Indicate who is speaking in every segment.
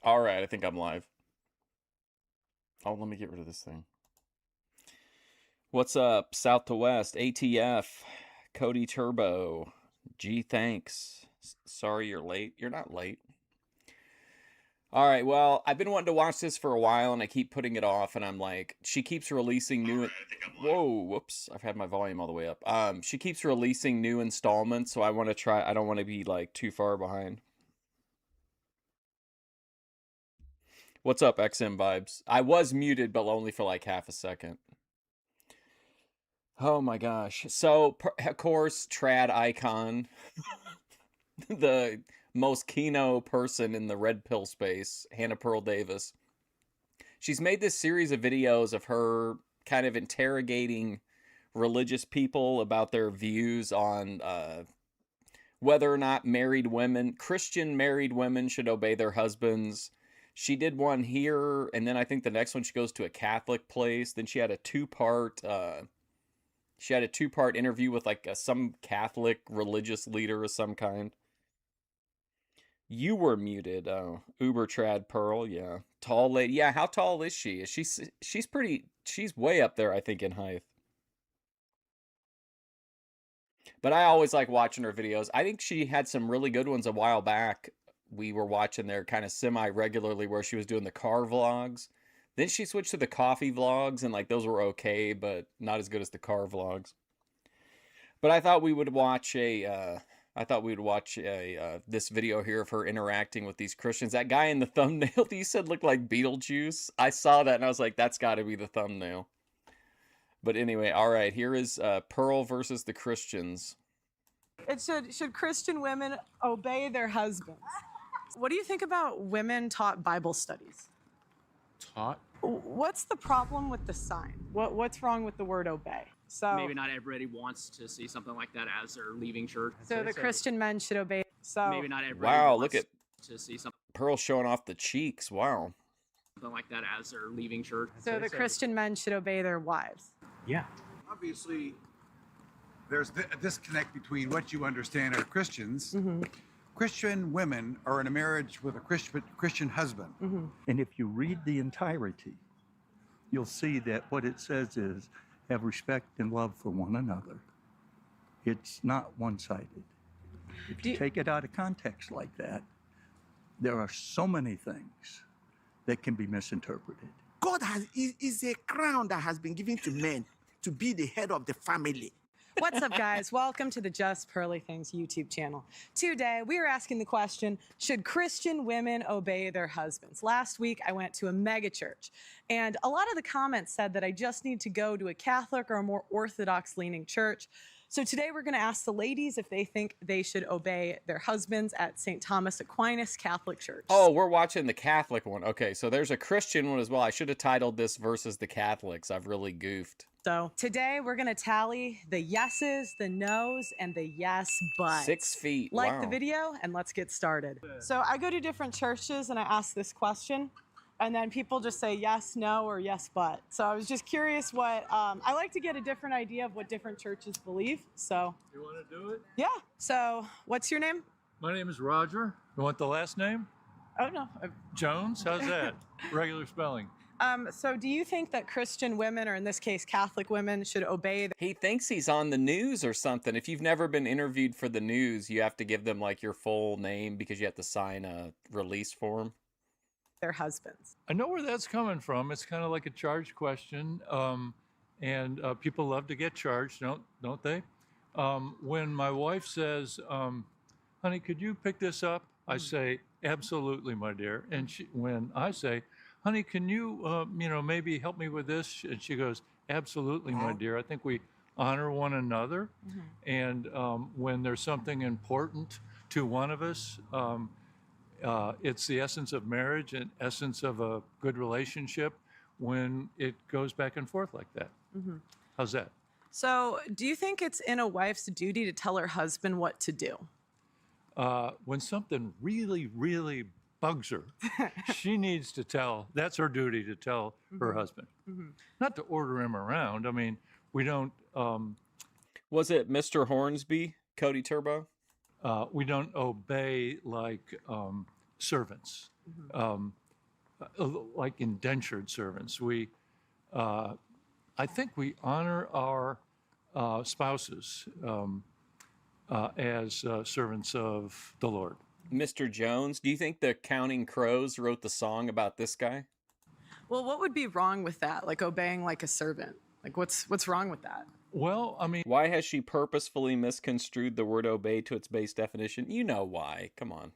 Speaker 1: All right, I think I'm live. Oh, let me get rid of this thing. What's up, South to West, ATF, Cody Turbo, G thanks. Sorry you're late. You're not late. All right, well, I've been wanting to watch this for a while, and I keep putting it off, and I'm like, she keeps releasing new...
Speaker 2: Right, I think I'm live.
Speaker 1: Whoa, whoops, I've had my volume all the way up. She keeps releasing new installments, so I want to try... I don't want to be, like, too far behind. What's up, XM Vibes? I was muted, but only for, like, half a second. Oh my gosh. So, of course, trad icon, the most keynote person in the red pill space, Hannah Pearl Davis. She's made this series of videos of her kind of interrogating religious people about their views on whether or not Christian married women should obey their husbands. She did one here, and then I think the next one she goes to a Catholic place. Then she had a two-part interview with like some Catholic religious leader of some kind. You were muted. Oh, Uber Trad Pearl. Yeah, tall lady. Yeah, how tall is she? She's pretty. She's way up there, I think, in height. But I always like watching her videos. I think she had some really good ones a while back. We were watching there kind of semi regularly where she was doing the car vlogs. Then she switched to the coffee vlogs, and like those were okay, but not as good as the car vlogs. But I thought we would watch this video here of her interacting with these Christians. That guy in the thumbnail that you said looked like Beetlejuice. I saw that and I was like, that's got to be the thumbnail. But anyway, all right, here is Pearl versus the Christians.
Speaker 3: Should Christian women obey their husbands? What do you think about women taught Bible studies?
Speaker 4: Taught?
Speaker 3: What's the problem with the sign? What's wrong with the word obey? So
Speaker 5: maybe not everybody wants to see something like that as they're leaving church.
Speaker 3: So the Christian men should obey. So
Speaker 5: maybe not everybody
Speaker 1: look at
Speaker 5: to see something.
Speaker 1: Pearl showing off the cheeks. Wow.
Speaker 5: Something like that as they're leaving church.
Speaker 3: So the Christian men should obey their wives.
Speaker 4: Yeah.
Speaker 2: Obviously, there's a disconnect between what you understand are Christians.
Speaker 3: Mm-hmm.
Speaker 2: Christian women are in a marriage with a Christian husband.
Speaker 3: Mm-hmm.
Speaker 6: And if you read the entirety, you'll see that what it says is have respect and love for one another. It's not one-sided. If you take it out of context like that, there are so many things that can be misinterpreted.
Speaker 7: God is a crown that has been given to men to be the head of the family.
Speaker 3: What's up, guys? Welcome to the Just Pearly Things YouTube channel. Today, we are asking the question, should Christian women obey their husbands? Last week, I went to a mega church, and a lot of the comments said that I just need to go to a Catholic or a more Orthodox-leaning church. So today, we're going to ask the ladies if they think they should obey their husbands at St. Thomas Aquinas Catholic Church.
Speaker 1: Oh, we're watching the Catholic one. Okay, so there's a Christian one as well. I should have titled this versus the Catholics. I've really goofed.
Speaker 3: So today we're going to tally the yeses, the nos, and the yes buts.
Speaker 1: 6 feet.
Speaker 3: Like
Speaker 1: wow.
Speaker 3: the video, and let's get started. So I go to different churches and I ask this question, and then people just say yes, no, or yes, but. So I was just curious what, I like to get a different idea of what different churches believe, so.
Speaker 8: You want to do it?
Speaker 3: Yeah, so what's your name?
Speaker 8: My name is Roger. You want the last name?
Speaker 3: Oh, no.
Speaker 8: Jones? How's that? Regular spelling.
Speaker 3: So do you think that Christian women, or in this case, Catholic women, should obey?
Speaker 1: He thinks he's on the news or something. If you've never been interviewed for the news, you have to give them like your full name because you have to sign a release form.
Speaker 3: Their husbands.
Speaker 8: I know where that's coming from. It's kind of like a charge question, and people love to get charged, don't they? When my wife says, "Honey, could you pick this up?" I say, "Absolutely, my dear." And when I say, "Honey, can you, maybe help me with this?" And she goes, "Absolutely, my dear." I think we honor one another, and when there's something important to one of us. It's the essence of marriage and essence of a good relationship when it goes back and forth like that. How's that?
Speaker 3: So do you think it's in a wife's duty to tell her husband what to do?
Speaker 8: When something really, really bugs her, she needs to that's her duty to tell her husband. Not to order him around. I mean, we don't...
Speaker 1: Was it Mr. Hornsby, Cody Turbo?
Speaker 8: We don't obey like servants. like indentured servants. I think we honor our spouses as servants of the Lord.
Speaker 1: Mr. Jones, do you think the Counting Crows wrote the song about this guy?
Speaker 3: Well, what would be wrong with that? Like obeying like a servant? Like what's wrong with that?
Speaker 8: Well, I mean,
Speaker 1: Why has she purposefully misconstrued the word obey to its base definition? You know why. Come on.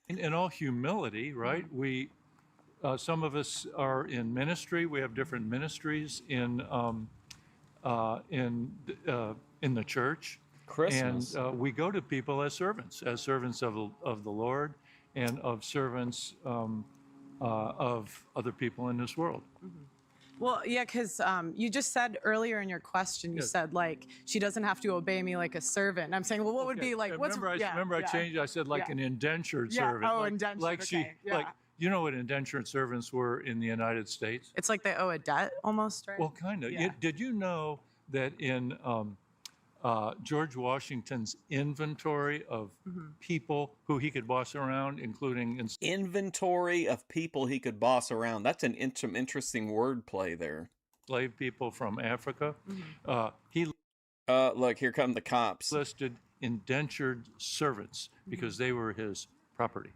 Speaker 8: in all humility, right? We, some of us are in ministry. We have different ministries in the church.
Speaker 1: Christmas.
Speaker 8: And we go to people as servants of the Lord and of servants of other people in this world.
Speaker 3: Well, yeah, because you just said earlier in your question, you
Speaker 8: Yes.
Speaker 3: said like she doesn't have to obey me like a servant. And I'm saying, well, what would be like? What's
Speaker 8: Remember, I changed. I said like
Speaker 3: yeah.
Speaker 8: an indentured
Speaker 3: Yeah,
Speaker 8: servant.
Speaker 3: oh,
Speaker 8: like,
Speaker 3: indentured,
Speaker 8: Like
Speaker 3: okay, yeah.
Speaker 8: like you know what indentured servants were in the United States?
Speaker 3: It's like they owe a debt almost, right?
Speaker 8: Well, kind of.
Speaker 3: Yeah.
Speaker 8: Did you know that in George Washington's inventory of people who he could boss around, including
Speaker 1: Inventory of people he could boss around. That's some interesting wordplay there.
Speaker 8: enslaved people from Africa, he
Speaker 1: Look, here come the cops.
Speaker 8: listed indentured servants because they were his property.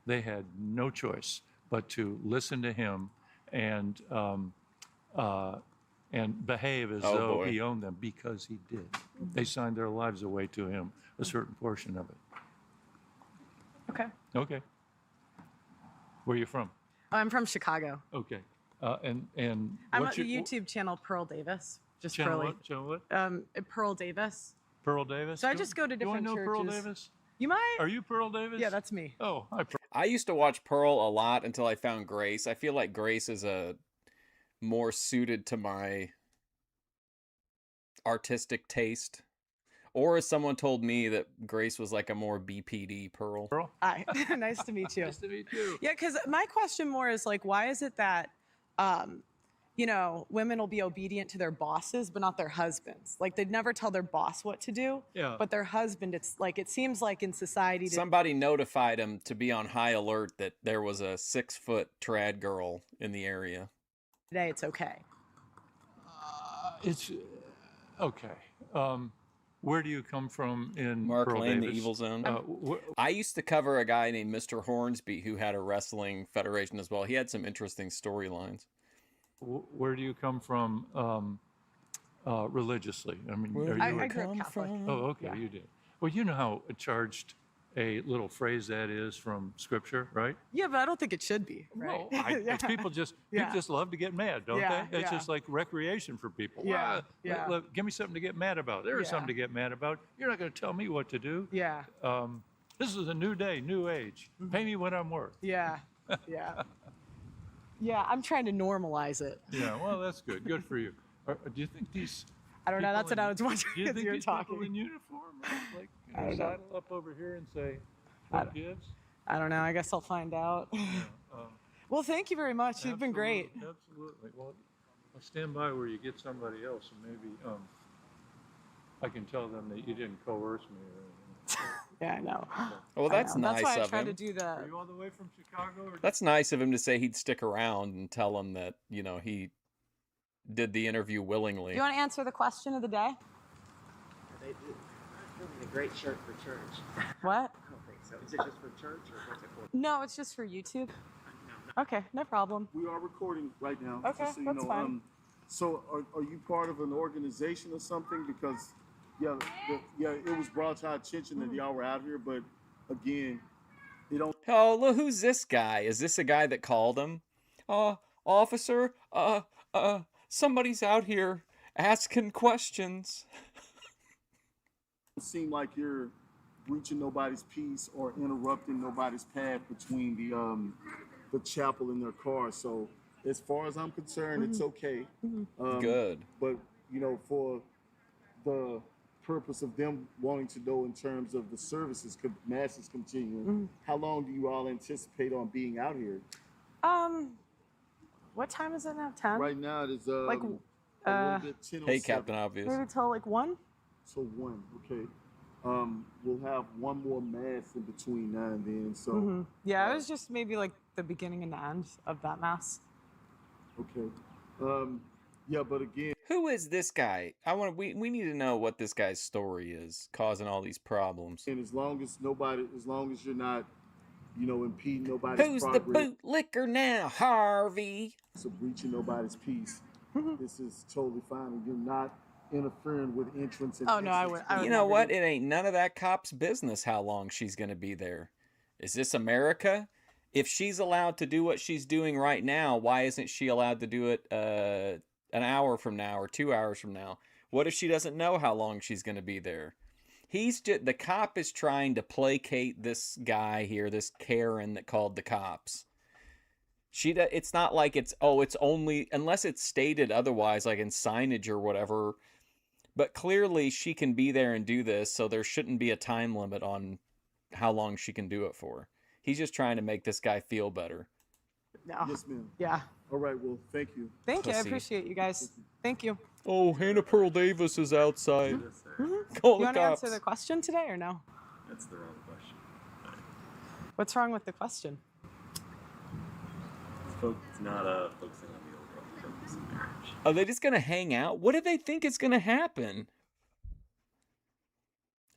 Speaker 8: They had no choice but to listen to him and behave as
Speaker 1: Oh,
Speaker 8: though
Speaker 1: boy.
Speaker 8: he owned them because he did. They signed their lives away to him, a certain portion of it.
Speaker 3: Okay.
Speaker 8: Okay. Where are you from?
Speaker 3: I'm from Chicago.
Speaker 8: Okay. And
Speaker 3: I'm
Speaker 8: what's
Speaker 3: at the
Speaker 8: your-
Speaker 3: YouTube channel Pearl Davis. Just
Speaker 8: Channel
Speaker 3: Pearly.
Speaker 8: what? Channel what?
Speaker 3: Pearl Davis.
Speaker 8: Pearl Davis?
Speaker 3: So I just go to
Speaker 8: Do I
Speaker 3: different
Speaker 8: know Pearl
Speaker 3: churches.
Speaker 8: Davis?
Speaker 3: You might.
Speaker 8: Are you Pearl Davis?
Speaker 3: Yeah, that's me.
Speaker 8: Oh, hi, Pearl.
Speaker 1: I used to watch Pearl a lot until I found Grace. I feel like Grace is a more suited to my artistic taste. Or as someone told me that Grace was like a more BPD Pearl.
Speaker 8: Pearl?
Speaker 3: Hi. Nice to meet you.
Speaker 8: Nice to meet you.
Speaker 3: Yeah, because my question more is like, why is it that, women will be obedient to their bosses, but not their husbands? Like they'd never tell their boss what to do,
Speaker 8: Yeah.
Speaker 3: but their husband, it's like, it seems like in society,
Speaker 1: Somebody notified him to be on high alert that there was a 6-foot trad girl in the area.
Speaker 3: today it's okay.
Speaker 8: It's okay. Where do you come from in
Speaker 1: Mark
Speaker 8: Pearl
Speaker 1: Lane, the
Speaker 8: Davis?
Speaker 1: evil zone.
Speaker 8: Wh-
Speaker 1: I used to cover a guy named Mr. Hornsby who had a wrestling federation as well. He had some interesting storylines.
Speaker 8: where do you come from religiously? I mean, are you?
Speaker 3: I grew up Catholic.
Speaker 8: Oh, okay,
Speaker 3: Yeah.
Speaker 8: you did. Well, you know how charged a little phrase that is from Scripture, right?
Speaker 3: Yeah, but I don't think it should be, right?
Speaker 8: No,
Speaker 3: Yeah.
Speaker 8: people just
Speaker 3: Yeah.
Speaker 8: people just love to get mad, don't
Speaker 3: Yeah,
Speaker 8: they? It's
Speaker 3: yeah.
Speaker 8: just like recreation for people.
Speaker 3: Yeah,
Speaker 8: Wow,
Speaker 3: yeah.
Speaker 8: give me something to get mad about. There is
Speaker 3: Yeah.
Speaker 8: something to get mad about. You're not going to tell me what to do.
Speaker 3: Yeah,
Speaker 8: This is a new day, new age. Pay me what I'm worth.
Speaker 3: yeah, yeah. Yeah, I'm trying to normalize it.
Speaker 8: Yeah, well, that's good. Good for you. Do you think these?
Speaker 3: I don't know.
Speaker 8: people
Speaker 3: That's what
Speaker 8: in-
Speaker 3: I was wondering
Speaker 8: Do you
Speaker 3: as
Speaker 8: think
Speaker 3: you were
Speaker 8: these people
Speaker 3: talking.
Speaker 8: in uniform are like
Speaker 3: I don't know.
Speaker 8: saddle up over here and say,
Speaker 3: I
Speaker 8: "What
Speaker 3: don't-
Speaker 8: gives?"
Speaker 3: I don't know. I guess I'll find out. Well, thank you very much. You've been great.
Speaker 8: Absolutely. Well, I'll stand by where you get somebody else, and maybe I can tell them that you didn't coerce me or anything.
Speaker 3: Yeah, I know.
Speaker 1: Well,
Speaker 3: I
Speaker 1: that's
Speaker 3: know.
Speaker 1: nice
Speaker 3: That's why I
Speaker 1: of
Speaker 3: tried
Speaker 1: him.
Speaker 3: to do the.
Speaker 8: Are you all the way from Chicago? Or
Speaker 1: That's nice of him to say he'd stick around and tell him that, he did the interview willingly.
Speaker 3: You want to answer the question of the day?
Speaker 4: They do. Really a great shirt for church.
Speaker 3: What?
Speaker 4: I don't think so. Is it just for church or what's it for?
Speaker 3: No, it's just for YouTube.
Speaker 4: No,
Speaker 3: Okay, no problem.
Speaker 9: We are recording right now.
Speaker 3: Okay,
Speaker 9: just so you
Speaker 3: that's
Speaker 9: know.
Speaker 3: fine.
Speaker 9: So are you part of an organization or something? Because it was brought to our attention that y'all were out here, but again, they don't.
Speaker 1: Oh, look, who's this guy? Is this a guy that called him? Officer, somebody's out here asking questions.
Speaker 9: seem like you're breaching nobody's peace or interrupting nobody's path between the chapel and their car. So as far as I'm concerned, it's okay.
Speaker 1: Good.
Speaker 9: But for the purpose of them wanting to know in terms of the services, masses continuing, how long do you all anticipate on being out here?
Speaker 3: What time is it now? 10?
Speaker 9: Right now it is
Speaker 3: Like,
Speaker 9: a little bit 10:07.
Speaker 1: Hey, Captain Obvious.
Speaker 3: Maybe till like 1?
Speaker 9: So 1, okay. We'll have one more mass in between now and then. So
Speaker 3: Yeah, it was just maybe like the beginning and the end of that mass.
Speaker 9: Okay. Yeah, but again,
Speaker 1: Who is this guy? We need to know what this guy's story is causing all these problems.
Speaker 9: and as long as you're not, impeding nobody's
Speaker 1: Who's the
Speaker 9: progress,
Speaker 1: bootlicker now, Harvey?
Speaker 9: so breaching nobody's peace, this is totally fine, and you're not interfering with entrance and
Speaker 3: Oh, no, I
Speaker 9: exits.
Speaker 3: would
Speaker 1: You know
Speaker 3: never
Speaker 1: what?
Speaker 3: do-
Speaker 1: It ain't none of that cop's business how long she's going to be there. Is this America? If she's allowed to do what she's doing right now, why isn't she allowed to do it an hour from now or 2 hours from now? What if she doesn't know how long she's going to be there? The cop is trying to placate this guy here, this Karen that called the cops. It's not like it's only, unless it's stated otherwise, like in signage or whatever. But clearly she can be there and do this, so there shouldn't be a time limit on how long she can do it for. He's just trying to make this guy feel better.
Speaker 3: No.
Speaker 9: Yes, ma'am.
Speaker 3: Yeah.
Speaker 9: All right. Well, thank you.
Speaker 3: Thank you. I
Speaker 1: Pussy.
Speaker 3: appreciate you guys. Thank you.
Speaker 1: Oh, Hannah Pearl Davis is outside. Call
Speaker 3: You
Speaker 1: the
Speaker 3: want to
Speaker 1: cops.
Speaker 3: answer the question today or no?
Speaker 10: That's the wrong question.
Speaker 3: What's wrong with the question?
Speaker 10: It's not focusing on the overall purpose of marriage.
Speaker 1: Are they just going to hang out? What do they think is going to happen?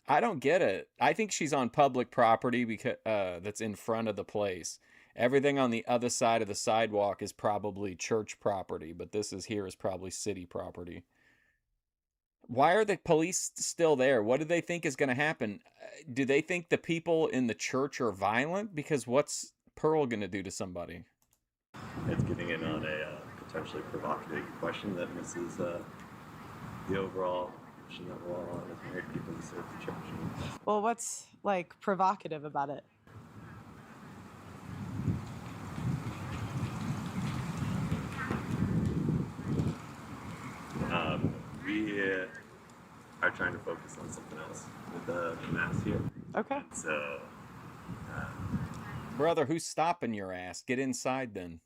Speaker 1: I don't get it. I think she's on public property because that's in front of the place. Everything on the other side of the sidewalk is probably church property, but this is probably city property. Why are the police still there? What do they think is going to happen? Do they think the people in the church are violent? Because what's Pearl going to do to somebody?
Speaker 10: It's getting in on a potentially provocative question that misses the overall question that we're all on as married people who serve the church.
Speaker 3: Well, what's like provocative about it?
Speaker 10: We are trying to focus on something else with the mass here.
Speaker 3: Okay.
Speaker 10: So,
Speaker 1: Brother, who's stopping your ass? Get inside then.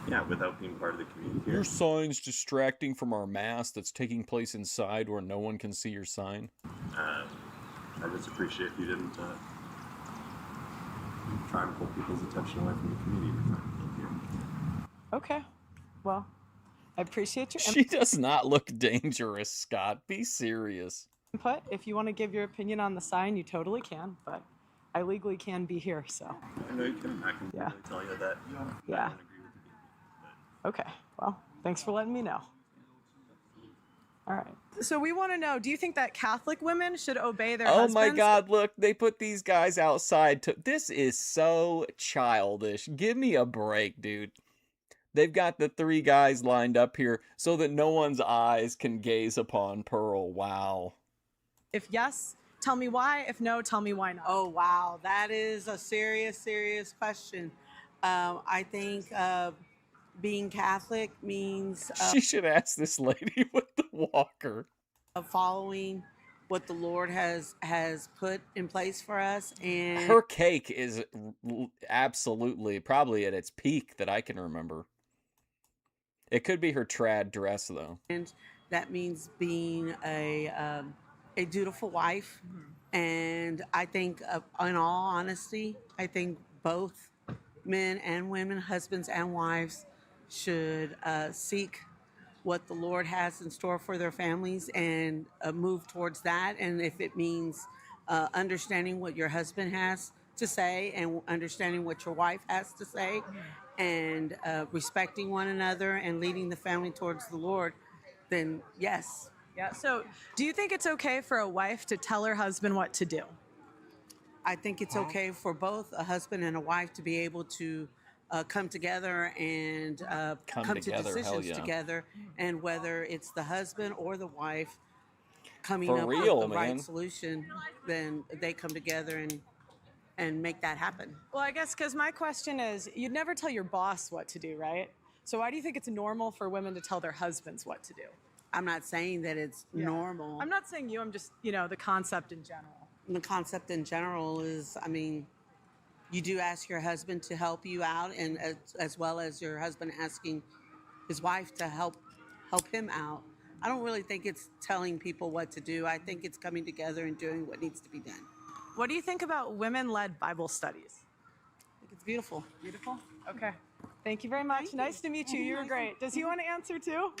Speaker 10: yeah, without being part of the community here.
Speaker 1: Your sign's distracting from our mass that's taking place inside where no one can see your sign.
Speaker 10: I just appreciate if you didn't try and pull people's attention away from the community we're trying to build here.
Speaker 3: Okay. Well, I appreciate your
Speaker 1: She does not look dangerous, Scott. Be serious.
Speaker 3: input. If you want to give your opinion on the sign, you totally can, but I legally can be here, so.
Speaker 10: I know you can. I can
Speaker 3: Yeah.
Speaker 10: really tell you that
Speaker 3: Yeah.
Speaker 10: I don't agree with the
Speaker 3: Okay. Well, thanks for letting me know. All right. So we want to know, do you think that Catholic women should obey their
Speaker 1: Oh
Speaker 3: husbands?
Speaker 1: my God, look, they put these guys outside. This is so childish. Give me a break, dude. They've got the 3 guys lined up here so that no one's eyes can gaze upon Pearl. Wow.
Speaker 3: If yes, tell me why. If no, tell me why not.
Speaker 11: Oh, wow. That is a serious, serious question. I think being Catholic means
Speaker 1: She should ask this lady with the walker.
Speaker 11: following what the Lord has put in place for us. And
Speaker 1: Her cake is absolutely probably at its peak that I can remember. It could be her trad dress, though.
Speaker 11: that means being a dutiful wife. And I think, in all honesty, I think both men and women, husbands and wives, should seek what the Lord has in store for their families and move towards that. And if it means understanding what your husband has to say and understanding what your wife has to say and respecting one another and leading the family towards the Lord, then yes.
Speaker 3: Yeah. So do you think it's okay for a wife to tell her husband what to do?
Speaker 11: I think it's okay for both a husband and a wife to be able to come together and come to
Speaker 1: together, hell
Speaker 11: decisions
Speaker 1: yeah.
Speaker 11: together. And whether it's the husband or the wife coming
Speaker 1: For
Speaker 11: up
Speaker 1: real,
Speaker 11: with the
Speaker 1: man.
Speaker 11: right solution, then they come together and make that happen.
Speaker 3: Well, I guess because my question is, you'd never tell your boss what to do, right? So why do you think it's normal for women to tell their husbands what to do?
Speaker 11: I'm not saying that it's normal.
Speaker 3: I'm not saying you, I'm just, the concept in general.
Speaker 11: The concept in general is, you do ask your husband to help you out, and as well as your husband asking his wife to help him out. I don't really think it's telling people what to do. I think it's coming together and doing what needs to be done.
Speaker 3: What do you think about women-led Bible studies?
Speaker 11: I think it's beautiful.
Speaker 3: Beautiful? Okay. Thank you very much. Nice to meet you. You were great. Does he want to answer too?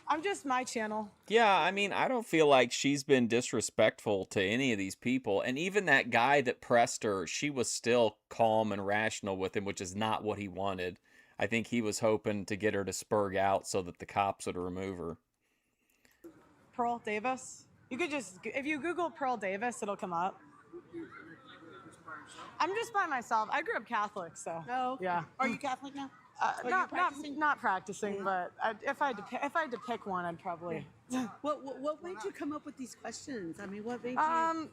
Speaker 3: I'm just my channel.
Speaker 1: Yeah, I mean, I don't feel like she's been disrespectful to any of these people. And even that guy that pressed her, she was still calm and rational with him, which is not what he wanted. I think he was hoping to get her to spurg out so that the cops would remove her.
Speaker 3: Pearl Davis. You could just, if you Google Pearl Davis, it'll come up. I'm just by myself. I grew up Catholic, so.
Speaker 11: Oh, okay.
Speaker 3: Yeah.
Speaker 11: Are you Catholic now?
Speaker 3: Not practicing, but if I had to pick one, I'd probably.
Speaker 11: What made you come up with these questions? I mean, what made you?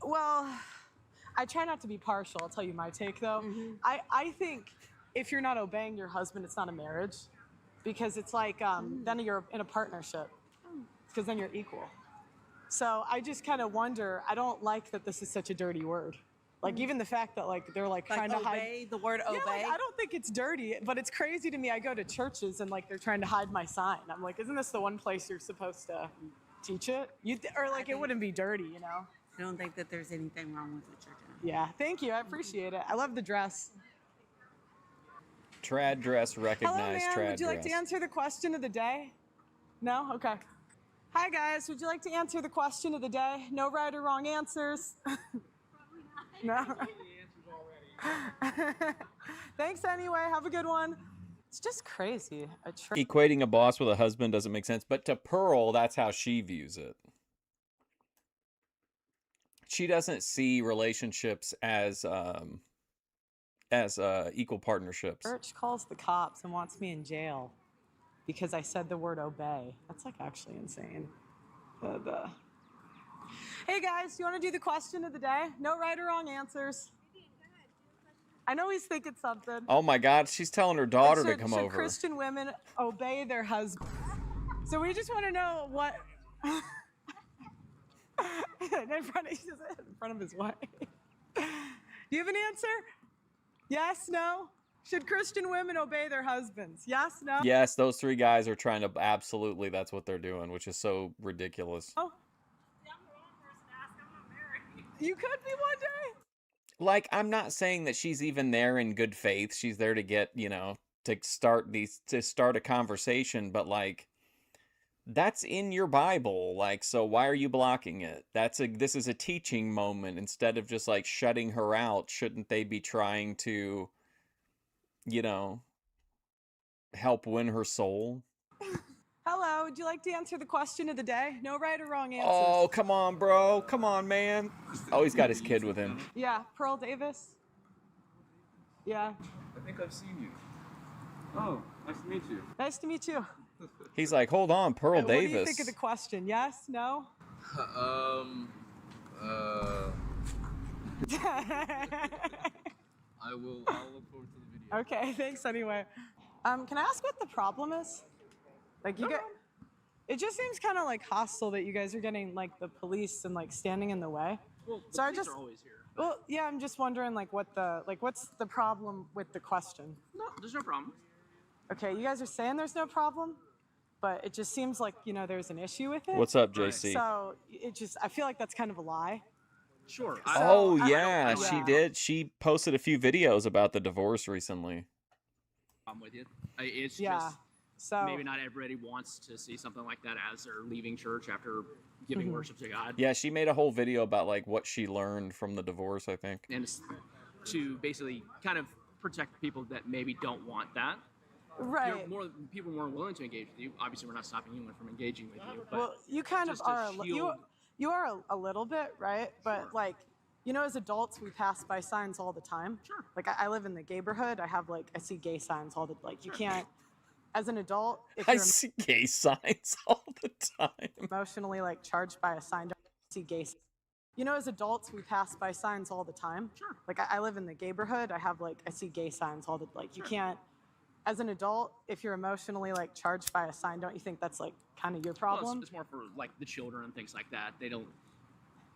Speaker 3: Well, I try not to be partial. I'll tell you my take though. I think if you're not obeying your husband, it's not a marriage, because it's like then you're in a partnership, because then you're equal. So I just kind of wonder. I don't like that this is such a dirty word. Like even the fact that like they're like trying to hide
Speaker 11: the word obey.
Speaker 3: Yeah, like, I don't think it's dirty, but it's crazy to me. I go to churches and like they're trying to hide my sign. I'm like, isn't this the one place you're supposed to teach it? Or like it wouldn't be dirty, you know?
Speaker 11: I don't think that there's anything wrong with the church.
Speaker 3: Yeah, thank you. I appreciate it. I love the dress.
Speaker 1: Trad dress, recognize
Speaker 3: Hello, ma'am.
Speaker 1: trad
Speaker 3: Would you like to
Speaker 1: dress.
Speaker 3: answer the question of the day? No? Okay. Hi, guys. Would you like to answer the question of the day? No right or wrong answers. No. Thanks anyway. Have a good one. It's just crazy.
Speaker 1: Equating a boss with a husband doesn't make sense, but to Pearl, that's how she views it. She doesn't see relationships as equal partnerships.
Speaker 3: Church calls the cops and wants me in jail because I said the word obey. That's like actually insane. Hey guys, you want to do the question of the day? No right or wrong answers. I know he's thinking something.
Speaker 1: Oh my God, she's telling her daughter to come
Speaker 3: should
Speaker 1: over.
Speaker 3: Christian women obey their husbands? So we just want to know what. in front of his wife. Do you have an answer? Yes, no? Should Christian women obey their husbands? Yes, no?
Speaker 1: Yes, those three guys are trying to absolutely, that's what they're doing, which is so ridiculous.
Speaker 3: Oh. You could be one day.
Speaker 1: Like, I'm not saying that she's even there in good faith. She's there to get, you know, to start a conversation, but like, that's in your Bible. Like, so why are you blocking it? This is a teaching moment. Instead of just like shutting her out, shouldn't they be trying to, you know, help win her soul?
Speaker 3: Hello, would you like to answer the question of the day? No right or wrong answers.
Speaker 1: Oh, come on, bro. Come on, man. Oh, he's got his kid with him.
Speaker 3: Yeah, Pearl Davis. Yeah.
Speaker 12: I think I've seen you. Oh, nice to meet you.
Speaker 3: Nice to meet you.
Speaker 1: He's like, hold on, Pearl
Speaker 3: What
Speaker 1: Davis.
Speaker 3: do you think of the question? Yes? No?
Speaker 12: I'll look forward to the video.
Speaker 3: Okay, thanks anyway. Can I ask what the problem is? Like you get, it just seems kind of like hostile that you guys are getting like the police and like standing in the way.
Speaker 5: Well, the
Speaker 3: So I
Speaker 5: police
Speaker 3: just,
Speaker 5: are always here.
Speaker 3: well, yeah, I'm just wondering like what's the problem with the question?
Speaker 5: No, there's no problem.
Speaker 3: Okay, you guys are saying there's no problem, but it just seems like, you know, there's an issue with it.
Speaker 1: What's up, JC?
Speaker 3: So I feel like that's kind of a lie.
Speaker 5: Sure.
Speaker 1: Oh,
Speaker 3: I-
Speaker 1: yeah,
Speaker 3: I-
Speaker 1: she
Speaker 3: yeah.
Speaker 1: did. She posted a few videos about the divorce recently.
Speaker 5: I'm with you. It's
Speaker 3: Yeah.
Speaker 5: just
Speaker 3: So
Speaker 5: maybe not everybody wants to see something like that as they're leaving church after giving
Speaker 3: Mm-hmm.
Speaker 5: worship to God.
Speaker 1: Yeah, she made a whole video about like what she learned from the divorce, I think.
Speaker 5: And it's to basically kind of protect people that maybe don't want that.
Speaker 3: right.
Speaker 5: People more willing to engage with you. Obviously, we're not stopping anyone from engaging with you. But
Speaker 3: Well, you kind of
Speaker 5: just to
Speaker 3: are. You are a little bit, right? But
Speaker 5: Sure.
Speaker 3: like, you know, as adults, we pass by signs all the time.
Speaker 5: Sure.
Speaker 3: Like I live in the gayborhood. I see gay signs all the like. You can't, as an adult, if
Speaker 1: I
Speaker 3: you're
Speaker 1: see gay signs all the time.
Speaker 3: emotionally like charged by a sign, don't see gay. You know, as adults, we pass by signs all the time.
Speaker 5: Sure.
Speaker 3: Like I live in the gayborhood. I see gay signs all the like. You
Speaker 5: Sure.
Speaker 3: can't. As an adult, if you're emotionally like charged by a sign, don't you think that's like kind of your
Speaker 5: well,
Speaker 3: problem?
Speaker 5: it's more for like the children and things like that. They don't.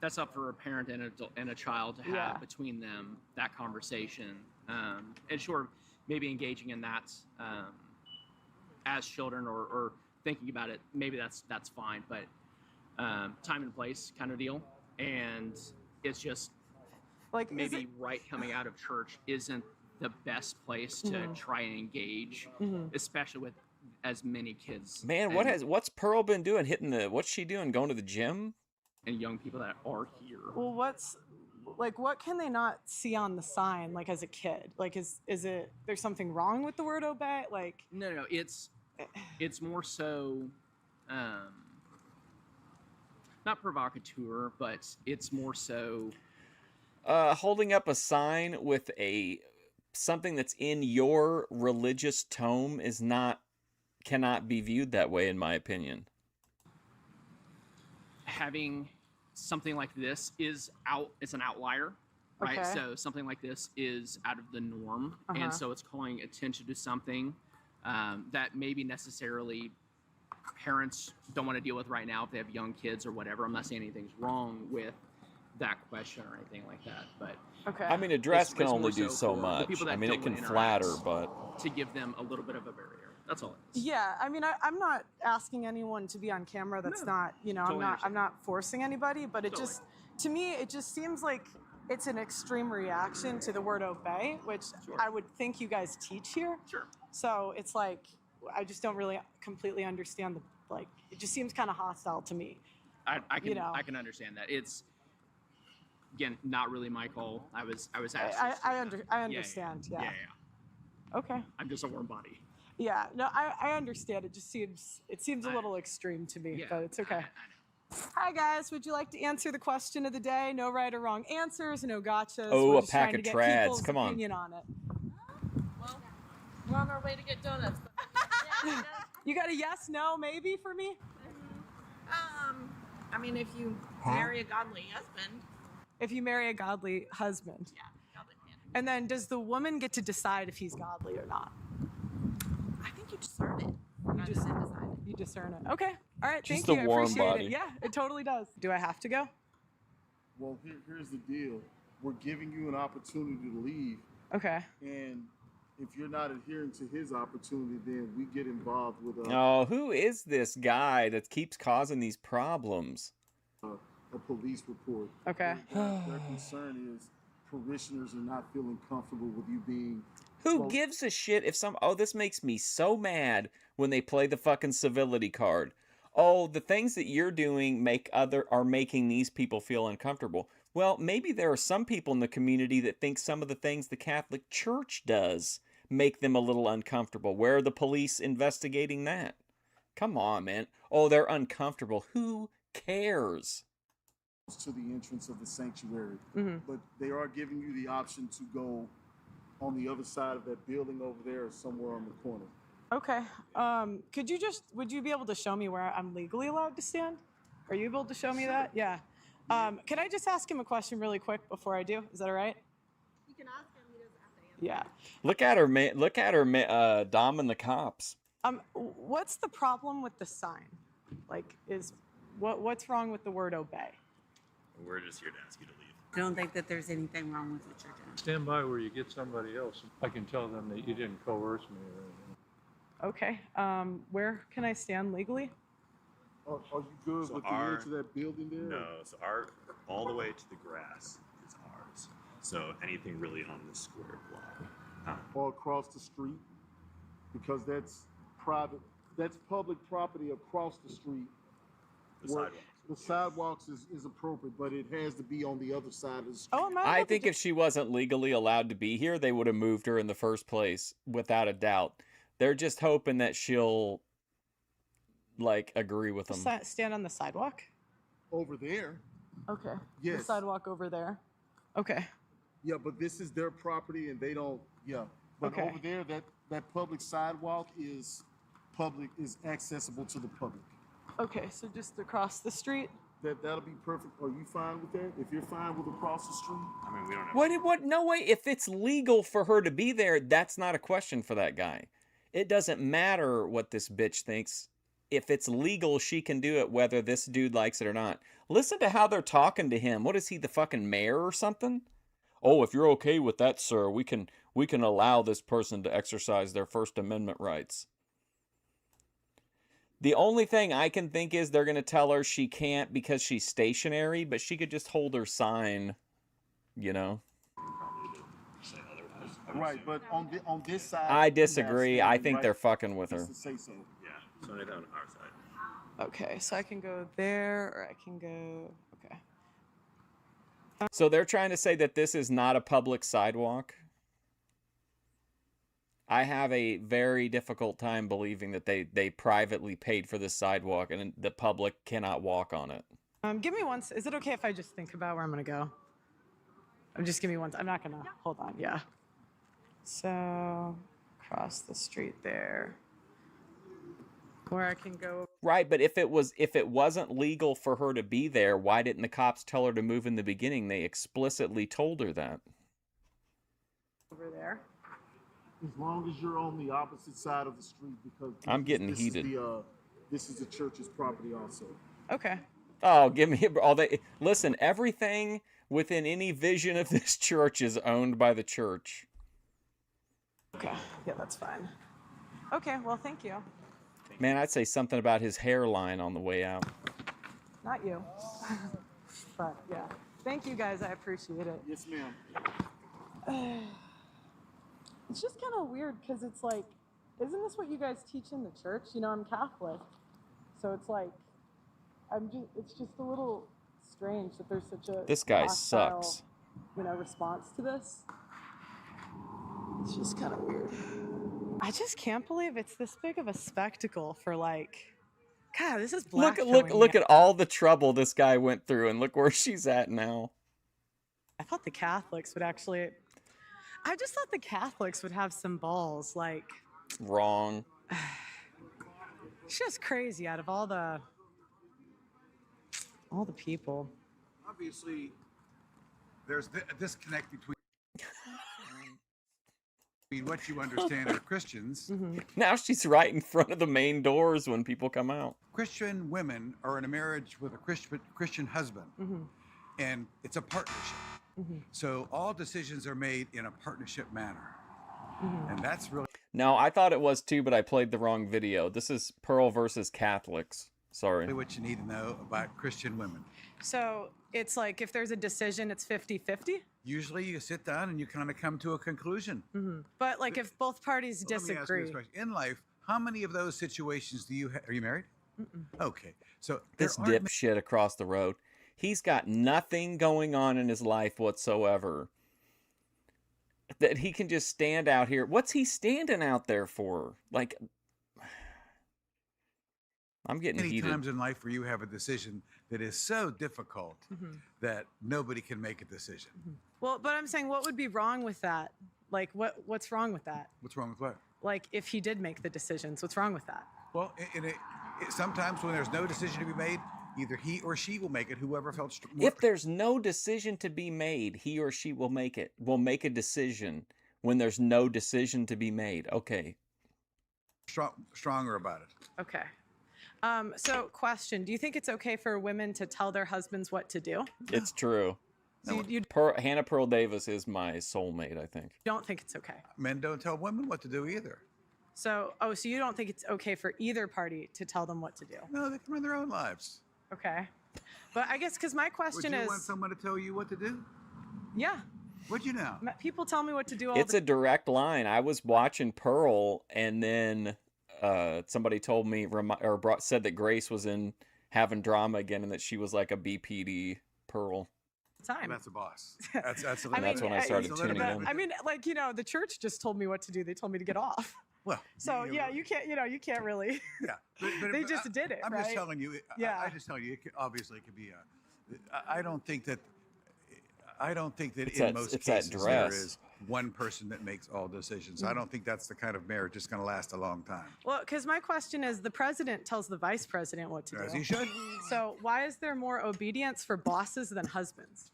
Speaker 5: That's up for a parent and a child to have
Speaker 3: Yeah.
Speaker 5: between them, that conversation. And sure, maybe engaging in that as children or thinking about it, maybe that's fine. But time and place kind of deal, and it's just
Speaker 3: Like is
Speaker 5: maybe
Speaker 3: it-
Speaker 5: right coming out of church isn't the best place to try and engage, especially with as many kids.
Speaker 1: Man, what's Pearl been doing? What's she doing? Going to the gym?
Speaker 5: And young people that are here.
Speaker 3: Well, what can they not see on the sign, like, as a kid? Like, is it, there's something wrong with the word obey? Like,
Speaker 5: No, it's more so, not provocateur, but it's more so
Speaker 1: holding up a sign with something that's in your religious tome cannot be viewed that way, in my opinion.
Speaker 5: having something like this it's an outlier, right?
Speaker 3: Okay.
Speaker 5: So something like this is out of the norm, and so it's calling attention to something that maybe necessarily parents don't want to deal with right now if they have young kids or whatever. I'm not saying anything's wrong with that question or anything like that, but
Speaker 1: I mean, a dress can
Speaker 5: it's
Speaker 1: only
Speaker 5: more
Speaker 1: do
Speaker 5: so
Speaker 1: so
Speaker 5: for the
Speaker 1: much.
Speaker 5: people that
Speaker 1: I mean, it
Speaker 5: don't
Speaker 1: can
Speaker 5: interact,
Speaker 1: flatter, but
Speaker 5: to give them a little bit of a barrier. That's all it is.
Speaker 3: yeah, I mean, I'm not asking anyone to be on camera. That's not,
Speaker 5: Totally
Speaker 3: I'm not forcing anybody, but it just, to me, it just seems like it's an extreme reaction to the word obey, which I would think you guys teach here.
Speaker 5: Sure.
Speaker 3: So it's like, I just don't really completely understand it just seems kind of hostile to me.
Speaker 5: I can understand that. It's, again, not really my call. I was asked.
Speaker 3: I understand. Yeah. Okay.
Speaker 5: I'm just a warm body.
Speaker 3: Yeah. No, I understand. It just seems a little extreme to me, but it's okay. Hi guys, would you like to answer the question of the day? No right or wrong answers, no gotchas.
Speaker 1: Oh,
Speaker 3: We're
Speaker 1: a
Speaker 3: just
Speaker 1: pack
Speaker 3: trying to
Speaker 1: of
Speaker 3: get
Speaker 1: trads.
Speaker 3: people's
Speaker 1: Come on.
Speaker 3: opinion on it.
Speaker 13: Well, we're on our way to get donuts. But
Speaker 3: You got a yes, no, maybe for me?
Speaker 13: I mean, if you marry a godly husband.
Speaker 3: If you marry a godly husband.
Speaker 13: Yeah, godly man.
Speaker 3: And then does the woman get to decide if he's godly or not?
Speaker 13: I think you discern it.
Speaker 3: You discern it. Okay. All right.
Speaker 1: Just
Speaker 3: Thank
Speaker 1: a
Speaker 3: you.
Speaker 1: warm
Speaker 3: I appreciate
Speaker 1: body.
Speaker 3: it. Yeah, it totally does. Do I have to go?
Speaker 9: Well, here's the deal. We're giving you an opportunity to leave,
Speaker 3: Okay.
Speaker 9: and if you're not adhering to his opportunity, then we get involved with
Speaker 1: Oh, who is this guy that keeps causing these problems?
Speaker 9: a police report.
Speaker 3: Okay.
Speaker 9: Their concern is parishioners are not feeling comfortable with you being.
Speaker 1: Who gives a shit if this makes me so mad when they play the fucking civility card. Oh, the things that you're doing are making these people feel uncomfortable. Well, maybe there are some people in the community that think some of the things the Catholic Church does make them a little uncomfortable. Where are the police investigating that? Come on, man. Oh, they're uncomfortable. Who cares?
Speaker 9: To the entrance of the sanctuary,
Speaker 3: Mhm.
Speaker 9: but they are giving you the option to go on the other side of that building over there or somewhere on the corner.
Speaker 3: Okay. Would you be able to show me where I'm legally allowed to stand? Are you able to show me that? Yeah. Can I just ask him a question really quick before I do? Is that all right?
Speaker 13: You can ask him. He doesn't have to answer.
Speaker 3: Yeah.
Speaker 1: Look at her, man. Look at her, Dom and the cops.
Speaker 3: What's the problem with the sign? What's wrong with the word obey?
Speaker 10: We're just here to ask you to leave.
Speaker 11: I don't think that there's anything wrong with what you're doing.
Speaker 8: Stand by where you get somebody else. I can tell them that you didn't coerce me or anything.
Speaker 3: Okay. Where can I stand legally?
Speaker 9: Are you good
Speaker 10: So
Speaker 9: with the edge of that building there?
Speaker 10: No, so all the way to the grass is ours. So anything really on this square block.
Speaker 9: Or across the street? Because that's private, that's public property across the street.
Speaker 10: The
Speaker 9: where
Speaker 10: sidewalks.
Speaker 9: The sidewalks is appropriate, but it has to be on the other side of the street.
Speaker 3: Oh,
Speaker 1: I think if she wasn't legally allowed to be here, they would have moved her in the first place, without a doubt. They're just hoping that she'll, agree with them.
Speaker 3: Stand on the sidewalk?
Speaker 9: Over there.
Speaker 3: Okay.
Speaker 9: Yes.
Speaker 3: The sidewalk over there. Okay.
Speaker 9: Yeah, but this is their property and they don't, yeah. But
Speaker 3: Okay.
Speaker 9: over there, that public sidewalk is accessible to the public.
Speaker 3: Okay, so just across the street?
Speaker 9: That'll be perfect. Are you fine with that? If you're fine with across the street?
Speaker 10: I mean, we don't have
Speaker 1: What? No way. If it's legal for her to be there, that's not a question for that guy. It doesn't matter what this bitch thinks. If it's legal, she can do it whether this dude likes it or not. Listen to how they're talking to him. What is he, the fucking mayor or something? Oh, if you're okay with that, sir, we can allow this person to exercise their First Amendment rights. The only thing I can think is they're going to tell her she can't because she's stationary, but she could just hold her sign, you know?
Speaker 10: probably to say otherwise.
Speaker 9: Right, but on this side,
Speaker 1: I disagree. I think they're fucking with her.
Speaker 9: Just to say so.
Speaker 10: Yeah, it's only on our side.
Speaker 3: Okay, so I can go there, or I can go. Okay.
Speaker 1: So they're trying to say that this is not a public sidewalk. I have a very difficult time believing that they privately paid for this sidewalk and the public cannot walk on it.
Speaker 3: Give me one. Is it okay if I just think about where I'm gonna go? Just give me one. I'm not gonna. Hold on. Yeah. So, cross the street there. Where I can go.
Speaker 1: Right, but if it wasn't legal for her to be there, why didn't the cops tell her to move in the beginning? They explicitly told her that.
Speaker 3: Over there.
Speaker 9: As long as you're on the opposite side of the street, because
Speaker 1: I'm getting
Speaker 9: this
Speaker 1: heated.
Speaker 9: This is the church's property also.
Speaker 3: Okay.
Speaker 1: Oh, give me all they listen, everything within any vision of this church is owned by the church.
Speaker 3: Okay. Yeah, that's fine. Okay, well, thank you.
Speaker 1: Man, I'd say something about his hairline on the way out.
Speaker 3: Not you. But yeah. Thank you guys, I appreciate it.
Speaker 9: Yes, ma'am.
Speaker 3: It's just kind of weird because it's like, isn't this what you guys teach in the church? You know, I'm Catholic. So it's like, it's just a little strange that there's such a
Speaker 1: This guy
Speaker 3: hostile,
Speaker 1: sucks.
Speaker 3: response to this. It's just kind of weird. I just can't believe it's this big of a spectacle for like, God, this is black.
Speaker 1: Look at all the trouble this guy went through and look where she's at now.
Speaker 3: I thought the Catholics would actually, I just thought the Catholics would have some balls, like.
Speaker 1: Wrong.
Speaker 3: It's just crazy out of all the people.
Speaker 2: Obviously, there's a disconnect between what you understand are Christians.
Speaker 1: Now she's right in front of the main doors when people come out.
Speaker 2: Christian women are in a marriage with a Christian husband, and it's a partnership. So all decisions are made in a partnership manner, and that's really.
Speaker 1: No, I thought it was too, but I played the wrong video. This is Pearl versus Catholics. Sorry.
Speaker 2: What you need to know about Christian women.
Speaker 3: So it's like if there's a decision, it's 50-50?
Speaker 2: Usually you sit down and you kind of come to a conclusion.
Speaker 3: But like if both parties
Speaker 2: Let me ask you
Speaker 3: disagree.
Speaker 2: this question. In life, how many of those situations do you are you married? Okay. So
Speaker 1: This dipshit across the road. He's got nothing going on in his life whatsoever. That he can just stand out here. What's he standing out there for? Like, I'm getting
Speaker 2: many
Speaker 1: heated.
Speaker 2: times in life where you have a decision that is so difficult that nobody can make a decision.
Speaker 3: Well, but I'm saying what would be wrong with that? Like what's wrong with that?
Speaker 2: What's wrong with what?
Speaker 3: Like if he did make the decisions, what's wrong with that?
Speaker 2: Well, sometimes when there's no decision to be made, either he or she will make it, whoever felt more.
Speaker 1: If there's no decision to be made, he or she will make it. Will make a decision when there's no decision to be made. Okay.
Speaker 2: Stronger about it.
Speaker 3: Okay. So question, do you think it's okay for women to tell their husbands what to do?
Speaker 1: It's true.
Speaker 3: So you
Speaker 1: Hannah Pearl Davis is my soulmate, I think.
Speaker 3: don't think it's okay?
Speaker 2: Men don't tell women what to do either.
Speaker 3: So you don't think it's okay for either party to tell them what to do?
Speaker 2: No, they can run their own lives.
Speaker 3: Okay. But I guess because my question
Speaker 2: Would you
Speaker 3: is,
Speaker 2: want someone to tell you what to do?
Speaker 3: yeah,
Speaker 2: Would you know?
Speaker 3: people tell me what to do all
Speaker 1: It's
Speaker 3: the
Speaker 1: a direct line. I was watching Pearl, and then somebody told me said that Grace was in having drama again, and that she was like a BPD Pearl.
Speaker 3: time.
Speaker 2: That's a boss. That's
Speaker 1: That's when I started tuning in.
Speaker 3: I mean, like, the church just told me what to do. They told me to get off.
Speaker 2: Well,
Speaker 3: So yeah, you can't really.
Speaker 2: Yeah, but
Speaker 3: They just did it,
Speaker 2: I'm
Speaker 3: right?
Speaker 2: just telling you.
Speaker 3: Yeah.
Speaker 2: I just telling you. Obviously, it could be I don't think that. I don't think that
Speaker 1: It's
Speaker 2: in
Speaker 1: that-
Speaker 2: most
Speaker 1: it's that
Speaker 2: cases there
Speaker 1: dress.
Speaker 2: is one person that makes all decisions. I don't think that's the kind of marriage that's going to last a long time.
Speaker 3: Well, because my question is, the president tells the vice president what to do.
Speaker 2: As he should.
Speaker 3: So why is there more obedience for bosses than husbands?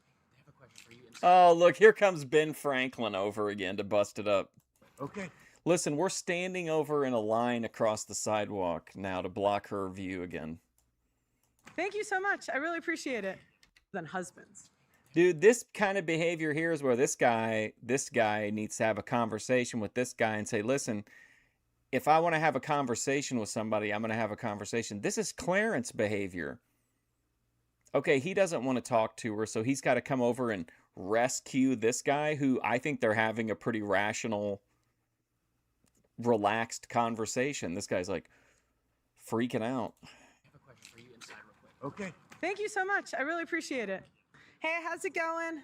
Speaker 1: Oh, look, here comes Ben Franklin over again to bust it up.
Speaker 2: Okay.
Speaker 1: Listen, we're standing over in a line across the sidewalk now to block her view again.
Speaker 3: Thank you so much. I really appreciate it. Than husbands.
Speaker 1: Dude, this kind of behavior here is where this guy needs to have a conversation with this guy and say, listen, if I want to have a conversation with somebody, I'm going to have a conversation. This is Clarence behavior. Okay, he doesn't want to talk to her, so he's got to come over and rescue this guy who I think they're having a pretty rational, relaxed conversation. This guy's like freaking out.
Speaker 5: I have a question for you inside real quick.
Speaker 2: Okay.
Speaker 3: Thank you so much. I really appreciate it. Hey, how's it going?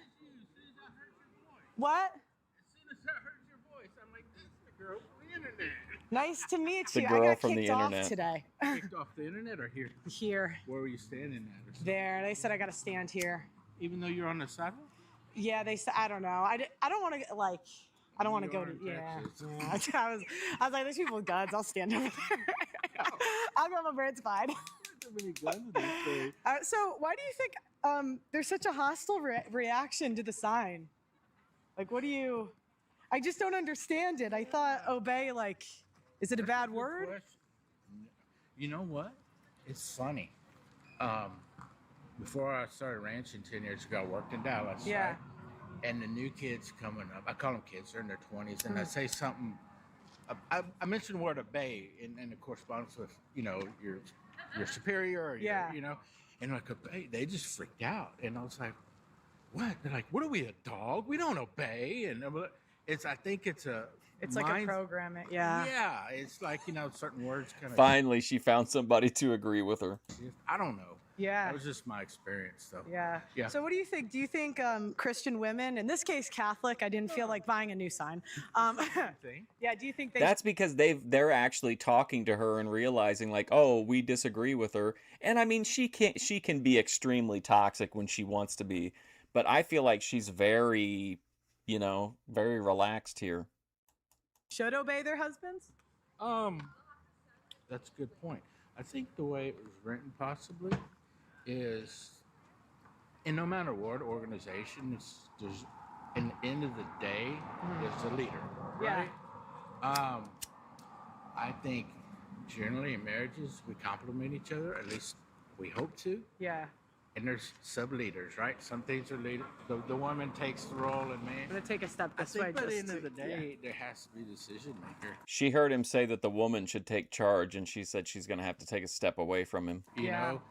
Speaker 3: What?
Speaker 12: As soon as I heard your voice, I'm like, this is the girl from the internet.
Speaker 3: Nice to meet
Speaker 1: The
Speaker 3: you.
Speaker 1: girl
Speaker 3: I got
Speaker 1: from the
Speaker 3: kicked off
Speaker 1: internet.
Speaker 3: today.
Speaker 12: Kicked off the internet or here?
Speaker 3: Here.
Speaker 12: Where were you standing at? Or something?
Speaker 3: There. They said I got to stand here.
Speaker 12: Even though you're on the sidewalk?
Speaker 3: Yeah, they said, I don't know. I don't want to, like, I don't want to go to, yeah. I was like, there's people with guns. I'll stand over there. I'll grab my birds fine.
Speaker 12: So many guns these days.
Speaker 3: So why do you think there's such a hostile reaction to the sign? Like, what do you, I just don't understand it. I thought obey, like, is it a bad word?
Speaker 12: You know what? It's funny. Before I started ranching 10 years ago, I worked in Dallas.
Speaker 3: Yeah.
Speaker 12: Right? And the new kids coming up, I call them kids, they're in their 20s, and I say something. I mentioned the word obey in the correspondence with, you know, your superior, or
Speaker 3: Yeah.
Speaker 12: you know, and like obey, they just freaked out, and I was like, "What?" They're like, "What are we, a dog? We don't obey." And I think it's
Speaker 3: like a program. Yeah.
Speaker 12: Yeah, it's like, you know, certain words kind of.
Speaker 1: Finally, she found somebody to agree with her.
Speaker 12: I don't know.
Speaker 3: Yeah.
Speaker 12: That was just my experience, though.
Speaker 3: Yeah.
Speaker 12: Yeah.
Speaker 3: So what do you think? Do you think Christian women, in this case Catholic, I didn't feel like buying a new sign. Yeah, do you think they
Speaker 1: That's because they're actually talking to her and realizing like, oh, we disagree with her. And I mean, she can be extremely toxic when she wants to be, but I feel like she's very, you know, very relaxed here.
Speaker 3: should obey their husbands?
Speaker 12: That's a good point. I think the way it was written possibly is, and no matter what organization, there's, in the end of the day, there's a leader,
Speaker 3: Yeah.
Speaker 12: right? I think generally in marriages, we complement each other, at least we hope to.
Speaker 3: Yeah.
Speaker 12: And there's sub-leaders, right? Some things are leader. The woman takes the role, and man.
Speaker 3: I'm gonna take a step
Speaker 12: I
Speaker 3: this way.
Speaker 12: think by the
Speaker 3: just
Speaker 12: end of
Speaker 3: to-
Speaker 12: the day, there has to be a decision maker.
Speaker 1: She heard him say that the woman should take charge, and she said she's going to have to take a step away from him.
Speaker 12: You know,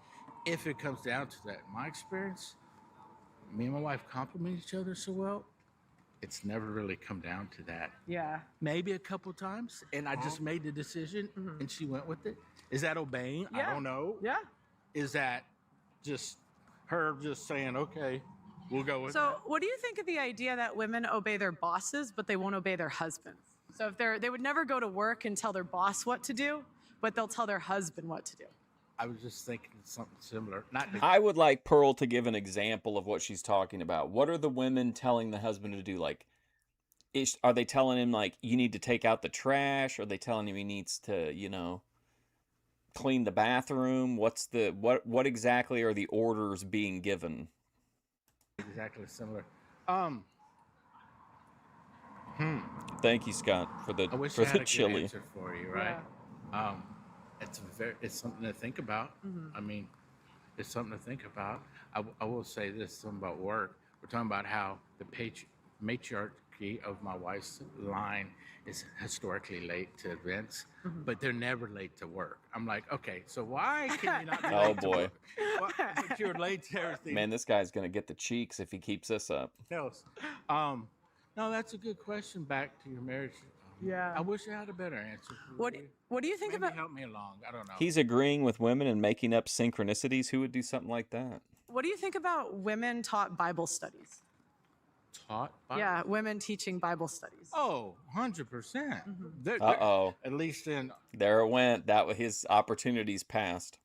Speaker 12: if it comes down to that, in my experience, me and my wife complement each other so well, it's never really come down to that.
Speaker 3: Yeah.
Speaker 12: Maybe a couple times, and I just made the decision, and she went with it. Is that obeying? I
Speaker 3: Yeah.
Speaker 12: don't know.
Speaker 3: Yeah.
Speaker 12: Is that just her just saying, okay, we'll go with
Speaker 3: So, what do you think of the idea that women obey their bosses, but they won't obey their husbands? So, if they would never go to work and tell their boss what to do, but they'll tell their husband what to do.
Speaker 12: I was just thinking something similar. Not
Speaker 1: I would like Pearl to give an example of what she's talking about. What are the women telling the husband to do? Like, are they telling him, like, you need to take out the trash? Are they telling him he needs to, you know, clean the bathroom? What exactly are the orders being given?
Speaker 12: exactly similar.
Speaker 1: Thank you, Scott, for
Speaker 12: I wish
Speaker 1: the
Speaker 12: I had a good
Speaker 1: chili.
Speaker 12: answer for you, right? It's something to think about. I mean, it's something to think about. I will say this, something about work. We're talking about how the matriarchy of my wife's line is historically late to events, but they're never late to work. I'm like, okay, so why can you not be
Speaker 1: Oh,
Speaker 12: late to
Speaker 1: boy.
Speaker 12: work? But you're late to everything
Speaker 1: Man, this guy's going to get the cheeks if he keeps this up.
Speaker 12: else. No, that's a good question. Back to your marriage.
Speaker 3: Yeah.
Speaker 12: I wish I had a better answer. For
Speaker 3: What
Speaker 12: you.
Speaker 3: do you think
Speaker 12: Maybe
Speaker 3: about
Speaker 12: help me along. I don't know.
Speaker 1: He's agreeing with women and making up synchronicities. Who would do something like that?
Speaker 3: what do you think about women taught Bible studies?
Speaker 12: Taught by
Speaker 3: Yeah, women teaching Bible studies.
Speaker 12: Oh, 100%.
Speaker 1: Uh-oh.
Speaker 12: At least in
Speaker 1: There it went. That was his opportunities passed.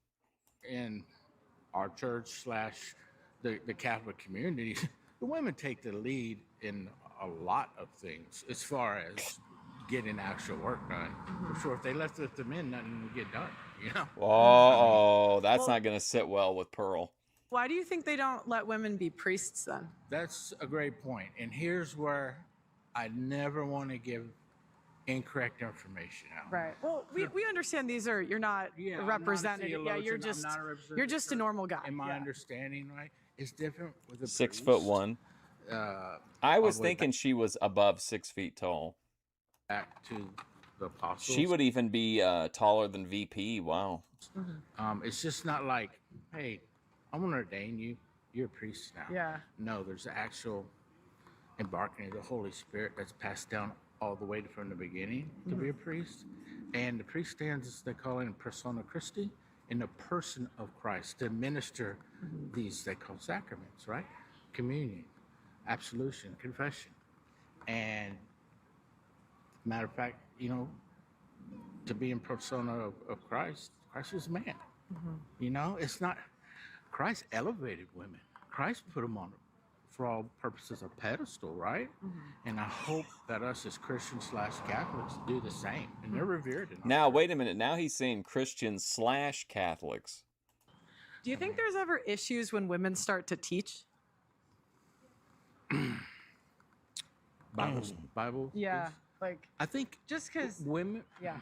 Speaker 12: our church / the Catholic community, the women take the lead in a lot of things as far as getting actual work done. For sure, if they left it to men, nothing would get done. You know.
Speaker 1: Oh, that's
Speaker 3: Well-
Speaker 1: not going to sit well with Pearl.
Speaker 3: Why do you think they don't let women be priests then?
Speaker 12: That's a great point. And here's where I never want to give incorrect information out.
Speaker 3: Right. Well, we understand these are you're not
Speaker 12: Yeah,
Speaker 3: a
Speaker 12: I'm not a
Speaker 3: representative. Yeah,
Speaker 12: theologian,
Speaker 3: you're
Speaker 12: I'm
Speaker 3: just
Speaker 12: not a representative
Speaker 3: you're just a
Speaker 12: church.
Speaker 3: normal guy.
Speaker 12: In my
Speaker 3: Yeah.
Speaker 12: understanding, right, it's different with a
Speaker 1: 6'1".
Speaker 12: Uh,
Speaker 1: I was
Speaker 12: all the way
Speaker 1: thinking she was above 6 feet tall.
Speaker 12: back to the apostles.
Speaker 1: She would even be taller than VP. Wow.
Speaker 12: It's just not like, hey, I'm gonna ordain you. You're a priest now.
Speaker 3: Yeah.
Speaker 12: No, there's actual embarking the Holy Spirit that's passed down all the way from the beginning to be a priest. And the priest stands, as they call it, in persona Christi, in the person of Christ, to administer these, they call sacraments, right? Communion, absolution, confession. And matter of fact, you know, to be in persona of Christ, Christ was a man. You know, it's not, Christ elevated women. Christ put them on, for all purposes, a pedestal, right? And I hope that us as Christians / Catholics do the same. And they're revered in our
Speaker 1: Now, wait a minute. Now he's saying Christians / Catholics.
Speaker 3: Do you think there's ever issues when women start to teach?
Speaker 12: Bible.
Speaker 3: Yeah, like
Speaker 12: I think
Speaker 3: just because
Speaker 12: women.
Speaker 3: Yeah.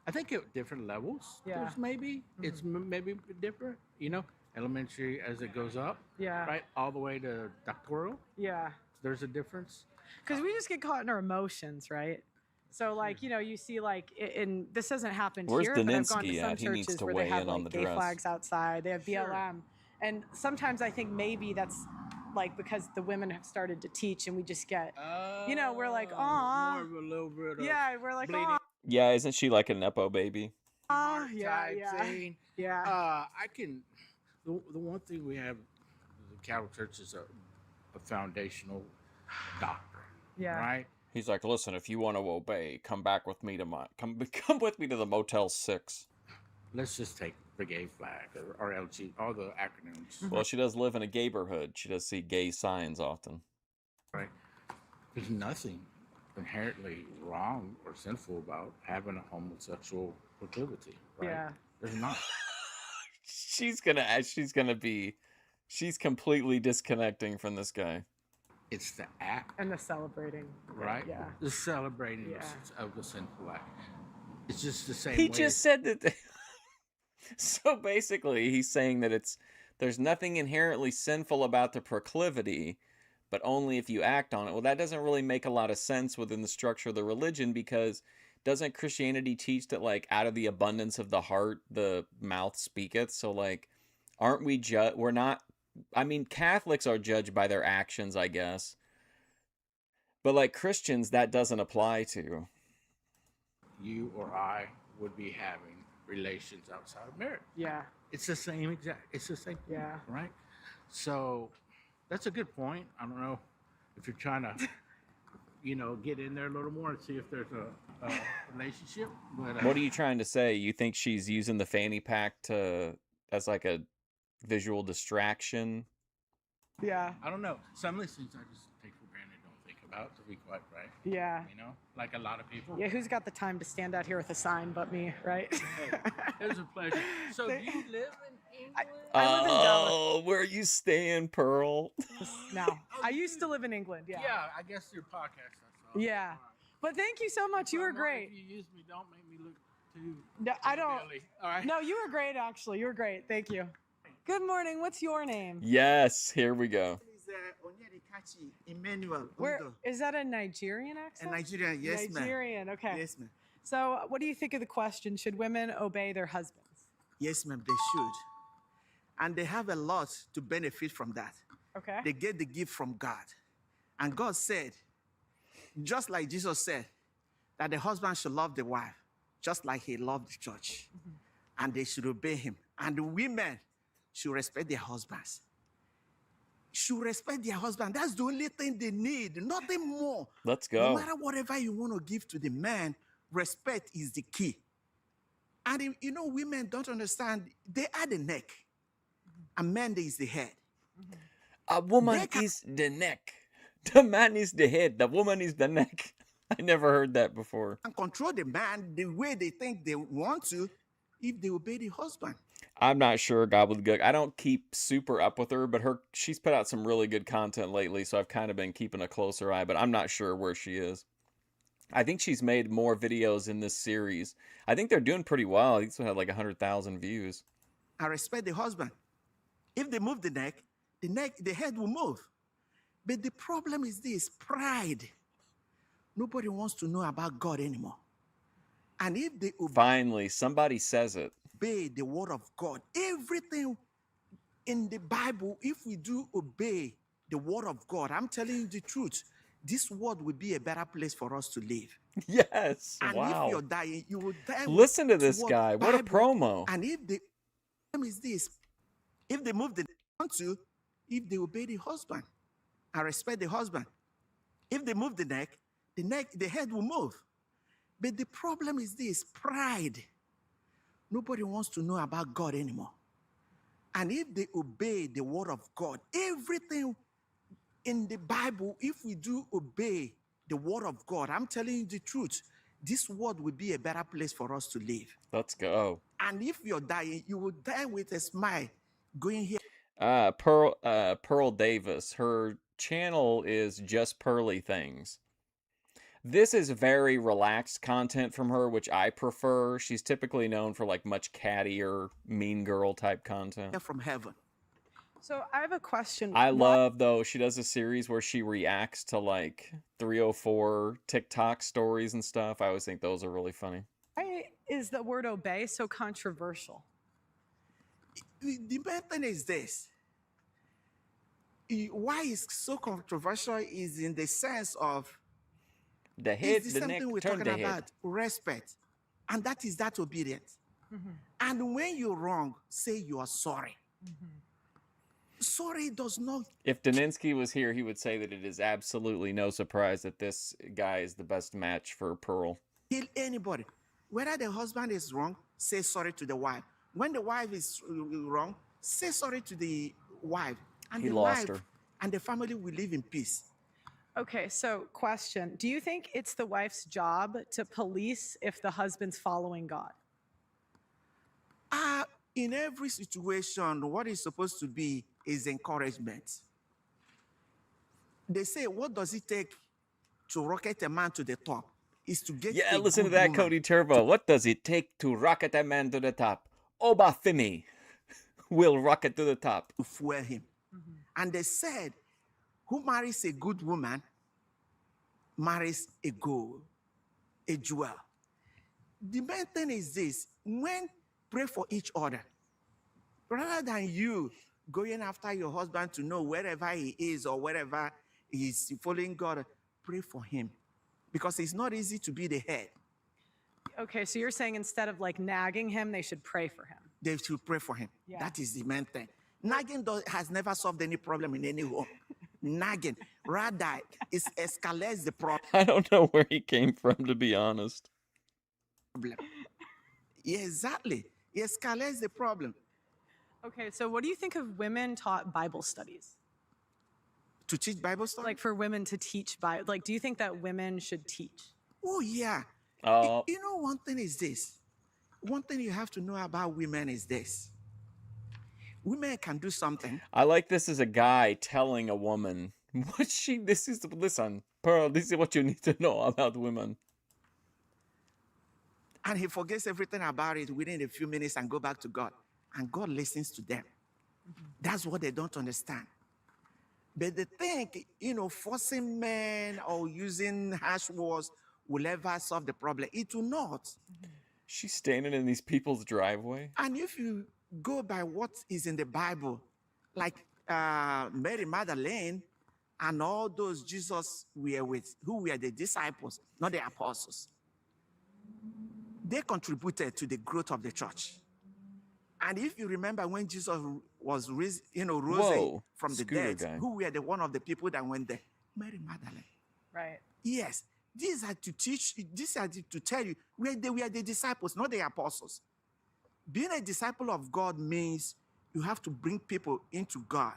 Speaker 12: I think at different levels.
Speaker 3: Yeah.
Speaker 12: There's maybe it's maybe different. You know, elementary as it goes up.
Speaker 3: Yeah.
Speaker 12: Right, all the way to doctoral.
Speaker 3: Yeah.
Speaker 12: There's a difference.
Speaker 3: Because we just get caught in our emotions, right? So, like, you know, you see, like, and this hasn't happened
Speaker 1: Where's
Speaker 3: here, but I've gone to
Speaker 1: Daninsky
Speaker 3: some
Speaker 1: at? He needs
Speaker 3: churches
Speaker 1: to
Speaker 3: where
Speaker 1: weigh
Speaker 3: they have
Speaker 1: in on
Speaker 3: like
Speaker 1: the
Speaker 3: gay
Speaker 1: dress.
Speaker 3: flags outside. They have BLM, and sometimes I think maybe that's like because the women have started to teach, and we just get, you know, we're like, oh,
Speaker 12: More of a little bit of
Speaker 3: yeah, we're like,
Speaker 12: bleeding
Speaker 3: oh,
Speaker 1: Yeah, isn't she like a Nepo baby?
Speaker 3: yeah,
Speaker 12: type
Speaker 3: yeah,
Speaker 12: thing.
Speaker 3: yeah.
Speaker 12: I can. The one thing we have, the Catholic Church is a foundational doctrine.
Speaker 3: Yeah.
Speaker 12: Right.
Speaker 1: He's like, listen, if you want to obey, come back with me to come with me to the Motel 6.
Speaker 12: Let's just take the gay flag or LG, all the acronyms.
Speaker 1: Well, she does live in a gayborhood. She does see gay signs often.
Speaker 12: Right. There's nothing inherently wrong or sinful about having a homosexual proclivity. Right.
Speaker 3: Yeah.
Speaker 12: There's not.
Speaker 1: She's completely disconnecting from this guy.
Speaker 12: It's the act.
Speaker 3: And the celebrating,
Speaker 12: Right.
Speaker 3: Yeah.
Speaker 12: The celebrating
Speaker 3: Yeah.
Speaker 12: of the sinful act. It's just the same.
Speaker 1: He
Speaker 12: way
Speaker 1: just said that. So basically, he's saying that there's nothing inherently sinful about the proclivity, but only if you act on it. Well, that doesn't really make a lot of sense within the structure of the religion, because doesn't Christianity teach that, like, out of the abundance of the heart, the mouth speaketh? So, like, aren't we we're not, I mean, Catholics are judged by their actions, I guess. But, like, Christians, that doesn't apply to.
Speaker 12: you or I would be having relations outside of marriage.
Speaker 3: Yeah.
Speaker 12: It's the same exact. It's the same.
Speaker 3: Yeah.
Speaker 12: Right. So that's a good point. I don't know if you're trying to, get in there a little more and see if there's a relationship. But
Speaker 1: What are you trying to say? You think she's using the fanny pack as like a visual distraction?
Speaker 3: Yeah.
Speaker 12: I don't know. Some of these things I just take for granted, don't think about, to be quite frank.
Speaker 3: Yeah.
Speaker 12: Like a lot of people.
Speaker 3: Yeah, who's got the time to stand out here with a sign but me, right?
Speaker 12: Hey, it was a pleasure. So do you live in England?
Speaker 3: I live in Dallas.
Speaker 1: Oh, where you staying, Pearl?
Speaker 3: No, I used to live in England. Yeah.
Speaker 12: Yeah, I guess your podcast. I saw.
Speaker 3: Yeah. But thank you so much. You were great.
Speaker 12: If you use me, don't make me look too.
Speaker 3: No, I don't.
Speaker 12: hillbilly, all right.
Speaker 3: No, you were great, actually. You were great. Thank you. Good morning. What's your name?
Speaker 1: Yes, here we go.
Speaker 7: Onyedikachi Emmanuel.
Speaker 3: Where
Speaker 7: Undo.
Speaker 3: is that a Nigerian
Speaker 7: A
Speaker 3: accent?
Speaker 7: Nigerian, yes, ma'am.
Speaker 3: Nigerian. Okay.
Speaker 7: Yes, ma'am.
Speaker 3: So, what do you think of the question? Should women obey their husbands?
Speaker 7: Yes, ma'am, they should. And they have a lot to benefit from that.
Speaker 3: Okay.
Speaker 7: They get the gift from God. And God said, just like Jesus said, that the husband should love the wife, just like he loved the church. And they should obey him. And the women should respect their husbands. Should respect their husband. That's the only thing they need, nothing more.
Speaker 1: Let's
Speaker 7: No
Speaker 1: go.
Speaker 7: matter whatever you want to give to the man, respect is the key. And women don't understand. They are the neck. A man is the head.
Speaker 1: A woman is the neck. The man is the head. The woman is the neck. I never heard that before.
Speaker 7: And control the man the way they think they want to if they obey the husband.
Speaker 1: I'm not sure, gobbledygook. I don't keep super up with her, but she's put out some really good content lately, so I've kind of been keeping a closer eye, but I'm not sure where she is. I think she's made more videos in this series. I think they're doing pretty well. I think it's had like 100,000 views.
Speaker 7: I respect the husband. If they move the head will move. But the problem is this, pride. Nobody wants to know about God anymore. And if they
Speaker 1: Finally, somebody says it.
Speaker 7: obey the word of God, everything in the Bible, if we do obey the word of God, I'm telling you the truth, this world will be a better place for us to live.
Speaker 1: Yes.
Speaker 7: And
Speaker 1: Wow.
Speaker 7: if you're dying, you will die
Speaker 1: Listen to
Speaker 7: with
Speaker 1: this
Speaker 7: what
Speaker 1: guy. What a
Speaker 7: Bible.
Speaker 1: promo.
Speaker 7: And if the problem is this, if they move the neck to, if they obey the husband and respect the husband, if they move the head will move. But the problem is this, pride. Nobody wants to know about God anymore. And if they obey the word of God, everything in the Bible, if we do obey the word of God, I'm telling you the truth, this world will be a better place for us to live.
Speaker 1: Let's go.
Speaker 7: And if you're dying, you will die with a smile going here.
Speaker 1: Pearl Davis. Her channel is Just Pearly Things. This is very relaxed content from her, which I prefer. She's typically known for like much cattier, mean girl type content.
Speaker 7: From heaven.
Speaker 3: So I have a question.
Speaker 1: I love, though, she does a series where she reacts to like 304 TikTok stories and stuff. I always think those are really funny.
Speaker 3: Why is the word obey so controversial?
Speaker 7: The main thing is this. Why it's so controversial is in the sense of
Speaker 1: the head,
Speaker 7: is
Speaker 1: the
Speaker 7: something
Speaker 1: neck,
Speaker 7: we're
Speaker 1: turn
Speaker 7: talking
Speaker 1: the head.
Speaker 7: about, respect. And that is that obedience. And when you're wrong, say you are sorry. Sorry does not
Speaker 1: If Daninsky was here, he would say that it is absolutely no surprise that this guy is the best match for Pearl.
Speaker 7: kill anybody. Whether the husband is wrong, say sorry to the wife. When the wife is wrong, say sorry to the wife. And
Speaker 1: He
Speaker 7: the
Speaker 1: lost
Speaker 7: wife
Speaker 1: her.
Speaker 7: and the family will live in peace.
Speaker 3: Okay, so question. Do you think it's the wife's job to police if the husband's following God?
Speaker 7: In every situation, what is supposed to be is encouragement. They say, what does it take to rocket a man to the top? Is to get
Speaker 1: Yeah,
Speaker 7: a
Speaker 1: listen to
Speaker 7: good
Speaker 1: that,
Speaker 7: woman
Speaker 1: Cody Turbo. What does it take to rocket that man to the top? Obafemi will rocket to the top.
Speaker 7: to fuel him. And they said, who marries a good woman marries a gold, a jewel. The main thing is this, when pray for each other, rather than you going after your husband to know wherever he is or wherever he's following God, pray for him. Because it's not easy to be the head.
Speaker 3: Okay, so you're saying instead of like nagging him, they should pray for him.
Speaker 7: They should pray for him.
Speaker 3: Yeah.
Speaker 7: That is the main thing. Nagging has never solved any problem in any home. Nagging, rather, it escalates the problem.
Speaker 1: I don't know where he came from, to be honest.
Speaker 7: Yeah, exactly. It escalates the problem.
Speaker 3: Okay, so what do you think of women taught Bible studies?
Speaker 7: To teach Bible studies?
Speaker 3: Like for women to teach Bible, like do you think that women should teach?
Speaker 7: Oh, yeah.
Speaker 1: Oh,
Speaker 7: You know, one thing is this. One thing you have to know about women is this. Women can do something.
Speaker 1: I like this as a guy telling a woman what listen, Pearl, this is what you need to know about women.
Speaker 7: And he forgets everything about it within a few minutes and go back to God. And God listens to them. That's what they don't understand. But they think, forcing men or using harsh words will ever solve the problem. It will not.
Speaker 1: She's standing in these people's driveway.
Speaker 7: And if you go by what is in the Bible, like Mary Magdalene and all those Jesus were with, who were the disciples, not the apostles, they contributed to the growth of the church. And if you remember when Jesus was rose
Speaker 1: Whoa,
Speaker 7: from the
Speaker 1: scooter
Speaker 7: dead,
Speaker 1: guy.
Speaker 7: who were the one of the people that went there? Mary Magdalene.
Speaker 3: Right.
Speaker 7: Yes, these are to teach, these are to tell you, we are the disciples, not the apostles. Being a disciple of God means you have to bring people into God,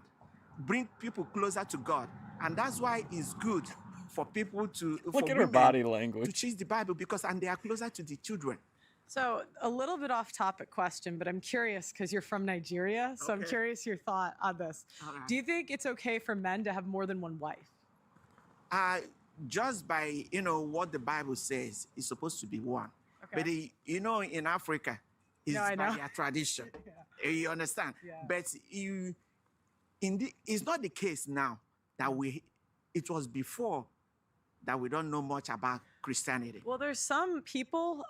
Speaker 7: bring people closer to God. And that's why it's good for people to
Speaker 1: Look at her body
Speaker 7: to
Speaker 1: language.
Speaker 7: teach the Bible and they are closer to the children.
Speaker 3: So a little bit off topic question, but I'm curious because you're from Nigeria. So I'm
Speaker 7: Okay.
Speaker 3: curious your thought on this.
Speaker 7: All right.
Speaker 3: Do you think it's okay for men to have more than one wife?
Speaker 7: Just by what the Bible says, it's supposed to be one.
Speaker 3: Okay.
Speaker 7: But in Africa, it's
Speaker 3: No, I
Speaker 7: by
Speaker 3: know.
Speaker 7: their tradition. You understand?
Speaker 3: Yeah.
Speaker 7: But it's not the case now that it was before that we don't know much about Christianity.
Speaker 3: Well, there's some people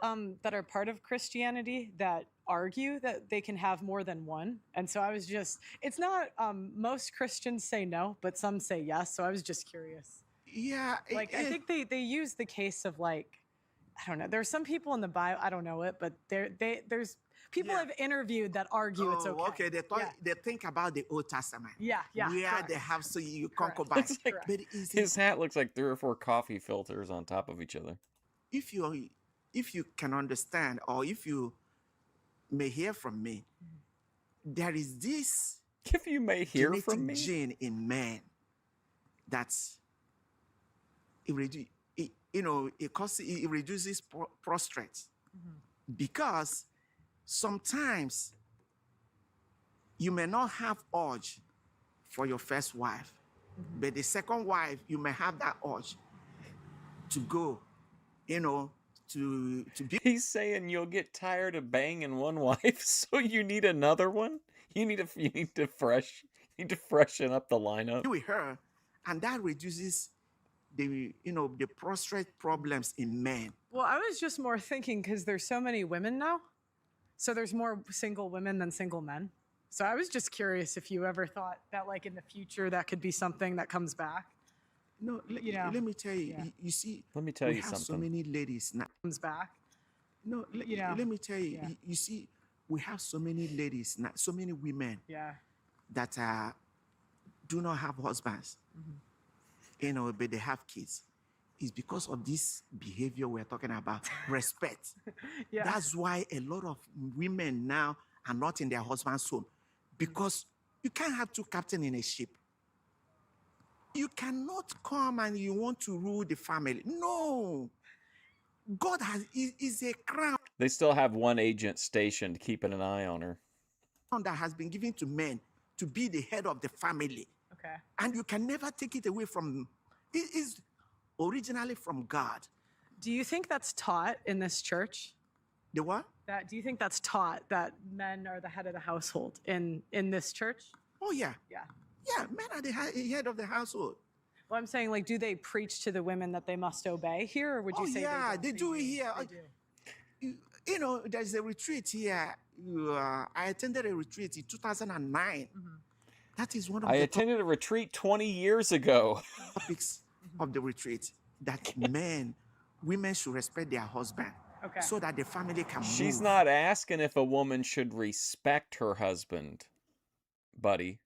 Speaker 3: that are part of Christianity that argue that they can have more than one. And so I was just, it's not, most Christians say no, but some say yes. So I was just curious.
Speaker 7: Yeah.
Speaker 3: Like, I think they use the case of like, I don't know. There's some people in the Bible, I don't know it, but there's people I've interviewed that argue it's okay.
Speaker 7: Okay, they think about the Old Testament.
Speaker 3: Yeah,
Speaker 7: Where
Speaker 3: correct.
Speaker 7: they have so you concubines.
Speaker 1: It's like
Speaker 7: But is
Speaker 1: his hat looks like 3 or 4 coffee filters on top of each other.
Speaker 7: if you can understand, or if you may hear from me, there is this
Speaker 1: If you may hear
Speaker 7: genetic
Speaker 1: from me,
Speaker 7: gene in man that's it reduces prostrate because sometimes you may not have urge for your first wife, but the second wife you may have that urge to go, to be.
Speaker 1: He's saying you'll get tired of banging one wife, so you need another one. You need to freshen up the lineup.
Speaker 7: With her, and that reduces the prostrate problems in men.
Speaker 3: Well, I was just more thinking because there's so many women now. So there's more single women than single men. So I was just curious if you ever thought that like in the future that could be something that comes back.
Speaker 7: No, let me tell you. You see,
Speaker 1: Let me tell
Speaker 7: we
Speaker 1: you
Speaker 7: have so
Speaker 1: something.
Speaker 7: many ladies now.
Speaker 3: Comes back.
Speaker 7: No, let me tell you. You see, we have so many ladies now, so many women
Speaker 3: Yeah.
Speaker 7: that do not have husbands, but they have kids. It's because of this behavior we're talking about, respect.
Speaker 3: Yeah.
Speaker 7: That's why a lot of women now are not in their husband's home, because you can't have 2 captains in a ship. You cannot come and you want to rule the family. No. God is a crown
Speaker 1: They still have one agent stationed keeping an eye on her.
Speaker 7: that has been given to men to be the head of the family.
Speaker 3: Okay.
Speaker 7: And you can never take it away from. It is originally from God.
Speaker 3: Do you think that's taught in this church?
Speaker 7: The what?
Speaker 3: Do you think that's taught that men are the head of the household in this church?
Speaker 7: Oh, yeah.
Speaker 3: Yeah.
Speaker 7: Yeah, men are the head of the household.
Speaker 3: Well, I'm saying, like, do they preach to the women that they must obey here, or would you say
Speaker 7: yeah,
Speaker 3: they
Speaker 7: they do it here.
Speaker 3: They do.
Speaker 7: There's a retreat here. I attended a retreat in 2009. That is one of
Speaker 1: I
Speaker 7: the
Speaker 1: attended a retreat 20 years ago.
Speaker 7: topics of the retreat, that women should respect their husband,
Speaker 3: Okay.
Speaker 7: so that the family can
Speaker 1: She's
Speaker 7: move.
Speaker 1: not asking if a woman should respect her husband, buddy.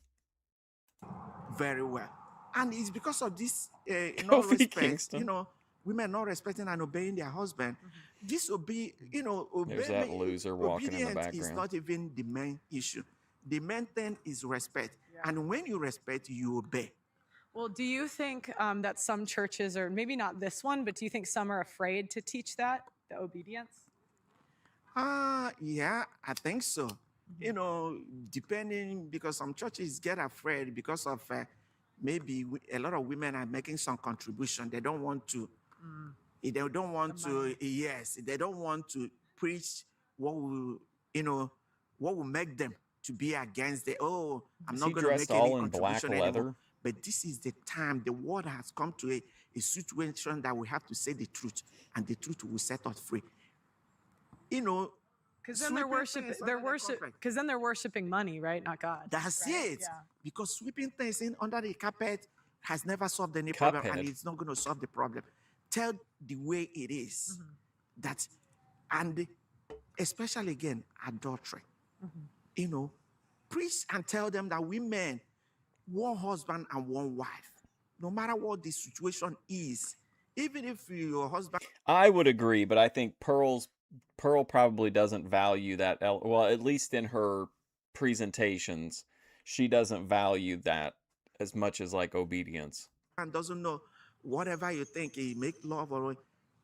Speaker 7: Very well. And it's because of this
Speaker 1: Kofi
Speaker 7: non-respect,
Speaker 1: Kingston.
Speaker 7: women not respecting and obeying their husband. This will be,
Speaker 1: There's that loser walking in the
Speaker 7: obedience is
Speaker 1: background.
Speaker 7: not even the main issue. The main thing is respect. And when you respect, you obey.
Speaker 3: Well, do you think that some churches, or maybe not this one, but do you think some are afraid to teach that, the obedience?
Speaker 7: Yeah, I think so. Depending, because some churches get afraid because of maybe a lot of women are making some contribution. They don't want to. They don't want to. Yes, they don't want to preach what will make them to be against the. Oh, I'm
Speaker 1: Is
Speaker 7: not
Speaker 1: he
Speaker 7: going to
Speaker 1: dressed
Speaker 7: make any
Speaker 1: all in black
Speaker 7: contribution
Speaker 1: leather?
Speaker 7: anymore. But this is the time. The world has come to a situation that we have to say the truth, and the truth will set us free.
Speaker 3: Because then they're worshiping money, right? Not God.
Speaker 7: That's
Speaker 3: right?
Speaker 7: it.
Speaker 3: Yeah.
Speaker 7: Because sweeping things in under the carpet has never solved any problem, and
Speaker 1: Cuphead.
Speaker 7: it's not going to solve the problem. Tell the way it is. That, and especially again, adultery. Preach and tell them that women, one husband and one wife, no matter what the situation is, even if your husband.
Speaker 1: I would agree, but I think Pearl probably doesn't value that. Well, at least in her presentations, she doesn't value that as much as like obedience.
Speaker 7: And doesn't know whatever you think he make love or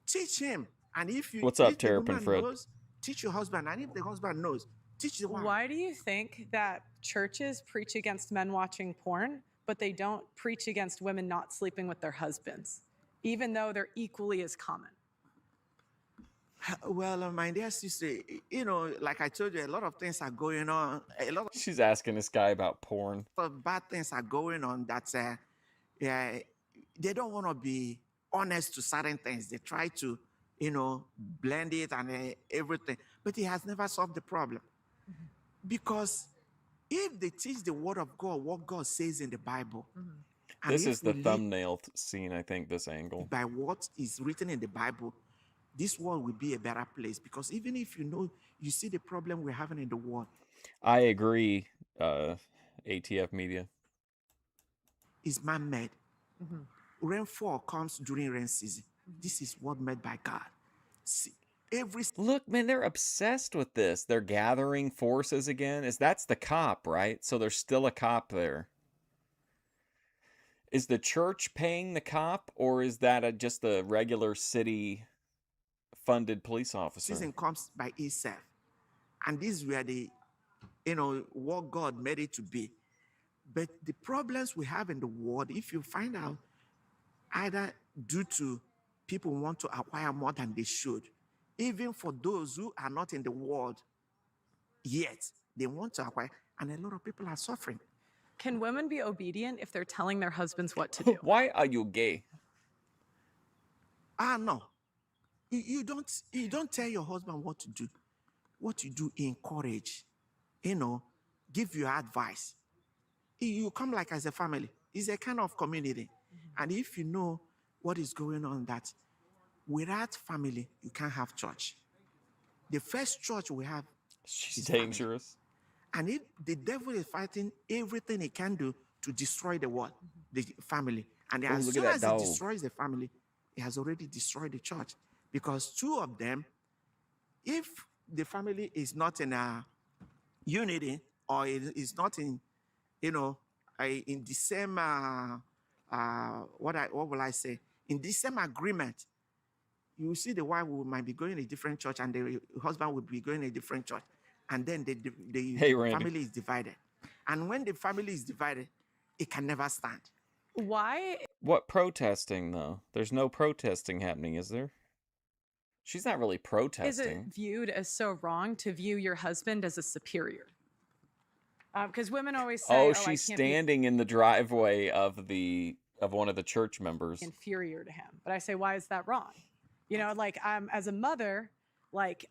Speaker 7: teach him. And if you
Speaker 1: What's up,
Speaker 7: if the
Speaker 1: Terrapin
Speaker 7: woman
Speaker 1: Fred?
Speaker 7: knows, teach your husband. And if the husband knows, teach the wife.
Speaker 3: Why do you think that churches preach against men watching porn, but they don't preach against women not sleeping with their husbands, even though they're equally as common?
Speaker 7: Well, my dear sister, like I told you, a lot of things are going on. A lot
Speaker 1: She's asking this guy about porn.
Speaker 7: of bad things are going on that they don't want to be honest to certain things. They try to, blend it and everything. But it has never solved the problem. Because if they teach the word of God, what God says in the Bible, and
Speaker 1: This
Speaker 7: if
Speaker 1: is the
Speaker 7: we live
Speaker 1: thumbnail scene, I think, this angle.
Speaker 7: by what is written in the Bible, this world will be a better place. Because even if you see the problem we're having in the world,
Speaker 1: I agree, ATF Media.
Speaker 7: is man-made. Rainfall comes during rain season. This is what made by God. See,
Speaker 1: Look, man, they're obsessed with this. They're gathering forces again. That's the cop, right? So there's still a cop there. Is the church paying the cop, or is that just a regular city-funded police officer?
Speaker 7: season comes by itself. And these were what God made it to be. But the problems we have in the world, if you find out, either due to people want to acquire more than they should, even for those who are not in the world yet, they want to acquire, and a lot of people are suffering.
Speaker 3: Can women be obedient if they're telling their husbands what to do?
Speaker 1: Why are you gay?
Speaker 7: No. You don't tell your husband what to do. What you do, encourage, give your advice. You come like as a family. It's a kind of community. And if you know what is going on, that without family, you can't have church. The first church we have
Speaker 1: is dangerous.
Speaker 7: And if the devil is fighting everything he can do to destroy the world, the family. And as
Speaker 1: look
Speaker 7: soon
Speaker 1: at
Speaker 7: as
Speaker 1: that
Speaker 7: he
Speaker 1: dog.
Speaker 7: destroys the family, he has already destroyed the church. Because two of them, if the family is not in a unity, or it is not in, in the same, what will I say? In the same agreement, you see the wife might be going to a different church and the husband would be going to a different church. And then the
Speaker 1: Hey, Randy.
Speaker 7: family is divided. And when the family is divided, it can never stand.
Speaker 3: Why?
Speaker 1: What protesting, though? There's no protesting happening, is there? She's not really
Speaker 3: Is
Speaker 1: protesting.
Speaker 3: it viewed as so wrong to view your husband as a superior? Because women always say,
Speaker 1: Oh,
Speaker 3: I
Speaker 1: she's
Speaker 3: can't be
Speaker 1: standing in the driveway of one of the church members.
Speaker 3: inferior to him. But I say, why is that wrong? As a mother,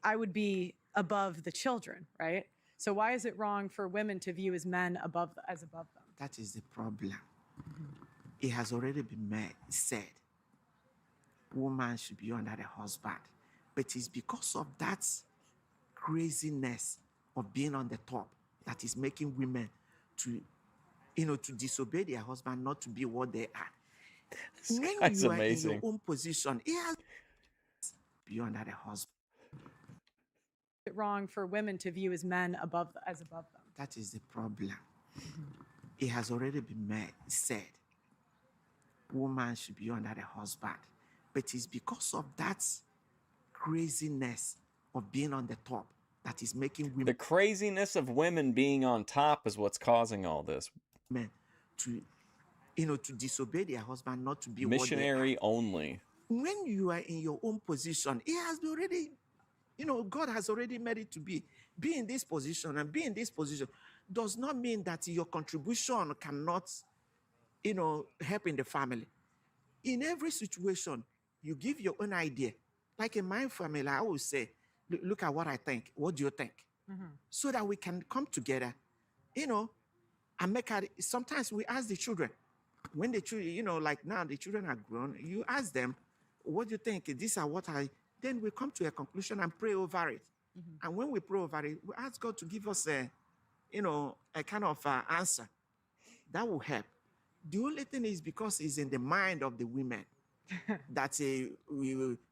Speaker 3: I would be above the children, right? So why is it wrong for women to view as men above them?
Speaker 7: That is the problem. It has already been said, woman should be under the husband. But it's because of that craziness of being on the top that is making women to disobey their husband, not to be what they are.
Speaker 1: This
Speaker 7: When
Speaker 1: guy's
Speaker 7: you are in
Speaker 1: amazing.
Speaker 7: your own position, it has to be under the husband.
Speaker 3: Is it wrong for women to view as men above them?
Speaker 7: That is the problem. It has already been said, woman should be under the husband. But it's because of that craziness of being on the top that is making
Speaker 1: The craziness of women being on top is what's causing all this.
Speaker 7: women to disobey their husband, not to be what they are.
Speaker 1: Missionary only.
Speaker 7: When you are in your own position, it has already, God has already made it to be in this position, and be in this position does not mean that your contribution cannot, help in the family. In every situation, you give your own idea. Like in my family, I always say, look at what I think. What do you think? So that we can come together, and make it. Sometimes we ask the children, when the children, like now the children are grown, you ask them, what do you think? These are what then we come to a conclusion and pray over it. And when we pray over it, we ask God to give us a kind of answer that will help. The only thing is because it's in the mind of the women that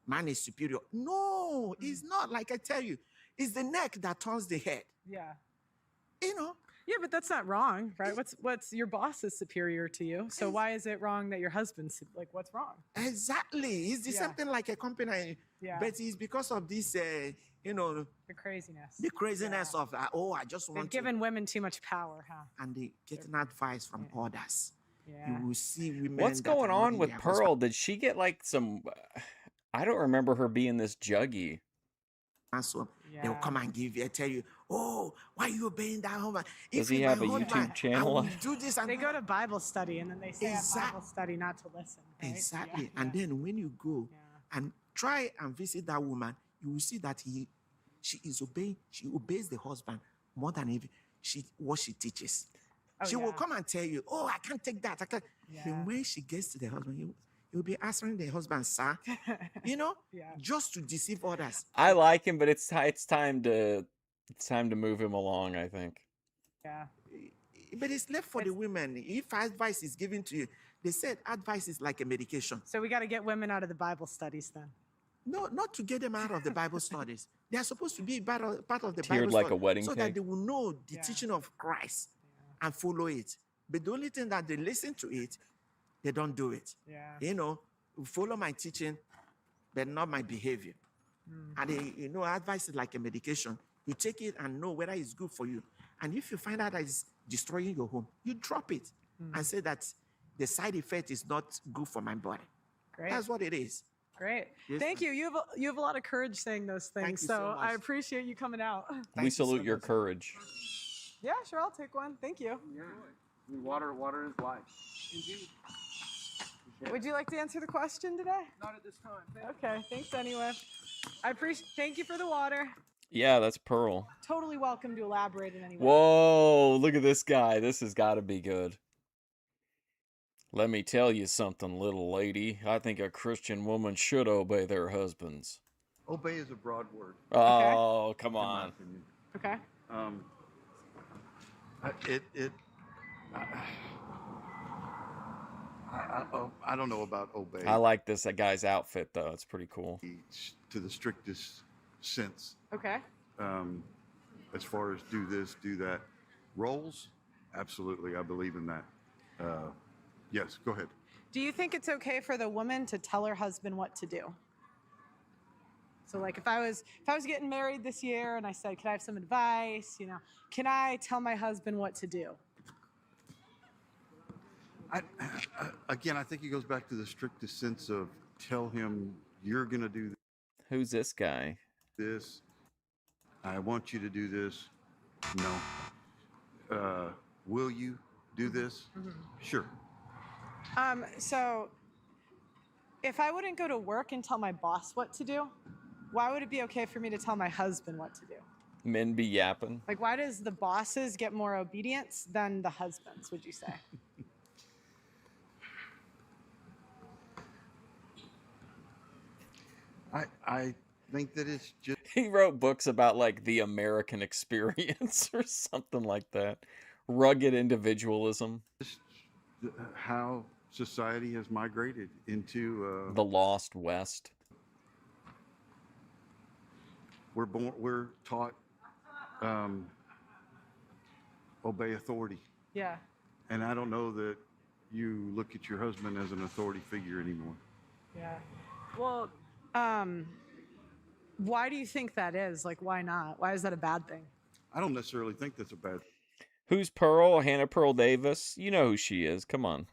Speaker 7: man is superior. No, it's not. Like I tell you, it's the neck that turns the head.
Speaker 3: Yeah.
Speaker 7: Yeah,
Speaker 3: but that's not wrong, right? What's your boss is superior to you. So why is it wrong that your husband's what's wrong?
Speaker 7: Exactly. It's something like a company.
Speaker 3: Yeah.
Speaker 7: But it's because of this,
Speaker 3: The craziness.
Speaker 7: the craziness of, I just
Speaker 3: They've
Speaker 7: want to.
Speaker 3: given women too much power, huh?
Speaker 7: And they getting advice from others.
Speaker 3: Yeah.
Speaker 7: You will see women.
Speaker 1: What's
Speaker 7: that are
Speaker 1: going
Speaker 7: not
Speaker 1: on
Speaker 7: in
Speaker 1: with
Speaker 7: their
Speaker 1: Pearl? Did she get some? I don't remember her being this juggy.
Speaker 7: husband. So They will
Speaker 3: Yeah.
Speaker 7: come and tell you, oh, why are you obeying that husband?
Speaker 1: Does
Speaker 7: If
Speaker 1: he
Speaker 7: you're
Speaker 1: have
Speaker 7: my
Speaker 1: a
Speaker 7: husband,
Speaker 1: YouTube
Speaker 7: I
Speaker 1: channel?
Speaker 7: will do this and
Speaker 3: They go to Bible study and then they say at Bible study not to listen. Right?
Speaker 7: Exactly.
Speaker 3: Yeah,
Speaker 7: And
Speaker 3: yeah.
Speaker 7: then when you go and try and visit that woman, you will see that she obeys the husband more than what she teaches.
Speaker 3: Oh,
Speaker 7: She will
Speaker 3: yeah.
Speaker 7: come and tell you, oh, I can't take that. I can't.
Speaker 3: Yeah.
Speaker 7: Then when she gets to the husband, you'll be answering the husband, sir,
Speaker 3: Yeah.
Speaker 7: just to deceive others.
Speaker 1: I like him, but it's time to move him along, I think.
Speaker 3: Yeah.
Speaker 7: But it's left for the women. If advice is given to you, they said advice is like a medication.
Speaker 3: So we got to get women out of the Bible studies then.
Speaker 7: No, not to get them out of the Bible studies. They are supposed to be part of the
Speaker 1: Tiered
Speaker 7: Bible
Speaker 1: like a
Speaker 7: study
Speaker 1: wedding
Speaker 7: so
Speaker 1: cake.
Speaker 7: that they will know the teaching of Christ and follow it. But the only thing that they listen to it, they don't do it.
Speaker 3: Yeah.
Speaker 7: Follow my teaching, but not my behavior. And advice is like a medication. You take it and know whether it's good for you. And if you find out that it's destroying your home, you drop it and say that the side effect is not good for my body.
Speaker 3: Great.
Speaker 7: That's what it is.
Speaker 3: Great.
Speaker 7: Yes,
Speaker 3: Thank you. You have a lot of courage saying those things.
Speaker 7: Thank you so
Speaker 3: I
Speaker 7: much.
Speaker 3: appreciate you coming out.
Speaker 1: We salute your courage.
Speaker 3: Yeah, sure. I'll take one. Thank you.
Speaker 14: Yeah. I mean, water is life. Indeed.
Speaker 3: Would you like to answer the question today?
Speaker 14: Not at this time.
Speaker 3: Okay. Thanks anyway. Thank you for the water.
Speaker 1: Yeah, that's Pearl.
Speaker 3: Totally welcome to elaborate in any way.
Speaker 1: Whoa, look at this guy. This has got to be good. Let me tell you something, little lady. I think a Christian woman should obey their husbands.
Speaker 15: Obey is a broad word.
Speaker 1: Oh, come
Speaker 15: in my
Speaker 1: on.
Speaker 15: opinion.
Speaker 3: Okay.
Speaker 15: I don't know about obey.
Speaker 1: I like this guy's outfit, though. It's pretty cool.
Speaker 15: To the strictest sense.
Speaker 3: Okay.
Speaker 15: As far as do this, do that. Roles, absolutely. I believe in that. Yes, go ahead.
Speaker 3: Do you think it's okay for the woman to tell her husband what to do? So like if I was getting married this year and I said, "Can I have some advice?" Can I tell my husband what to do?
Speaker 15: Again, I think it goes back to the strictest sense of tell him you're going to do
Speaker 1: Who's this guy?
Speaker 15: this. I want you to do this. No. Will you do this? Sure.
Speaker 3: So if I wouldn't go to work and tell my boss what to do, why would it be okay for me to tell my husband what to do?
Speaker 1: Men be yapping.
Speaker 3: Like, why does the bosses get more obedience than the husbands, would you say?
Speaker 15: I think that it's just
Speaker 1: He wrote books about like the American experience or something like that. Rugged individualism.
Speaker 15: how society has migrated into
Speaker 1: The Lost West.
Speaker 15: we're taught obey authority.
Speaker 3: Yeah.
Speaker 15: And I don't know that you look at your husband as an authority figure anymore.
Speaker 3: Yeah. Well, why do you think that is? Like, why not? Why is that a bad thing?
Speaker 15: I don't necessarily think that's a bad.
Speaker 1: Who's Pearl? Hannah Pearl Davis. You know who she is. Come on.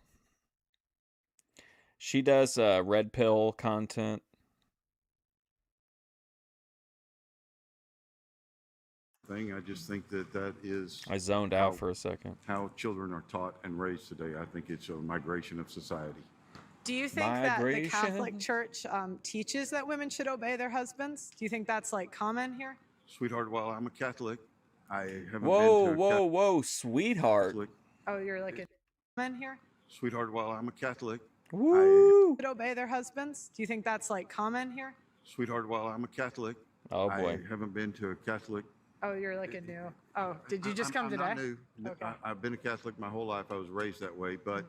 Speaker 1: She does red pill content.
Speaker 15: Thing. I just think that is.
Speaker 1: I zoned out for a second.
Speaker 15: How children are taught and raised today. I think it's a migration of society.
Speaker 3: Do you think that the
Speaker 1: Migration.
Speaker 3: Catholic Church teaches that women should obey their husbands? Do you think that's like common here?
Speaker 15: Sweetheart, while I'm a Catholic, I haven't
Speaker 1: Whoa,
Speaker 15: been to
Speaker 1: whoa, whoa, sweetheart.
Speaker 3: Oh, you're like a woman here?
Speaker 15: Sweetheart, while I'm a Catholic,
Speaker 1: Woo.
Speaker 3: Should obey their husbands? Do you think that's like common here?
Speaker 15: Sweetheart, while I'm a Catholic,
Speaker 1: Oh boy.
Speaker 15: I haven't been to a Catholic.
Speaker 3: Oh, you're like a new. Oh, did you just come
Speaker 15: I'm
Speaker 3: today?
Speaker 15: not new.
Speaker 3: Okay.
Speaker 15: I've been a Catholic my whole life. I was raised that way, but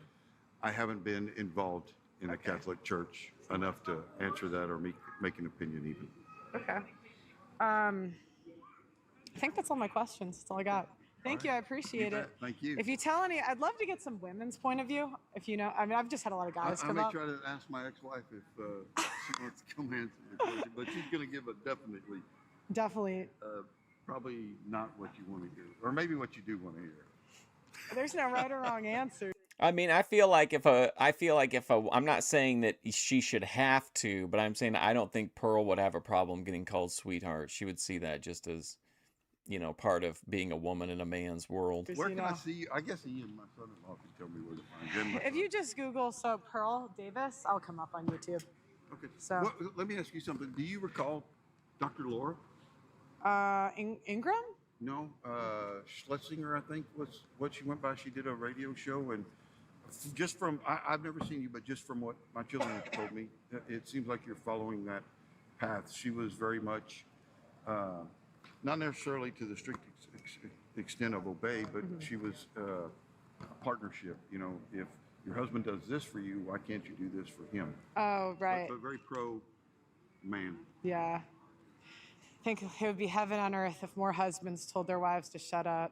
Speaker 15: I haven't been involved in a Catholic church enough to answer that or make an opinion even.
Speaker 3: Okay. I think that's all my questions. That's all I got. Thank you. I appreciate
Speaker 15: You
Speaker 3: it.
Speaker 15: bet. Thank you.
Speaker 3: If you tell any, I'd love to get some women's point of view. If you know, I mean, I've just had a lot of guys
Speaker 15: I
Speaker 3: come
Speaker 15: may
Speaker 3: up.
Speaker 15: try to ask my ex-wife if she wants to come answer the question, but she's going to give a definitely,
Speaker 3: Definitely.
Speaker 15: probably not what you want to hear, or maybe what you do want to hear.
Speaker 3: There's no right or wrong answer.
Speaker 1: I mean, I'm not saying that she should have to, but I'm saying I don't think Pearl would have a problem getting called sweetheart. She would see that just as, part of being a woman in a man's world.
Speaker 15: Where can I see you? I guess Ian, my son-in-law, can tell me where to find him.
Speaker 3: If you just Google Pearl Davis, I'll come up on YouTube.
Speaker 15: Okay.
Speaker 3: So
Speaker 15: Let me ask you something. Do you recall Dr. Laura?
Speaker 3: Ingram?
Speaker 15: No, Schlesinger, I think, was what she went by. She did a radio show, and just from, I've never seen you, but just from what my children have told me, it seems like you're following that path. She was very much, not necessarily to the strict extent of obey, but she was a partnership. If your husband does this for you, why can't you do this for him?
Speaker 3: Oh, right.
Speaker 15: But very pro man.
Speaker 3: Yeah. I think it would be heaven on earth if more husbands told their wives to shut up.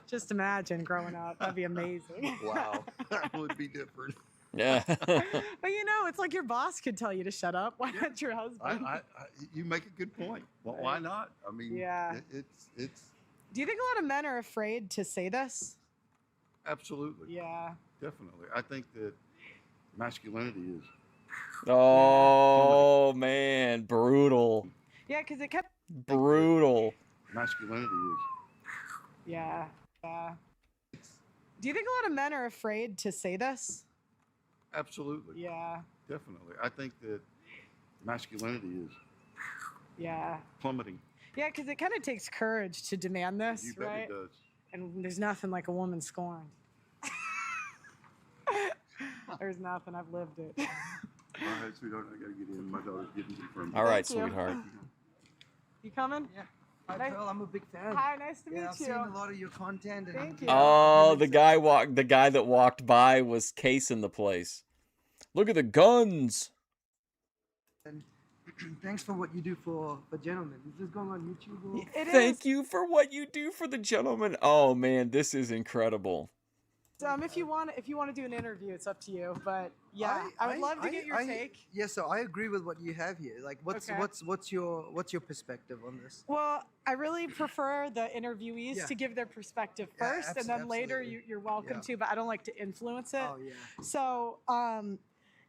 Speaker 3: Just imagine growing up. That'd be amazing.
Speaker 15: Wow. That would be different.
Speaker 1: Yeah.
Speaker 3: But it's like your boss could tell you to shut up. Why not your husband?
Speaker 15: You make a good point. Well, why not? I mean,
Speaker 3: yeah.
Speaker 15: It's.
Speaker 3: Do you think a lot of men are afraid to say this?
Speaker 15: Absolutely.
Speaker 3: Yeah.
Speaker 15: Definitely. I think that masculinity is.
Speaker 1: Oh man, brutal.
Speaker 3: Yeah, because it kept.
Speaker 1: Brutal.
Speaker 15: Masculinity is.
Speaker 3: Yeah. Yeah. Do you think a lot of men are afraid to say this?
Speaker 15: Absolutely.
Speaker 3: Yeah.
Speaker 15: Definitely. I think that masculinity is.
Speaker 3: Yeah.
Speaker 15: Plummeting.
Speaker 3: Yeah, because it kind of takes courage to demand this,
Speaker 15: You bet
Speaker 3: right?
Speaker 15: it does.
Speaker 3: And there's nothing like a woman scorned. There's nothing. I've lived it.
Speaker 15: All right, sweetheart, I gotta get in. My daughter's getting confirmed.
Speaker 1: All right,
Speaker 3: Thank you.
Speaker 1: sweetheart.
Speaker 3: You coming?
Speaker 16: Yeah. Hi, Pearl. I'm a big fan.
Speaker 3: Hi, nice to meet
Speaker 16: I've
Speaker 3: you.
Speaker 16: seen a lot of your content. And
Speaker 3: Thank you.
Speaker 1: Oh, the guy that walked by was casing the place. Look at the guns.
Speaker 16: And thanks for what you do for gentlemen. Is this going on YouTube? Or?
Speaker 1: Thank you for what you do for the gentleman. Oh man, this is incredible.
Speaker 3: If you want to do an interview, it's up to you. But yeah, I would love to get your take.
Speaker 16: Yeah, so I agree with what you have here. Like, what's your perspective on this?
Speaker 3: Well, I really prefer the interviewees
Speaker 16: Yeah.
Speaker 3: to give their perspective first, and then later you're welcome to. But I don't like to influence it.
Speaker 16: Oh yeah.
Speaker 3: So,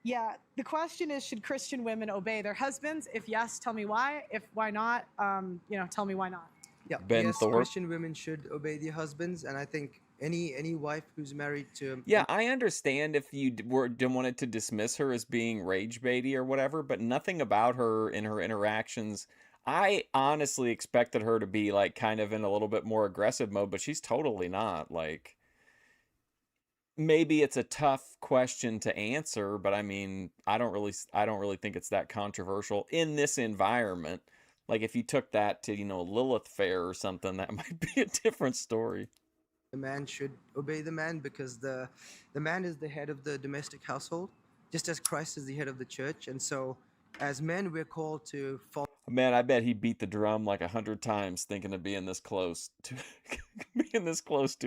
Speaker 3: yeah, the question is, should Christian women obey their husbands? If yes, tell me why. If why not, tell me why not.
Speaker 16: Yeah.
Speaker 1: Ben
Speaker 16: yes,
Speaker 1: Thorpe.
Speaker 16: Christian women should obey their husbands, and I think any wife who's married to
Speaker 1: Yeah, I understand if you didn't want it to dismiss her as being rage baity or whatever, but nothing about her in her interactions. I honestly expected her to be like kind of in a little bit more aggressive mode, but she's totally not. Like, maybe it's a tough question to answer, but I mean, I don't really think it's that controversial in this environment. Like if you took that to, Lilith Fair or something, that might be a different story.
Speaker 16: the man should obey the man because the man is the head of the domestic household, just as Christ is the head of the church. And so as men, we're called to follow.
Speaker 1: Man, I bet he beat the drum like 100 times thinking of being this close to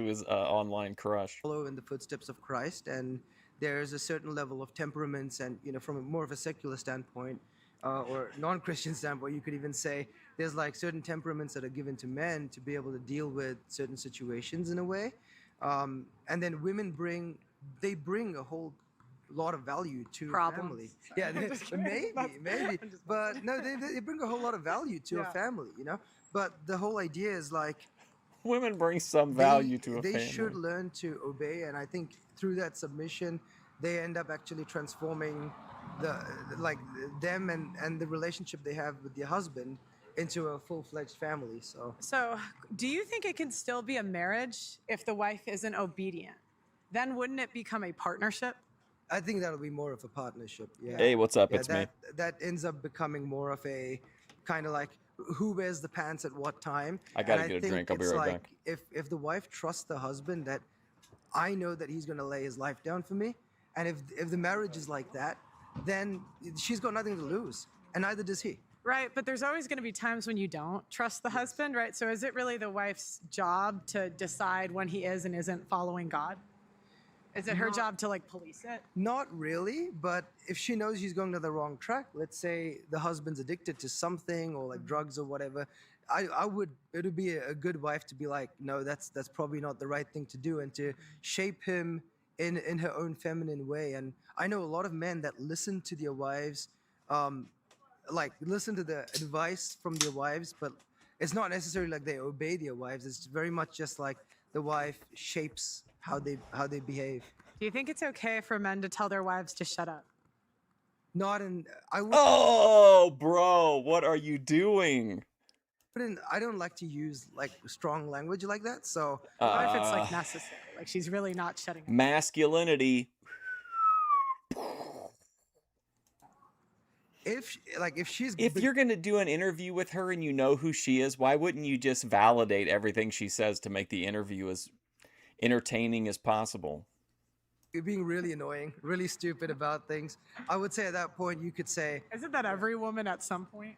Speaker 1: his online crush.
Speaker 16: Follow in the footsteps of Christ, and there's a certain level of temperaments, and from a more of a secular standpoint, or non-Christian standpoint, you could even say there's like certain temperaments that are given to men to be able to deal with certain situations in a way, and then women bring a whole lot of value to a family. Yeah, maybe, but no, they bring a whole lot of value to a family, But the whole idea is like
Speaker 1: women bring some value to a family.
Speaker 16: They should learn to obey, and I think through that submission, they end up actually transforming them and the relationship they have with their husband into a full-fledged family.
Speaker 3: So do you think it can still be a marriage if the wife isn't obedient? Then wouldn't it become a partnership?
Speaker 16: I think that'll be more of a partnership. Yeah.
Speaker 1: Hey, what's up? It's me.
Speaker 16: That ends up becoming more of a kind of like who wears the pants at what time.
Speaker 1: I gotta get a drink. I'll be right back.
Speaker 16: If the wife trusts the husband that I know that he's going to lay his life down for me, and if the marriage is like that, then she's got nothing to lose, and neither does he.
Speaker 3: Right, but there's always going to be times when you don't trust the husband, right? So is it really the wife's job to decide when he is and isn't following God? Is it her job to like police it?
Speaker 16: Not really, but if she knows she's going to the wrong track, let's say the husband's addicted to something or like drugs or whatever, it would be a good wife to be like, no, that's probably not the right thing to do, and to shape him in her own feminine way. And I know a lot of men that listen to their wives, like listen to the advice from their wives, but it's not necessarily like they obey their wives. It's very much just like the wife shapes how they behave.
Speaker 3: Do you think it's okay for men to tell their wives to shut up?
Speaker 16: Not in
Speaker 1: Oh, bro, what are you doing?
Speaker 16: I don't like to use like strong language like that. So
Speaker 3: what if it's like necessary? Like she's really not shutting up.
Speaker 1: Masculinity.
Speaker 16: If she's
Speaker 1: If you're going to do an interview with her and you know who she is, why wouldn't you just validate everything she says to make the interview as entertaining as possible?
Speaker 16: You're being really annoying, really stupid about things. I would say at that point you could say,
Speaker 3: Isn't that every woman at some point?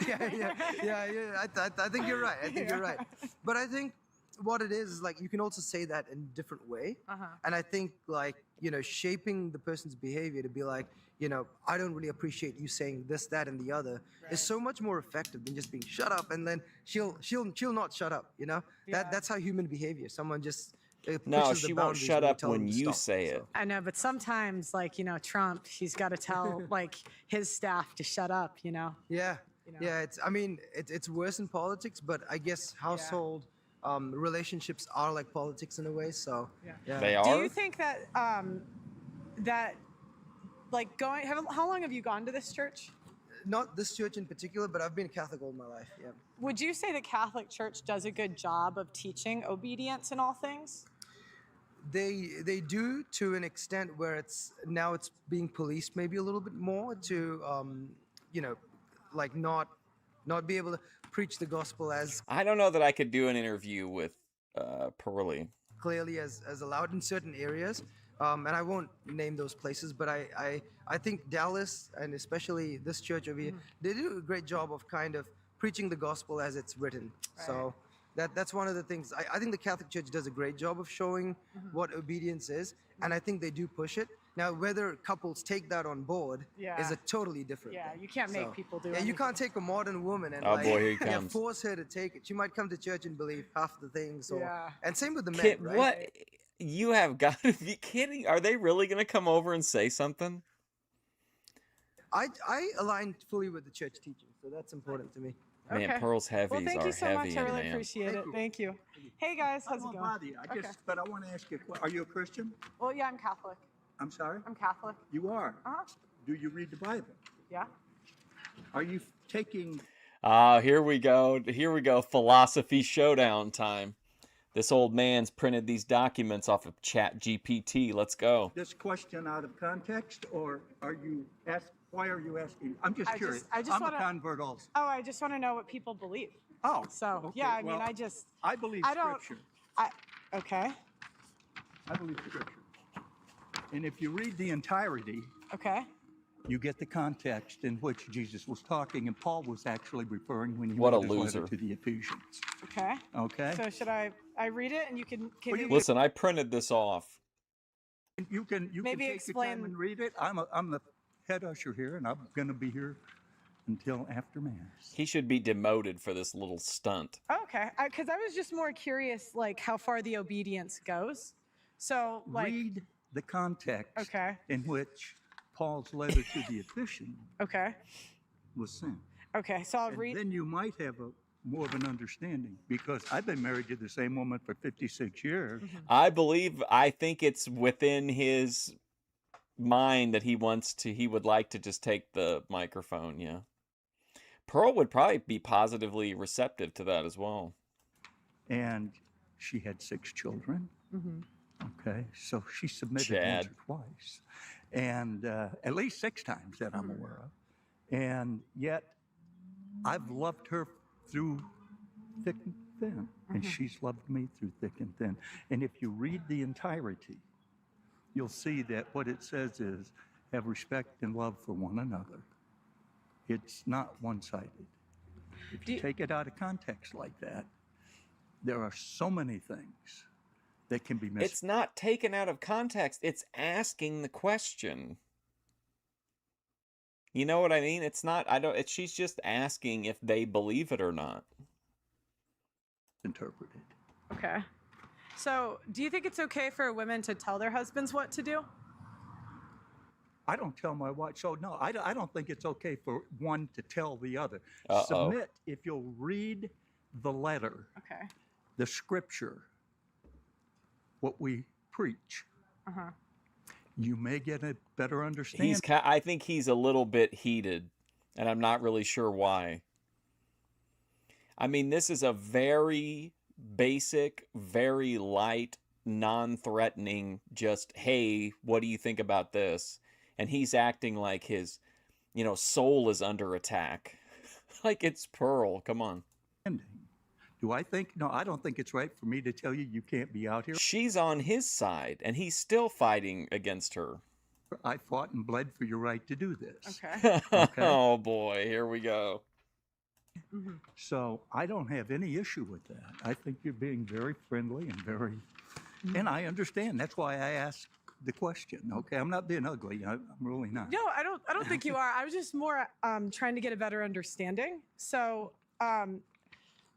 Speaker 16: yeah. I think you're right. You're right. But I think what it is like you can also say that in a different way. And I think like, shaping the person's behavior to be like, I don't really appreciate you saying this, that, and the other is so much more effective than just being shut up, and then she'll not shut up. That's how human behavior. Someone just
Speaker 1: No,
Speaker 16: pushes the
Speaker 1: she won't
Speaker 16: boundaries
Speaker 1: shut
Speaker 16: when
Speaker 1: up
Speaker 16: tell
Speaker 1: when
Speaker 16: them to
Speaker 1: you
Speaker 16: stop.
Speaker 1: say it.
Speaker 3: I know, but sometimes like, Trump, he's got to tell like his staff to shut up,
Speaker 16: Yeah. Yeah, it's worse in politics, but I guess household relationships are like politics in a way. So yeah.
Speaker 1: They
Speaker 3: Do
Speaker 1: are?
Speaker 3: you think that that like how long have you gone to this church?
Speaker 16: Not this church in particular, but I've been Catholic all my life. Yeah.
Speaker 3: Would you say the Catholic Church does a good job of teaching obedience in all things?
Speaker 16: They do to an extent where it's being policed maybe a little bit more to like not be able to preach the gospel as
Speaker 1: I don't know that I could do an interview with Pearlie.
Speaker 16: clearly as allowed in certain areas. And I won't name those places, but I think Dallas, and especially this church over here, they do a great job of kind of preaching the gospel as it's written.
Speaker 3: Right.
Speaker 16: So that's one of the things. I think the Catholic Church does a great job of showing what obedience is, and I think they do push it. Now, whether couples take that on board is a totally different thing.
Speaker 3: You can't make people do it.
Speaker 16: Yeah, you can't take a modern woman and
Speaker 1: Oh, boy, here he comes.
Speaker 16: force her to take it. She might come to church and believe half the things. And same with the men,
Speaker 1: Kid,
Speaker 16: right?
Speaker 1: what? You have got to be kidding. Are they really going to come over and say something?
Speaker 16: I align fully with the church teaching, so that's important to me.
Speaker 1: Man, Pearl's heavies
Speaker 3: Well, thank
Speaker 1: are
Speaker 3: you so
Speaker 1: heavy
Speaker 3: much. I
Speaker 1: in
Speaker 3: really
Speaker 1: man.
Speaker 3: appreciate it. Thank you. Hey guys, how's it going?
Speaker 6: bother you. But I want to ask you, are you a Christian?
Speaker 3: Well, yeah, I'm Catholic.
Speaker 6: I'm sorry?
Speaker 3: I'm Catholic.
Speaker 6: You are?
Speaker 3: Uh-huh.
Speaker 6: Do you read the Bible?
Speaker 3: Yeah.
Speaker 6: Are you taking...
Speaker 1: Here we go. Here we go. Philosophy showdown time. This old man's printed these documents off of ChatGPT. Let's go.
Speaker 6: this question out of context, or why are you asking? I'm just curious.
Speaker 3: I just
Speaker 6: I'm
Speaker 3: wanna,
Speaker 6: a convert also.
Speaker 3: Oh, I just want to know what people believe.
Speaker 6: Oh,
Speaker 3: So,
Speaker 6: okay,
Speaker 3: yeah, I mean,
Speaker 6: well,
Speaker 3: I
Speaker 6: believe
Speaker 3: I don't-
Speaker 6: Scripture.
Speaker 3: Okay.
Speaker 6: I believe Scripture. And if you read the entirety,
Speaker 3: Okay.
Speaker 6: you get the context in which Jesus was talking, and Paul was actually referring when he
Speaker 1: What a
Speaker 6: wrote his letter
Speaker 1: loser.
Speaker 6: to the Ephesians.
Speaker 3: Okay.
Speaker 6: Okay?
Speaker 3: So should I read it and you can you
Speaker 1: Listen, I printed this off.
Speaker 6: You can
Speaker 3: Maybe
Speaker 6: take your time
Speaker 3: explain-
Speaker 6: and read it. I'm the head usher here, and I'm going to be here until after Mass.
Speaker 1: He should be demoted for this little stunt.
Speaker 3: Okay. Because I was just more curious, like how far the obedience goes. So, like.
Speaker 6: Read the context
Speaker 3: Okay.
Speaker 6: in which Paul's letter to the Ephesians
Speaker 3: Okay.
Speaker 6: was sent.
Speaker 3: Okay. So I'll
Speaker 6: And
Speaker 3: read.
Speaker 6: then you might have more of an understanding, because I've been married to the same woman for 56 years.
Speaker 1: I think it's within his mind that he would like to just take the microphone. Yeah. Pearl would probably be positively receptive to that as well.
Speaker 6: And she had 6 children.
Speaker 3: Mm-hmm.
Speaker 6: Okay, so she submitted
Speaker 1: Chad.
Speaker 6: once or twice, and at least 6 times that I'm aware of. And yet, I've loved her through thick and thin, and she's loved me through thick and thin. And if you read the entirety, you'll see that what it says is, have respect and love for one another. It's not one-sided. If you take it out of context like that, there are so many things that can be missed.
Speaker 1: It's not taken out of context. It's asking the question. You know what I mean? It's not, she's just asking if they believe it or not.
Speaker 6: Interpreted.
Speaker 3: Okay. So, do you think it's okay for women to tell their husbands what to do?
Speaker 6: I don't tell my wife. So, no, I don't think it's okay for one to tell the other.
Speaker 1: Uh-oh.
Speaker 6: Submit, if you'll read the letter,
Speaker 3: Okay.
Speaker 6: the scripture, what we preach,
Speaker 3: Uh-huh.
Speaker 6: you may get a better understanding.
Speaker 1: I think he's a little bit heated, and I'm not really sure why. I mean, this is a very basic, very light, non-threatening, just, hey, what do you think about this? And he's acting like his, soul is under attack. Like it's Pearl. Come on.
Speaker 6: Do I think? No, I don't think it's right for me to tell you you can't be out here.
Speaker 1: She's on his side, and he's still fighting against her.
Speaker 6: I fought and bled for your right to do this.
Speaker 3: Okay.
Speaker 6: Okay.
Speaker 1: Oh, boy. Here we go.
Speaker 3: Mhm.
Speaker 6: So I don't have any issue with that. I think you're being very friendly and very, and I understand. That's why I asked the question. Okay, I'm not being ugly. I'm really not.
Speaker 3: No, I don't think you are. I was just more trying to get a better understanding. So,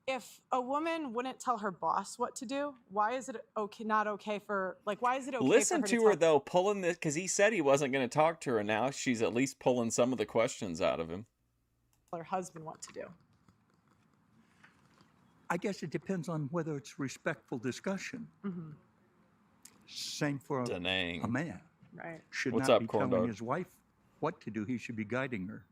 Speaker 3: if a woman wouldn't tell her boss what to do, why is it not okay for, why is it okay
Speaker 1: Listen
Speaker 3: for her
Speaker 1: to
Speaker 3: to
Speaker 1: her,
Speaker 3: tell
Speaker 1: though, pulling this, because he said he wasn't going to talk to her, and now she's at least pulling some of the questions out of him.
Speaker 3: her husband what to do?
Speaker 6: I guess it depends on whether it's respectful discussion.
Speaker 3: Mm-hmm.
Speaker 6: Same for a man.
Speaker 3: Right.
Speaker 6: Should
Speaker 1: What's
Speaker 6: not
Speaker 1: up,
Speaker 6: be
Speaker 1: corn
Speaker 6: telling
Speaker 1: dog?
Speaker 6: his wife what to do. He should be guiding her.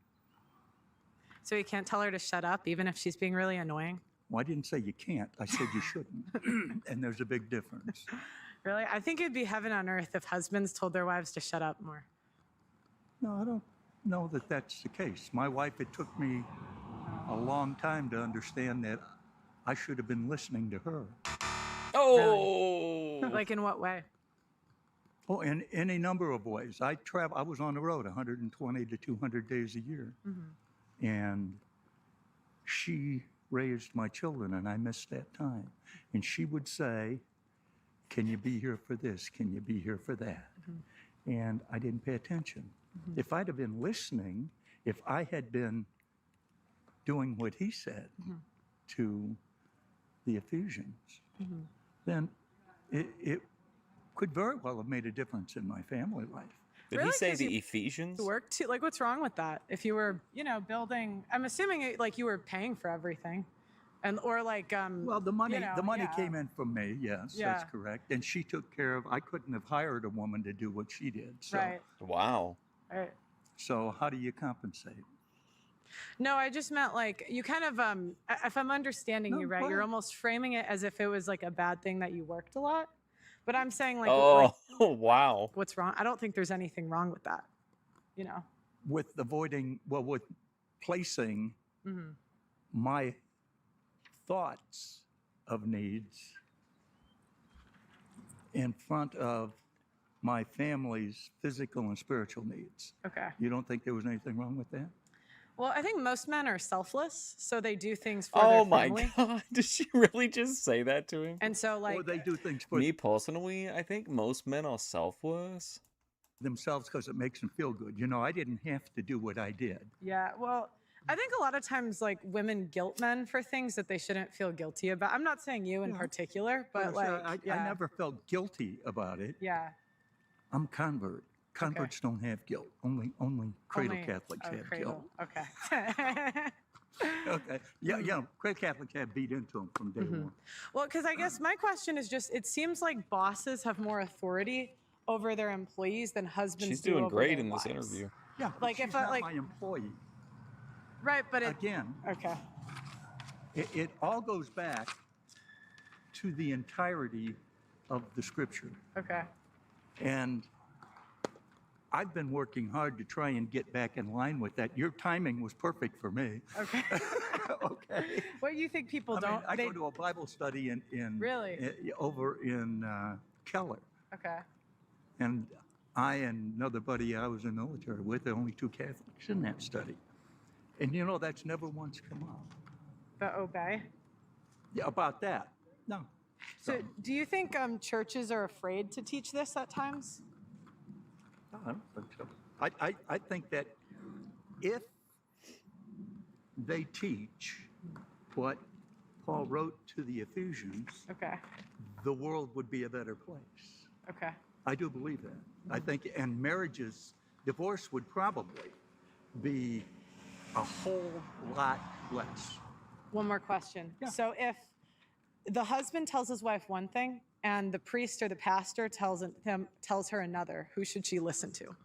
Speaker 3: So he can't tell her to shut up, even if she's being really annoying?
Speaker 6: Well, I didn't say you can't. I said you shouldn't. And there's a big difference.
Speaker 3: Really? I think it'd be heaven on earth if husbands told their wives to shut up more.
Speaker 6: No, I don't know that that's the case. My wife, it took me a long time to understand that I should have been listening to her.
Speaker 1: Oh!
Speaker 3: Like in what way?
Speaker 6: Oh, in any number of ways. I was on the road 120 to 200 days a year.
Speaker 3: Mm-hmm.
Speaker 6: And she raised my children, and I missed that time. And she would say, can you be here for this? Can you be here for that?
Speaker 3: Mm-hmm.
Speaker 6: And I didn't pay attention.
Speaker 3: Mm-hmm.
Speaker 6: If I'd have been listening, if I had been doing what he said
Speaker 3: Mm-hmm.
Speaker 6: to the Ephesians,
Speaker 3: Mm-hmm.
Speaker 6: then it could very well have made a difference in my family life.
Speaker 1: Did
Speaker 3: Really?
Speaker 1: he say
Speaker 3: 'Cause
Speaker 1: the
Speaker 3: you
Speaker 1: Ephesians?
Speaker 3: Work too? Like, what's wrong with that? If you were, building, I'm assuming you were paying for everything, or
Speaker 6: Well, the money
Speaker 3: yeah.
Speaker 6: came in from me. Yes,
Speaker 3: Yeah.
Speaker 6: that's correct. And she took care of. I couldn't have hired a woman to do what she did. So,
Speaker 3: Right.
Speaker 1: Wow.
Speaker 3: Right.
Speaker 6: So how do you compensate?
Speaker 3: No, I just meant you kind of, if I'm understanding
Speaker 6: No,
Speaker 3: you right,
Speaker 6: go
Speaker 3: you're
Speaker 6: ahead.
Speaker 3: almost framing it as if it was a bad thing that you worked a lot. But I'm saying
Speaker 1: Oh, wow.
Speaker 3: what's wrong? I don't think there's anything wrong with that.
Speaker 6: With with placing
Speaker 3: Mm-hmm.
Speaker 6: my thoughts of needs in front of my family's physical and spiritual needs.
Speaker 3: Okay.
Speaker 6: You don't think there was anything wrong with that?
Speaker 3: Well, I think most men are selfless, so they do things for
Speaker 1: Oh
Speaker 3: their
Speaker 1: my
Speaker 3: family.
Speaker 1: God. Did she really just say that to him?
Speaker 3: And so,
Speaker 6: Or they do things for
Speaker 1: Me personally, I think most men are selfless.
Speaker 6: themselves because it makes them feel good. I didn't have to do what I did.
Speaker 3: yeah, well, I think a lot of times, women guilt men for things that they shouldn't feel guilty about. I'm not saying you in
Speaker 6: Yeah.
Speaker 3: particular, but
Speaker 6: I
Speaker 3: yeah.
Speaker 6: never felt guilty about it.
Speaker 3: Yeah.
Speaker 6: I'm convert. Converts don't have guilt. Only cradle
Speaker 3: Only-
Speaker 6: Catholics
Speaker 3: oh,
Speaker 6: have
Speaker 3: cradle.
Speaker 6: guilt.
Speaker 3: Okay.
Speaker 6: Okay. Yeah. Cradle Catholics have beat into them from day one.
Speaker 3: Well, because I guess my question is just, it seems like bosses have more authority over their employees than husbands
Speaker 1: She's
Speaker 3: do
Speaker 1: doing
Speaker 3: over
Speaker 1: great
Speaker 3: their
Speaker 1: in this
Speaker 3: wives.
Speaker 1: interview.
Speaker 6: Yeah.
Speaker 3: Like,
Speaker 6: she's
Speaker 3: if I,
Speaker 6: not
Speaker 3: like-
Speaker 6: my employee.
Speaker 3: Right, but it.
Speaker 6: Again,
Speaker 3: Okay.
Speaker 6: it all goes back to the entirety of the Scripture.
Speaker 3: Okay.
Speaker 6: And I've been working hard to try and get back in line with that. Your timing was perfect for me.
Speaker 3: Okay.
Speaker 6: Okay.
Speaker 3: What do you think people
Speaker 6: I mean,
Speaker 3: don't?
Speaker 6: I
Speaker 3: they,
Speaker 6: go to a Bible study in
Speaker 3: Really?
Speaker 6: over in Keller,
Speaker 3: Okay.
Speaker 6: and I and another buddy I was in the military with, the only two Catholics in that study, and that's never once come up.
Speaker 3: The obey.
Speaker 6: Yeah, about that. No.
Speaker 3: So, do you think churches are afraid to teach this at times?
Speaker 6: I don't think so. I think that if they teach what Paul wrote to the Ephesians,
Speaker 3: Okay.
Speaker 6: the world would be a better place.
Speaker 3: Okay.
Speaker 6: I do believe that. I think, and divorce would probably be a whole lot less.
Speaker 3: One more question.
Speaker 6: Yeah.
Speaker 3: So, if the husband tells his wife one thing and the priest or the pastor tells her another, who should she listen to?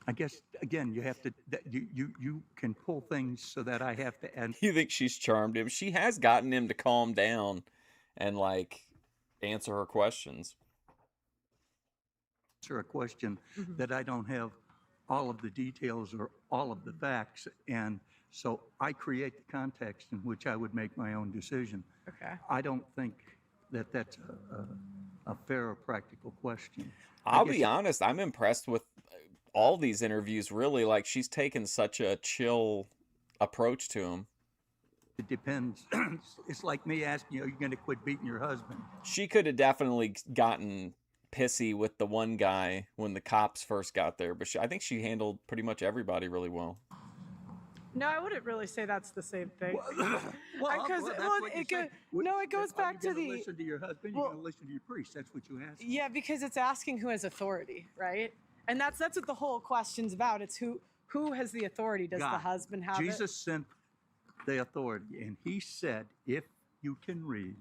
Speaker 6: I guess, again, you have to, you can pull things so that I have to end.
Speaker 1: You think she's charmed him? She has gotten him to calm down and like answer her questions.
Speaker 6: Answer a question that I don't have all of the details or all of the facts, and so I create the context in which I would make my own decision.
Speaker 3: Okay.
Speaker 6: I don't think that that's a fair or practical question.
Speaker 1: I'll be honest, I'm impressed with all these interviews, really. Like, she's taken such a chill approach to him.
Speaker 6: It depends. It's like me asking you, are you going to quit beating your husband?
Speaker 1: She could have definitely gotten pissy with the one guy when the cops first got there, but I think she handled pretty much everybody really well.
Speaker 3: No, I wouldn't really say that's the same thing.
Speaker 6: Because
Speaker 3: it goes back to the.
Speaker 6: Listen to your husband. You're going to listen to your priest. That's what you ask.
Speaker 3: Yeah, because it's asking who has authority, right? And that's what the whole question's about. It's who has the authority. Does
Speaker 6: God.
Speaker 3: the husband have
Speaker 6: Jesus
Speaker 3: it?
Speaker 6: sent the authority, and he said, if you can read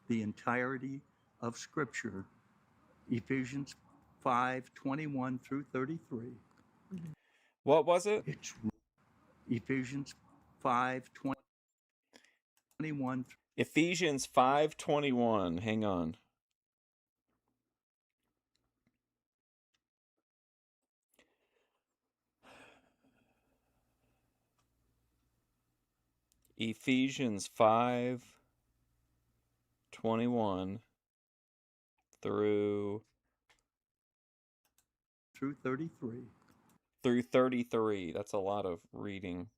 Speaker 6: the entirety of Scripture, Ephesians 5:21 through 33.
Speaker 1: What was it?
Speaker 6: It's Ephesians 5:21.
Speaker 1: Ephesians 5:21. Hang on. Ephesians 5:21 through
Speaker 6: 33.
Speaker 1: Through 33. That's a lot of reading.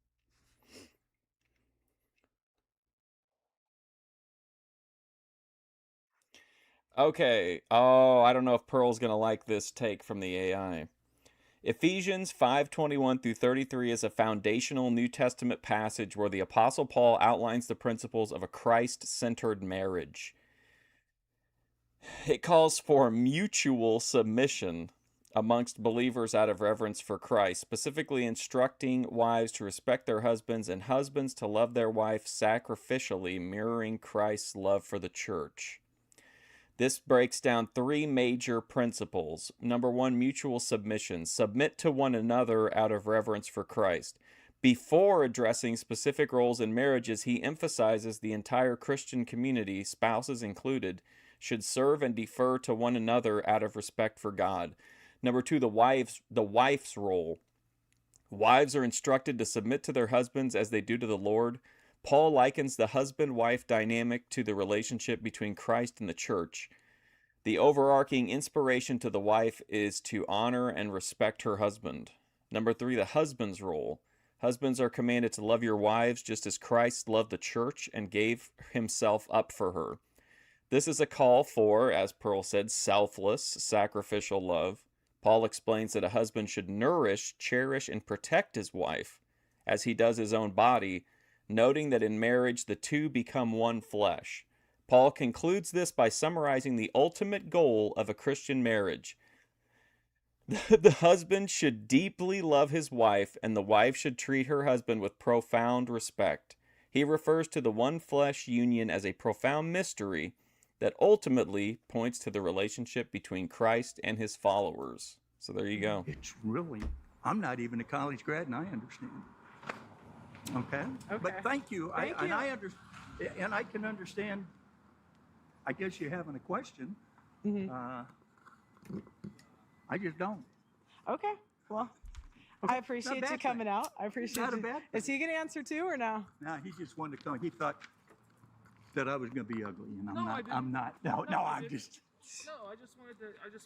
Speaker 1: Okay. Oh, I don't know if Pearl's going to like this take from the AI. Ephesians 5:21 through 33 is a foundational New Testament passage where the Apostle Paul outlines the principles of a Christ-centered marriage. It calls for mutual submission amongst believers out of reverence for Christ, specifically instructing wives to respect their husbands and husbands to love their wife sacrificially, mirroring Christ's love for the church. This breaks down three major principles. Number one, mutual submission. Submit to one another out of reverence for Christ. Before addressing specific roles in marriages, he emphasizes the entire Christian community, spouses included, should serve and defer to one another out of respect for God. Number two, the wife's role. Wives are instructed to submit to their husbands as they do to the Lord. Paul likens the husband-wife dynamic to the relationship between Christ and the church. The overarching inspiration to the wife is to honor and respect her husband. Number three, the husband's role. Husbands are commanded to love your wives just as Christ loved the church and gave himself up for her. This is a call for, as Pearl said, selfless, sacrificial love. Paul explains that a husband should nourish, cherish, and protect his wife, as he does his own body, noting that in marriage the two become one flesh. Paul concludes this by summarizing the ultimate goal of a Christian marriage. The husband should deeply love his wife, and the wife should treat her husband with profound respect. He refers to the one flesh union as a profound mystery that ultimately points to the relationship between Christ and his followers. So there you go.
Speaker 6: It's really, I'm not even a college grad, and I understand. Okay? But thank you. I can understand. I guess you're having a question. I just don't.
Speaker 3: Okay. Well, I appreciate you coming out. I appreciate
Speaker 6: Not a
Speaker 3: you.
Speaker 6: bad
Speaker 3: Is he going to answer too or no?
Speaker 6: No, he just wanted to come. He thought that I was going to be ugly, and
Speaker 14: No, I
Speaker 6: I'm not. No,
Speaker 14: I
Speaker 6: I'm
Speaker 14: didn't.
Speaker 6: just.
Speaker 14: No, I just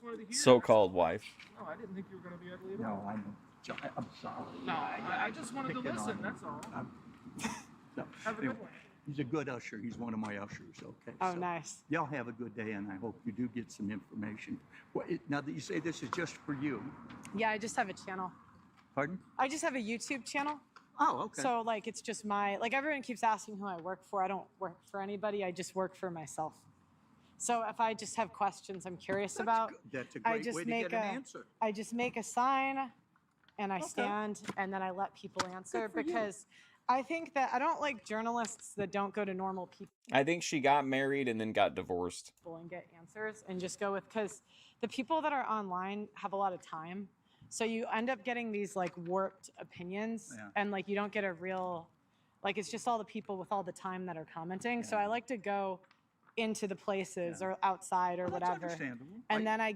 Speaker 14: wanted to hear.
Speaker 1: So-called wife.
Speaker 14: No, I didn't think you were going to be ugly at
Speaker 6: No,
Speaker 14: all.
Speaker 6: I know. I'm sorry.
Speaker 14: No, I just wanted to
Speaker 6: Picking
Speaker 14: listen.
Speaker 6: on
Speaker 14: That's all.
Speaker 6: you. No,
Speaker 14: Have a
Speaker 6: anyway.
Speaker 14: good one.
Speaker 6: He's a good usher. He's one of my ushers. Okay.
Speaker 3: Oh,
Speaker 6: so
Speaker 3: nice.
Speaker 6: y'all have a good day, and I hope you do get some information. Now that you say this is just for you.
Speaker 3: Yeah, I just have a channel.
Speaker 6: Pardon?
Speaker 3: I just have a YouTube channel.
Speaker 6: Oh, okay.
Speaker 3: So like it's just like everyone keeps asking who I work for. I don't work for anybody. I just work for myself. So if I just have questions I'm curious about,
Speaker 6: That's a
Speaker 3: I
Speaker 6: great
Speaker 3: just
Speaker 6: way to
Speaker 3: make
Speaker 6: get an answer.
Speaker 3: I just make a sign and I stand and then I let people answer
Speaker 6: for you.
Speaker 3: because I think that I don't like journalists that don't go to normal people
Speaker 1: I think she got married and then got divorced.
Speaker 3: and get answers and just go with, because the people that are online have a lot of time. So you end up getting these like warped opinions and like you don't get a real, like it's just all the people with all the time that are commenting. So I like to go into the places or outside or whatever.
Speaker 6: Understandable.
Speaker 3: And then I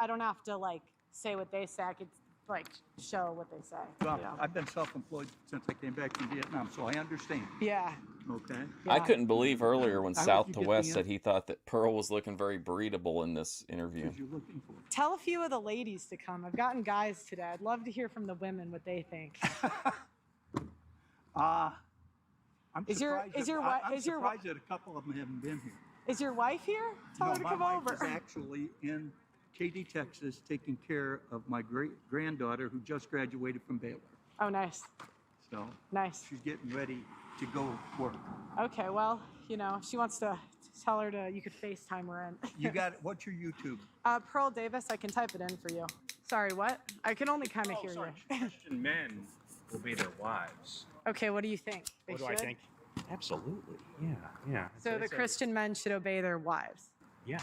Speaker 3: don't have to like say what they say. I could like show what they say.
Speaker 6: Well,
Speaker 3: you know?
Speaker 6: I've been self-employed since I came back from Vietnam, so I understand.
Speaker 3: Yeah.
Speaker 6: Okay.
Speaker 1: I couldn't believe earlier when
Speaker 6: How would
Speaker 1: South
Speaker 6: you
Speaker 1: to
Speaker 6: get
Speaker 1: West
Speaker 6: the
Speaker 1: said he thought that Pearl was looking very breedable in this interview.
Speaker 6: You're looking for.
Speaker 3: Tell a few of the ladies to come. I've gotten guys today. I'd love to hear from the women what they think.
Speaker 6: I'm
Speaker 3: Is your-
Speaker 6: surprised
Speaker 3: is
Speaker 6: that-
Speaker 3: your
Speaker 6: I-
Speaker 3: wi-
Speaker 6: I'm
Speaker 3: is your wi-
Speaker 6: surprised that a couple of them haven't been here.
Speaker 3: Is your wife here? Tell her to
Speaker 6: my
Speaker 3: come
Speaker 6: wife
Speaker 3: over.
Speaker 6: is actually in Katy, Texas, taking care of my great-granddaughter who just graduated from Baylor.
Speaker 3: Oh, nice.
Speaker 6: So
Speaker 3: Nice.
Speaker 6: she's getting ready to go work.
Speaker 3: Okay, well, you know, if she wants to tell her to, you could FaceTime her in.
Speaker 6: You got it. What's your YouTube?
Speaker 3: Pearl Davis, I can type it in for you. Sorry, what? I can only kind of hear you.
Speaker 17: Christian men obey their wives.
Speaker 3: Okay, what do you think? They
Speaker 17: What do I
Speaker 3: should?
Speaker 17: think? Absolutely. Yeah, yeah.
Speaker 3: So the Christian men should obey their wives.
Speaker 17: Yeah.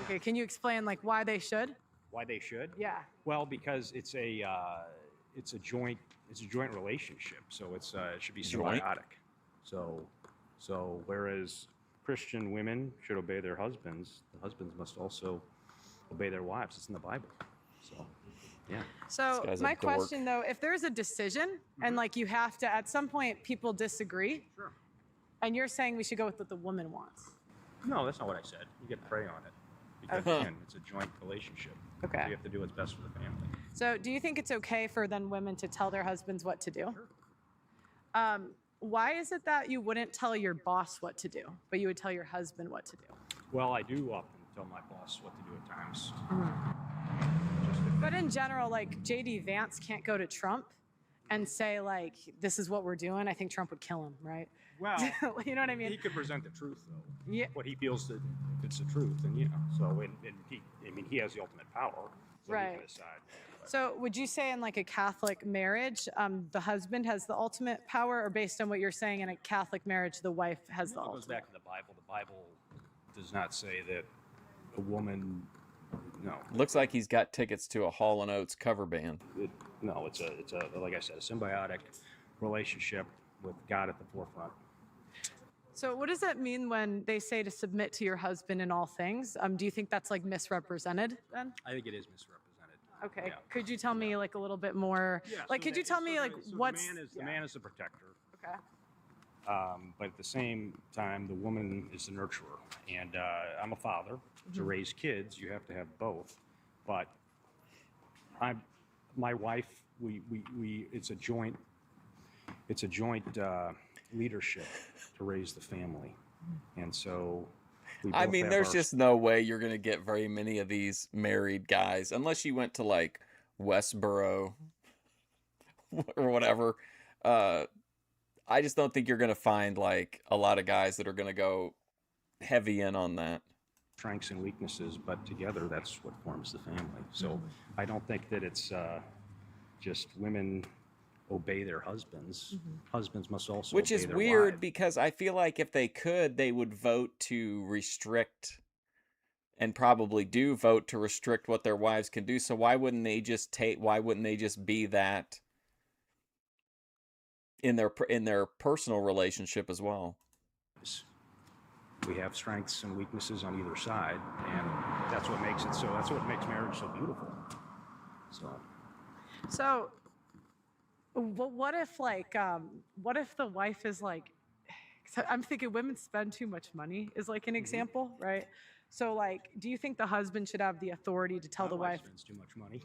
Speaker 3: Okay, can you explain like why they should?
Speaker 17: Why they should?
Speaker 3: Yeah.
Speaker 17: Well, because it's a joint relationship, so it should be
Speaker 1: Joint?
Speaker 17: symbiotic. So whereas Christian women should obey their husbands, the husbands must also obey their wives. It's in the Bible. So, yeah.
Speaker 3: So
Speaker 1: guy's a
Speaker 3: my
Speaker 1: dork.
Speaker 3: question though, if there's a decision and like you have to, at some point people disagree,
Speaker 17: Sure.
Speaker 3: and you're saying we should go with what the woman wants.
Speaker 17: No, that's not what I said. You get to pray on it. Because
Speaker 3: Okay.
Speaker 17: again, it's a joint relationship.
Speaker 3: Okay.
Speaker 17: You have to do what's best for the family.
Speaker 3: So do you think it's okay for then women to tell their husbands what to do? Why is it that you wouldn't tell your boss what to do, but you would tell your husband what to do?
Speaker 17: Well, I do often tell my boss what to do at times.
Speaker 3: But in general, like J.D. Vance can't go to Trump and say like, this is what we're doing. I think Trump would kill him, right?
Speaker 17: Well,
Speaker 3: you know what I mean?
Speaker 17: he could present the truth, though.
Speaker 3: Yeah.
Speaker 17: What he feels that it's the truth, and you know, so he has the ultimate power. So he
Speaker 3: Right.
Speaker 17: can decide.
Speaker 3: So would you say in like a Catholic marriage, the husband has the ultimate power, or based on what you're saying in a Catholic marriage, the wife has the
Speaker 17: It goes
Speaker 3: ultimate?
Speaker 17: back to the Bible. The Bible does not say that a woman. No.
Speaker 1: Looks like he's got tickets to a Hall & Oates cover band.
Speaker 17: No, it's a like I said, a symbiotic relationship with God at the forefront.
Speaker 3: So what does that mean when they say to submit to your husband in all things? Do you think that's like misrepresented then?
Speaker 17: I think it is misrepresented.
Speaker 3: Okay.
Speaker 17: Yeah.
Speaker 3: Could you tell me like a little bit more?
Speaker 17: Yeah,
Speaker 3: Like,
Speaker 17: so
Speaker 3: could you tell me like what's?
Speaker 17: the man is the protector.
Speaker 3: Okay.
Speaker 17: But at the same time, the woman is the nurturer. And I'm a father. To
Speaker 3: Mhm.
Speaker 17: raise kids, you have to have both. But my wife, it's a joint leadership to raise the family. And so we
Speaker 1: I
Speaker 17: both
Speaker 1: mean,
Speaker 17: have
Speaker 1: there's
Speaker 17: our-
Speaker 1: just no way you're going to get very many of these married guys unless you went to like Westboro or whatever. I just don't think you're going to find like a lot of guys that are going to go heavy in on that.
Speaker 17: strengths and weaknesses, but together that's what forms the family. So
Speaker 1: Mm-hmm.
Speaker 17: I don't think that it's just women obey their husbands. Husbands must also
Speaker 1: Which
Speaker 17: obey
Speaker 1: is
Speaker 17: their
Speaker 1: weird
Speaker 17: wives.
Speaker 1: because I feel like if they could, they would vote to restrict and probably do vote to restrict what their wives can do. So why wouldn't they just be that in their personal relationship as well?
Speaker 17: We have strengths and weaknesses on either side, and that's what makes it so. That's what makes marriage so beautiful.
Speaker 3: So, what if like, what if the wife is like, 'cause I'm thinking women spend too much money is like an example, right? So like, do you think the husband should have the authority to tell
Speaker 17: My
Speaker 3: the wife?
Speaker 17: spends too much money.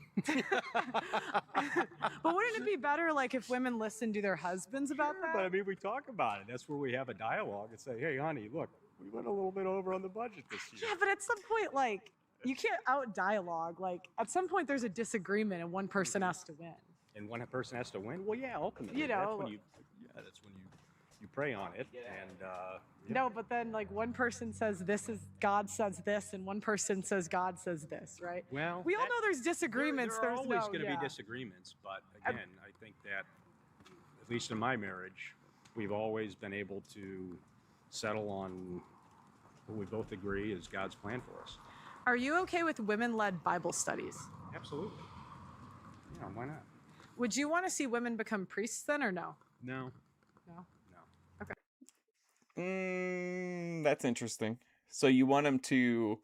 Speaker 3: But wouldn't it be better like if women listen to their husbands about that?
Speaker 17: But I mean, we talk about it. That's where we have a dialogue and say, hey, honey, look, we went a little bit over on the budget this year.
Speaker 3: Yeah, but at some point, like, you can't out dialogue. Like, at some point, there's a disagreement and one person has to win.
Speaker 17: And one person has to win. Well, yeah, ultimately,
Speaker 3: You know,
Speaker 17: that's when you pray on it. And yeah.
Speaker 3: No, but then like one person says this is God says this, and one person says God says this, right?
Speaker 17: Well,
Speaker 3: we all know there's disagreements.
Speaker 17: There are
Speaker 3: there's
Speaker 17: always
Speaker 3: no,
Speaker 17: going to
Speaker 3: yeah.
Speaker 17: be disagreements, but again, I think that at least in my marriage, we've always been able to settle on what we both agree is God's plan for us.
Speaker 3: Are you okay with women-led Bible studies?
Speaker 17: Absolutely. Yeah, why not?
Speaker 3: Would you want to see women become priests then, or no?
Speaker 17: No.
Speaker 3: No. Okay.
Speaker 1: That's interesting. So you want them to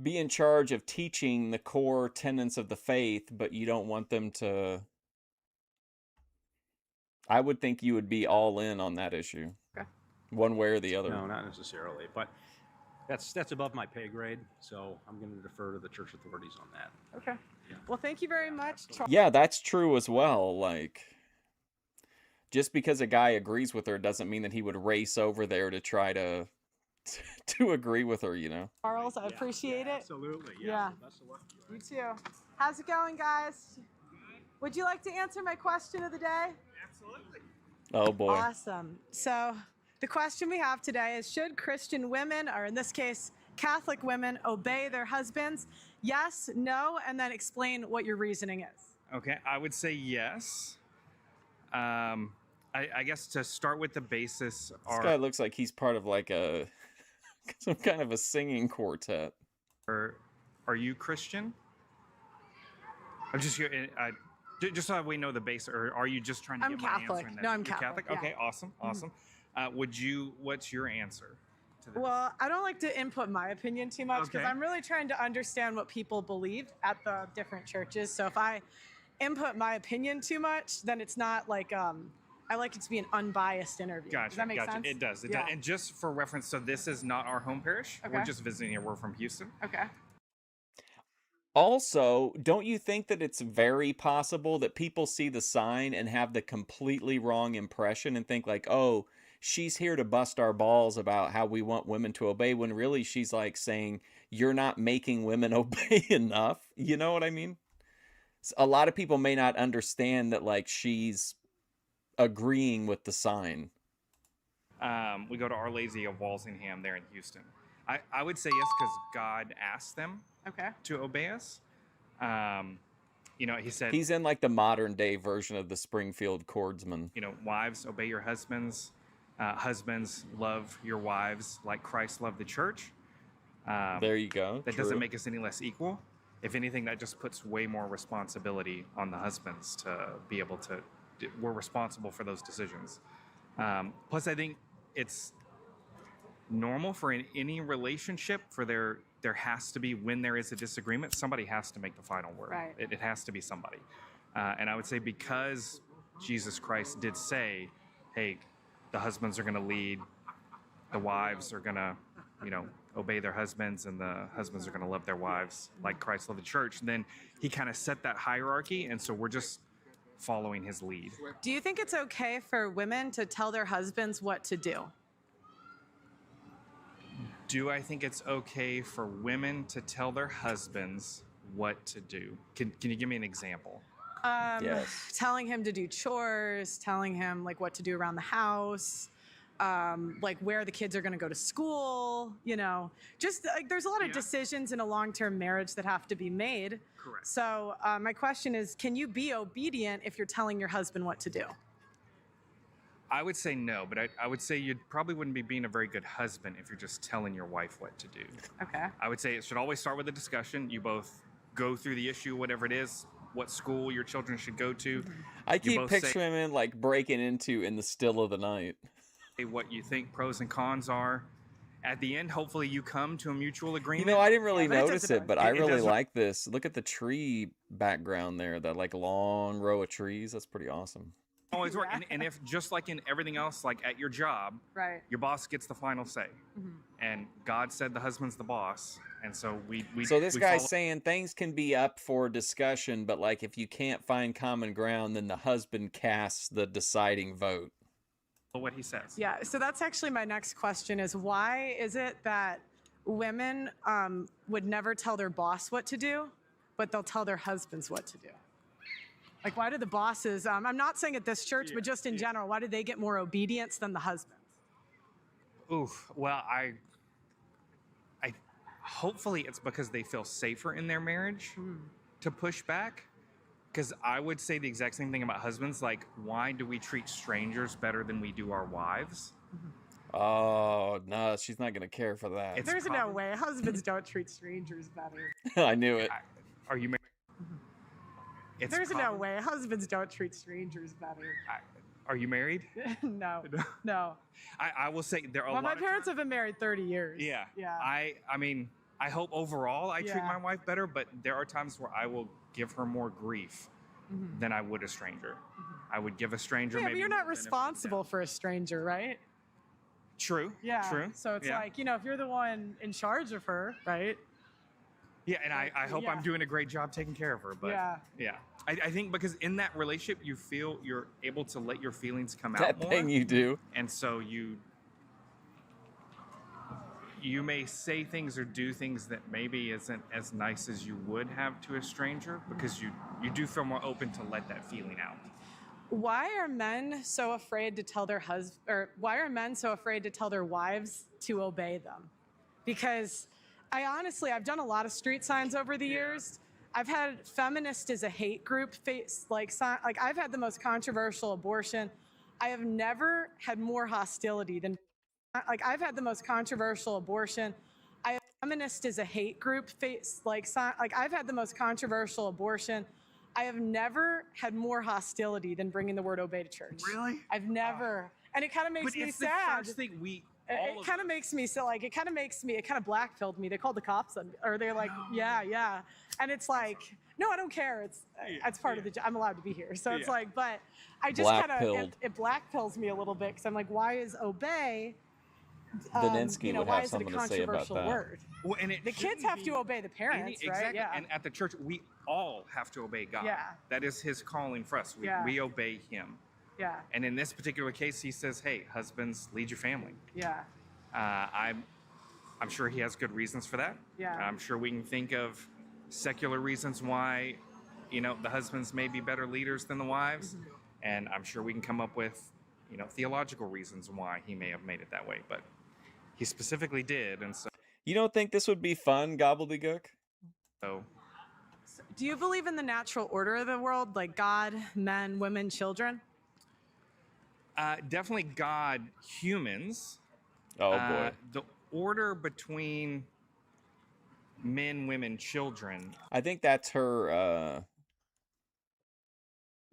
Speaker 1: be in charge of teaching the core tenets of the faith, but you don't want them to... I would think you would be all in on that issue.
Speaker 3: Okay.
Speaker 1: One way or the other.
Speaker 17: No, not necessarily, but that's above my pay grade, so I'm going to defer to the church authorities on that.
Speaker 3: Okay. Well, thank you very much.
Speaker 1: Yeah, that's true as well. Like, just because a guy agrees with her doesn't mean that he would race over there to try to agree with her, you know?
Speaker 3: Charles, I appreciate it.
Speaker 17: Absolutely.
Speaker 3: Yeah.
Speaker 17: Best of luck to
Speaker 3: You too. How's it going, guys? Would you like to answer my question of the day?
Speaker 14: Absolutely.
Speaker 1: Oh, boy.
Speaker 3: Awesome. So the question we have today is, should Christian women, or in this case, Catholic women, obey their husbands? Yes, no, and then explain what your reasoning is.
Speaker 18: Okay, I would say yes. I guess to start with the basis
Speaker 1: This guy looks like he's part of like some kind of a singing quartet.
Speaker 18: Are you Christian? I'm just here. Just so we know the base, or are you just trying to
Speaker 3: I'm
Speaker 18: get
Speaker 3: Catholic.
Speaker 18: my answer? In that
Speaker 3: No, I'm
Speaker 18: You're
Speaker 3: Catholic,
Speaker 18: Okay,
Speaker 3: yeah.
Speaker 18: awesome,
Speaker 3: Mhm.
Speaker 18: awesome. What's your answer to this?
Speaker 3: Well, I don't like to input my opinion too much because
Speaker 18: Okay.
Speaker 3: I'm really trying to understand what people believe at the different churches. So if I input my opinion too much, then it's not like I like it to be an unbiased interview.
Speaker 18: Gotcha.
Speaker 3: Does that make
Speaker 18: gotcha.
Speaker 3: sense?
Speaker 18: It does. It
Speaker 3: Yeah.
Speaker 18: does. And just for reference, so this is not our home parish. We're
Speaker 3: Okay.
Speaker 18: just visiting here. We're from Houston.
Speaker 3: Okay.
Speaker 1: Also, don't you think that it's very possible that people see the sign and have the completely wrong impression and think like, oh, she's here to bust our balls about how we want women to obey, when really she's like saying, you're not making women obey enough. You know what I mean? A lot of people may not understand that like she's agreeing with the sign.
Speaker 18: We go to Our Lady of Walsingham there in Houston. I would say yes because God asked them to obey us. You know, he said,
Speaker 1: He's in like the modern day version of the Springfield Chordsman.
Speaker 18: you know, wives, obey your husbands. Husbands, love your wives like Christ loved the church.
Speaker 1: There you go.
Speaker 18: That
Speaker 1: True.
Speaker 18: doesn't make us any less equal. If anything, that just puts way more responsibility on the husbands to be able to, we're responsible for those decisions. Plus, I think it's normal for any relationship for there has to be, when there is a disagreement, somebody has to make the final word.
Speaker 3: Right.
Speaker 18: It has to be somebody. And I would say because Jesus Christ did say, hey, the husbands are going to lead, the wives are going to, you know, obey their husbands, and the husbands are going to love their wives like Christ loved the church, then he kind of set that hierarchy, and so we're just following his lead.
Speaker 3: Do you think it's okay for women to tell their husbands what to do?
Speaker 18: Do I think it's okay for women to tell their husbands what to do? Can you give me an example?
Speaker 1: Yes.
Speaker 3: Telling him to do chores, telling him like what to do around the house, like where the kids are going to go to school, you know, just like there's a lot of decisions in a long-term marriage that have to be made.
Speaker 18: Correct.
Speaker 3: So my question is, can you be obedient if you're telling your husband what to do?
Speaker 18: I would say no, but I would say you probably wouldn't be being a very good husband if you're just telling your wife what to do.
Speaker 3: Okay.
Speaker 18: I would say it should always start with a discussion. You both go through the issue, whatever it is, what school your children should go to.
Speaker 1: I
Speaker 18: You
Speaker 1: keep
Speaker 18: both say
Speaker 1: picturing him like breaking into In the Still of the Night.
Speaker 18: what you think pros and cons are. At the end, hopefully you come to a mutual
Speaker 1: You
Speaker 18: agreement.
Speaker 1: know, I didn't really
Speaker 18: but
Speaker 1: notice it, but I really
Speaker 18: doesn't-
Speaker 1: like this. Look at the tree background there, that like long row of trees. That's pretty awesome.
Speaker 18: always work. And if just like in everything else, like at your job,
Speaker 3: Right.
Speaker 18: your boss gets the final say. And God said the husband's the boss. And so we
Speaker 1: So this
Speaker 18: we
Speaker 1: guy's
Speaker 18: follow-
Speaker 1: saying things can be up for discussion, but like if you can't find common ground, then the husband casts the deciding vote.
Speaker 18: what he says.
Speaker 3: Yeah, so that's actually my next question is why is it that women would never tell their boss what to do, but they'll tell their husbands what to do? Like, why do the bosses, I'm not saying at this church, but just in general, why do they get more obedience than the husbands?
Speaker 18: Oof. Well, I hopefully it's because they feel safer in their marriage to push back. Because I would say the exact same thing about husbands. Like, why do we treat strangers better than we do our wives?
Speaker 1: Oh, no, she's not going to care for that.
Speaker 3: There's no way. Husbands don't treat strangers better.
Speaker 1: I knew it.
Speaker 18: Are you married?
Speaker 3: There's no way. Husbands don't treat strangers better.
Speaker 18: Are you married?
Speaker 3: No. No.
Speaker 18: I will say there are a
Speaker 3: Well,
Speaker 18: lot
Speaker 3: my
Speaker 18: of
Speaker 3: parents have been married 30 years.
Speaker 18: Yeah.
Speaker 3: Yeah.
Speaker 18: I mean, I hope overall I treat
Speaker 3: Yeah.
Speaker 18: my wife better, but there are times where I will give her more grief than I would a stranger. I would give a stranger
Speaker 3: Yeah,
Speaker 18: maybe
Speaker 3: but you're
Speaker 18: more
Speaker 3: not
Speaker 18: than
Speaker 3: responsible for a stranger, right?
Speaker 18: True.
Speaker 3: Yeah.
Speaker 18: True.
Speaker 3: So it's
Speaker 18: Yeah.
Speaker 3: like, if you're the one in charge of her, right?
Speaker 18: Yeah, and I hope
Speaker 3: yeah.
Speaker 18: I'm doing a great job taking care of her. But
Speaker 3: Yeah.
Speaker 18: I think because in that relationship you feel you're able to let your feelings come out
Speaker 1: That
Speaker 18: more.
Speaker 1: thing you do.
Speaker 18: And so you may say things or do things that maybe isn't as nice as you would have to a stranger because you do feel more open to let that feeling out.
Speaker 3: Why are men so afraid to tell their why are men so afraid to tell their wives to obey them? Because I've done a lot of street signs over the years. I've had feminist is a hate group face like I've had the most controversial abortion. I have never had more hostility than I've had the most controversial abortion. Feminist is a hate group face like I've had the most controversial abortion. I have never had more hostility than bringing the word obey to church.
Speaker 18: Really?
Speaker 3: I've never. And it kind of makes
Speaker 18: But
Speaker 3: me
Speaker 18: it's the
Speaker 3: sad.
Speaker 18: first thing
Speaker 3: It kind of makes me so it kind of blackpilled me. They called the cops on me, or they're like, yeah. And it's like, no, I don't care. It's part of the job. I'm allowed to be here. So it's
Speaker 1: Yeah.
Speaker 3: like, but I just kind of,
Speaker 1: Blackpilled.
Speaker 3: it blackpills me a little bit because I'm like, why is obey?
Speaker 1: Daninsky would
Speaker 3: why
Speaker 1: have
Speaker 3: is it a
Speaker 1: something to say about
Speaker 3: controversial
Speaker 1: that.
Speaker 3: word?
Speaker 18: Well, and
Speaker 3: The kids have to obey the parents, right?
Speaker 18: Exactly.
Speaker 3: Yeah.
Speaker 18: And at the church, we all have to obey God.
Speaker 3: Yeah.
Speaker 18: That is his calling for us.
Speaker 3: Yeah.
Speaker 18: We obey him.
Speaker 3: Yeah.
Speaker 18: And in this particular case, he says, hey, husbands, lead your family.
Speaker 3: Yeah.
Speaker 18: I'm sure he has good reasons for that.
Speaker 3: Yeah.
Speaker 18: I'm sure we can think of secular reasons why, the husbands may be better leaders than the wives.
Speaker 3: Mm-hmm.
Speaker 18: And I'm sure we can come up with, theological reasons why he may have made it that way. But he specifically did. And so.
Speaker 1: You don't think this would be fun, gobbledygook?
Speaker 3: Do you believe in the natural order of the world, like God, men, women, children?
Speaker 18: Definitely God, humans.
Speaker 1: Oh, boy.
Speaker 18: The order between men, women, children.
Speaker 1: I think that's her,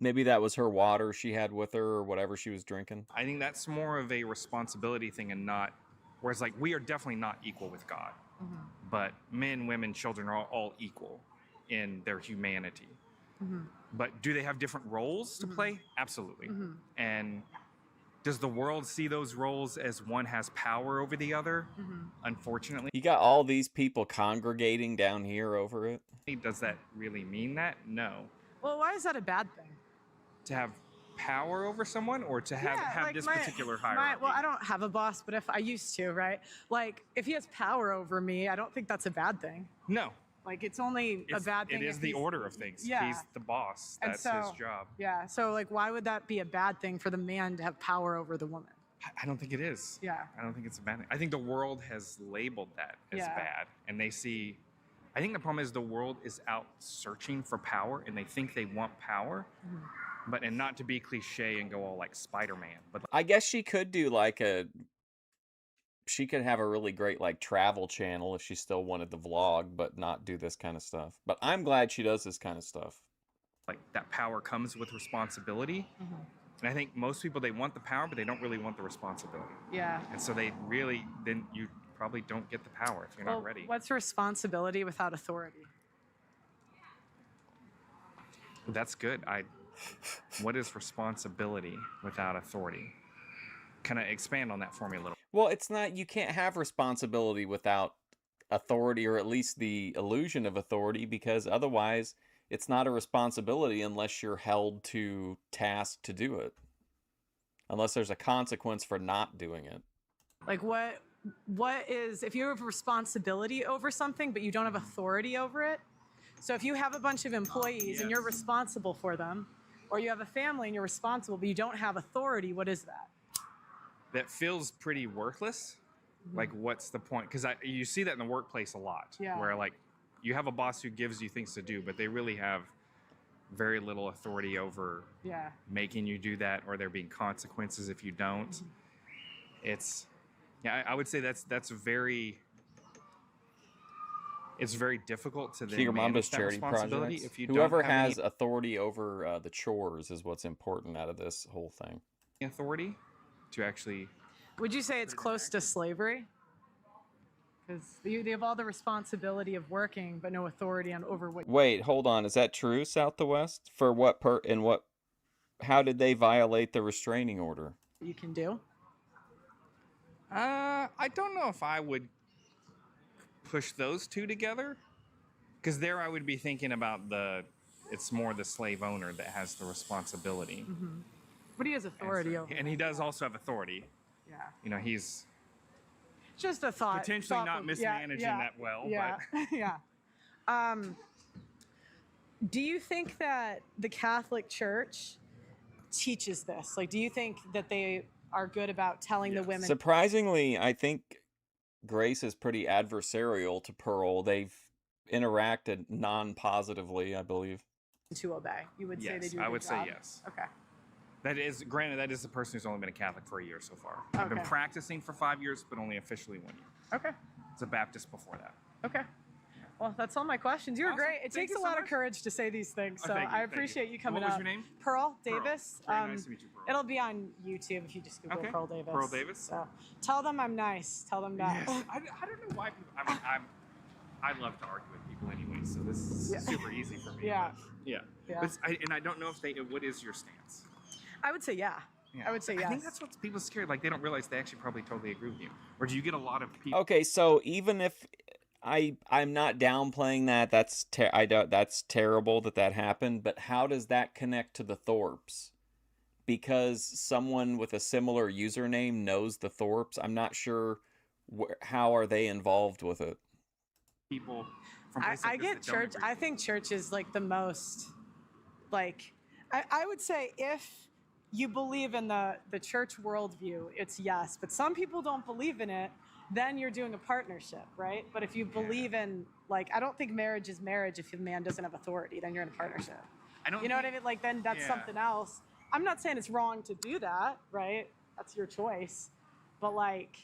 Speaker 1: maybe that was her water she had with her or whatever she was drinking.
Speaker 18: I think that's more of a responsibility thing and not, whereas like we are definitely not equal with God, but men, women, children are all equal in their humanity. But do they have different roles to play? Absolutely. And does the world see those roles as one has power over the other? Unfortunately.
Speaker 1: You got all these people congregating down here over it.
Speaker 18: Does that really mean that? No.
Speaker 3: Well, why is that a bad thing?
Speaker 18: To have power over someone or to have this particular hierarchy?
Speaker 3: Well, I don't have a boss, but if I used to, right? Like, if he has power over me, I don't think that's a bad thing.
Speaker 18: No.
Speaker 3: Like, it's only a bad thing.
Speaker 18: It is
Speaker 3: if
Speaker 18: the
Speaker 3: he's-
Speaker 18: order of things.
Speaker 3: Yeah.
Speaker 18: He's the boss.
Speaker 3: And
Speaker 18: That's his
Speaker 3: so-
Speaker 18: job.
Speaker 3: Yeah. So, like, why would that be a bad thing for the man to have power over the woman?
Speaker 18: I don't think it is.
Speaker 3: Yeah.
Speaker 18: I don't think it's a bad thing. I think the world has labeled that as
Speaker 3: Yeah.
Speaker 18: bad. And they see, I think the problem is the world is out searching for power and they think they want power. But, and not to be cliche and go all like Spider-Man, but
Speaker 1: I guess she could do she could have a really great like travel channel if she still wanted the vlog, but not do this kind of stuff. But I'm glad she does this kind of stuff.
Speaker 18: like that power comes with responsibility. And I think most people, they want the power, but they don't really want the responsibility.
Speaker 3: Yeah.
Speaker 18: And so then you probably don't get the power if you're
Speaker 3: Well,
Speaker 18: not ready.
Speaker 3: what's responsibility without authority?
Speaker 18: That's good. What is responsibility without authority? Kind of expand on that for me a little.
Speaker 1: Well, it's not, you can't have responsibility without authority, or at least the illusion of authority, because otherwise it's not a responsibility unless you're held to task to do it. Unless there's a consequence for not doing it.
Speaker 3: Like what is, if you have responsibility over something but you don't have authority over it? So if you have a bunch of employees and you're responsible for them, or you have a family and you're responsible but you don't have authority, what is that?
Speaker 18: That feels pretty worthless. Like, what's the point? Because you see that in the workplace a lot,
Speaker 3: Yeah.
Speaker 18: where like you have a boss who gives you things to do, but they really have very little authority over
Speaker 3: Yeah.
Speaker 18: making you do that, or there being consequences if you don't. It's, yeah, I would say that's very. It's very difficult to then
Speaker 1: Your
Speaker 18: manage
Speaker 1: Mama's
Speaker 18: that
Speaker 1: charity
Speaker 18: responsibility
Speaker 1: projects.
Speaker 18: if you
Speaker 1: Whoever
Speaker 18: don't have
Speaker 1: has authority over the chores is what's important out of this whole thing.
Speaker 18: any authority to actually.
Speaker 3: Would you say it's close to slavery? Because they have all the responsibility of working, but no authority on over what.
Speaker 1: Wait, hold on. Is that true, South to West? For what how did they violate the restraining order?
Speaker 3: You can do.
Speaker 18: I don't know if I would push those two together, because there I would be thinking about it's more the slave owner that has the responsibility.
Speaker 3: Mm-hmm. But he has authority over.
Speaker 18: And he does also have authority.
Speaker 3: Yeah.
Speaker 18: You know, he's
Speaker 3: Just a thought.
Speaker 18: potentially not mismanaging that well.
Speaker 3: Yeah.
Speaker 18: But
Speaker 3: Yeah. Do you think that the Catholic Church teaches this? Like, do you think that they are good about telling the women?
Speaker 1: Surprisingly, I think Grace is pretty adversarial to Pearl. They've interacted non-positively, I believe.
Speaker 3: To obey? You would say they
Speaker 18: yes,
Speaker 3: do a
Speaker 18: I
Speaker 3: good
Speaker 18: would say
Speaker 3: job?
Speaker 18: yes.
Speaker 3: Okay.
Speaker 18: That is, granted, that is the person who's only been a Catholic for a year so far. I've been
Speaker 3: Okay.
Speaker 18: practicing for 5 years, but only officially 1 year.
Speaker 3: Okay.
Speaker 18: It's a Baptist before that.
Speaker 3: Okay. Well, that's all my questions. You were
Speaker 18: Awesome.
Speaker 3: great. It
Speaker 18: Thank
Speaker 3: takes
Speaker 18: you
Speaker 3: a
Speaker 18: so
Speaker 3: lot of
Speaker 18: much.
Speaker 3: courage to say these things,
Speaker 18: Oh,
Speaker 3: so
Speaker 18: thank you,
Speaker 3: I
Speaker 18: thank you.
Speaker 3: appreciate you coming
Speaker 18: What was
Speaker 3: up.
Speaker 18: your name?
Speaker 3: Pearl
Speaker 18: Pearl.
Speaker 3: Davis.
Speaker 18: Very nice to meet you, Pearl.
Speaker 3: It'll be on YouTube if you just Google
Speaker 18: Okay.
Speaker 3: Pearl Davis.
Speaker 18: Pearl Davis.
Speaker 3: So tell them I'm nice. Tell them that.
Speaker 18: Yes. I don't know why people. I love to argue with people anyway, so this is
Speaker 3: Yeah.
Speaker 18: super easy for me.
Speaker 3: Yeah.
Speaker 18: but yeah.
Speaker 3: Yeah.
Speaker 18: But and I don't know if what is your stance?
Speaker 3: I would say yeah. I would say yes.
Speaker 18: I think that's what people scared. Like they don't realize they actually probably totally agree with you. Or do you get a lot of people?
Speaker 1: Okay, so even if I'm not downplaying that, that's terrible that happened, but how does that connect to the Thorpes? Because someone with a similar username knows the Thorpes. I'm not sure how are they involved with it.
Speaker 18: People from
Speaker 3: I
Speaker 18: places like this
Speaker 3: get
Speaker 18: that don't
Speaker 3: church.
Speaker 18: agree.
Speaker 3: I think church is like the most, like, I would say if you believe in the church worldview, it's yes. But some people don't believe in it. Then you're doing a partnership, right? But if you believe in, like, I don't think marriage is marriage if the man doesn't have authority. Then you're in a partnership.
Speaker 18: I don't.
Speaker 3: You know what I mean? Like, then that's
Speaker 18: Yeah.
Speaker 3: something else. I'm not saying it's wrong to do that, right? That's your choice. But like,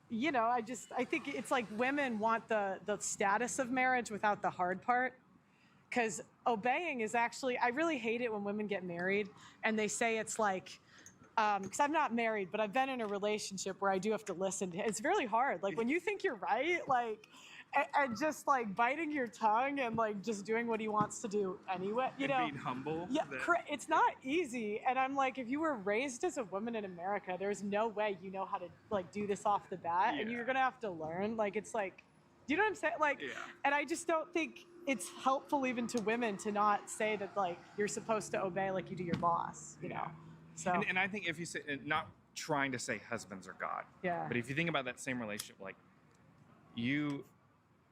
Speaker 3: you know, I think it's like women want the status of marriage without the hard part. Because obeying is actually, I really hate it when women get married and they say it's like, because I'm not married, but I've been in a relationship where I do have to listen. It's really hard. Like when you think you're right, like, and just like biting your tongue and like just doing what he wants to do anyway, you
Speaker 18: And
Speaker 3: know.
Speaker 18: being humble.
Speaker 3: Yeah,
Speaker 18: that-
Speaker 3: it's not easy. And I'm like, if you were raised as a woman in America, there's no way you know how to like do this off the bat, and
Speaker 18: Yeah.
Speaker 3: you're gonna have to learn. Like, it's like, do you know what I'm saying? Like,
Speaker 18: Yeah.
Speaker 3: and I just don't think it's helpful even to women to not say that like you're supposed to obey like you do your boss, you know. So
Speaker 18: And I think if you say, and not trying to say husbands are God,
Speaker 3: Yeah.
Speaker 18: but if you think about that same relationship, like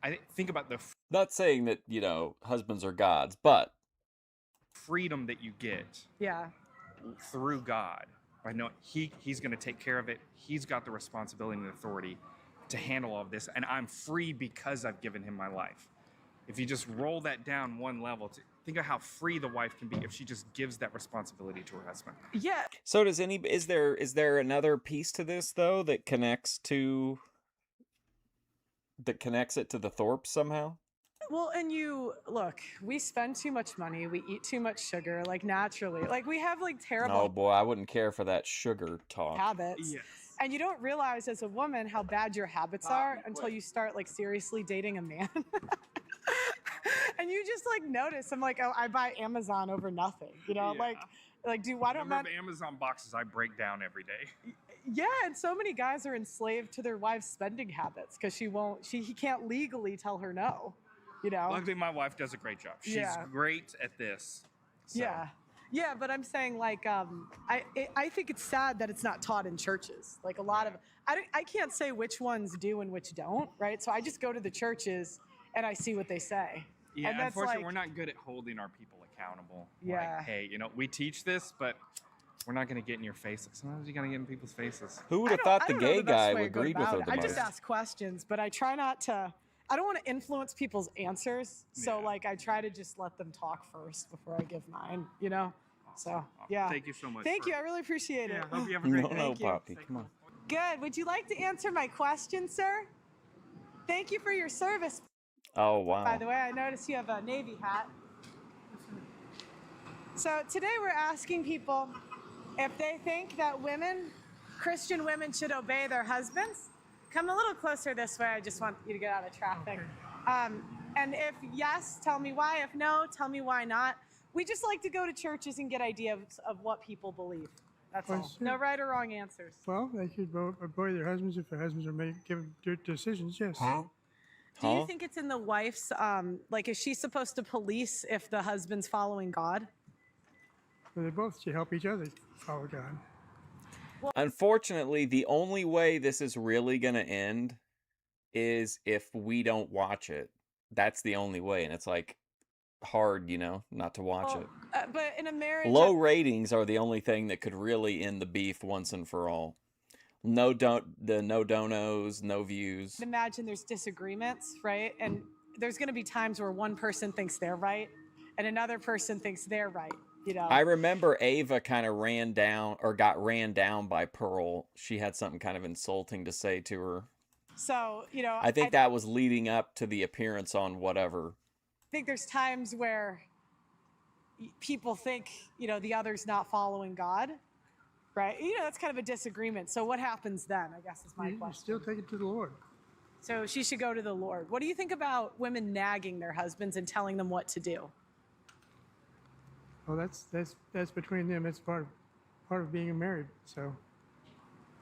Speaker 18: I think about the
Speaker 1: Not saying that, you know, husbands are gods, but
Speaker 18: freedom that you get
Speaker 3: yeah,
Speaker 18: through God. I know he's going to take care of it. He's got the responsibility and the authority to handle all of this, and I'm free because I've given him my life. If you just roll that down one level, think of how free the wife can be if she just gives that responsibility to her husband.
Speaker 3: yeah.
Speaker 1: so is there another piece to this though that connects it to the Thorpes somehow?
Speaker 3: Well, and you look, we spend too much money, we eat too much sugar, like naturally, like we have like terrible
Speaker 1: Oh boy, I wouldn't care for that sugar talk.
Speaker 3: habits. And you don't realize as a woman how bad your habits are until you start like seriously dating a man. And you just like notice. I'm like, oh, I buy Amazon over nothing. You know,
Speaker 18: Yeah.
Speaker 3: like, do why don't
Speaker 18: Number
Speaker 3: men?
Speaker 18: of Amazon boxes I break down every day.
Speaker 3: Yeah, and so many guys are enslaved to their wife's spending habits because he can't legally tell her no. You know.
Speaker 18: Luckily, my wife does a great job. She's
Speaker 3: Yeah.
Speaker 18: great at this. So.
Speaker 3: Yeah, but I'm saying like I think it's sad that it's not taught in churches. Like a lot of I can't say which ones do and which don't, right? So I just go to the churches and I see what they say.
Speaker 18: Yeah,
Speaker 3: and that's
Speaker 18: unfortunately,
Speaker 3: like,
Speaker 18: we're not good at holding our people accountable.
Speaker 3: Yeah.
Speaker 18: Like, hey, we teach this, but we're not going to get in your face. Like, sometimes you got to get in people's faces.
Speaker 1: Who would have thought the gay guy agreed with her the
Speaker 3: I
Speaker 1: most?
Speaker 3: just ask questions, but I try not to. I don't want to influence people's answers, so like I try to just let them talk first before I give mine. You know. So yeah.
Speaker 18: Thank you so much.
Speaker 3: Thank you. I really appreciate it.
Speaker 18: Yeah, hope you have a great day.
Speaker 1: No,
Speaker 3: Thank you.
Speaker 1: Poppy, come on.
Speaker 3: Good. Would you like to answer my question, sir? Thank you for your service.
Speaker 1: Oh, wow.
Speaker 3: By the way, I noticed you have a Navy hat. So today we're asking people if they think that Christian women should obey their husbands. Come a little closer this way. I just want you to get out of traffic. And if yes, tell me why. If no, tell me why not. We just like to go to churches and get ideas of what people believe. That's
Speaker 19: Well,
Speaker 3: all.
Speaker 19: sure.
Speaker 3: No right or wrong answers.
Speaker 19: Well, they should obey their husbands if their husbands are giving decisions, yes.
Speaker 3: Do you think it's in the wife's, like, is she supposed to police if the husband's following God?
Speaker 19: Well, they both should help each other follow God.
Speaker 1: Unfortunately, the only way this is really going to end is if we don't watch it. That's the only way. And it's like hard, not to watch it.
Speaker 3: But in a marriage,
Speaker 1: Low ratings are the only thing that could really end the beef once and for all. The no donos, no views.
Speaker 3: imagine there's disagreements, right? And there's going to be times where one person thinks they're right and another person thinks they're right,
Speaker 1: I remember Ava kind of got ran down by Pearl. She had something kind of insulting to say to her.
Speaker 3: So,
Speaker 1: I think that was leading up to the appearance on whatever.
Speaker 3: I think there's times where people think, the other's not following God, right? That's kind of a disagreement. So what happens then, I guess is my
Speaker 19: You
Speaker 3: question.
Speaker 19: still take it to the Lord.
Speaker 3: So she should go to the Lord. What do you think about women nagging their husbands and telling them what to do?
Speaker 19: Well, that's between them. It's part of being married. So,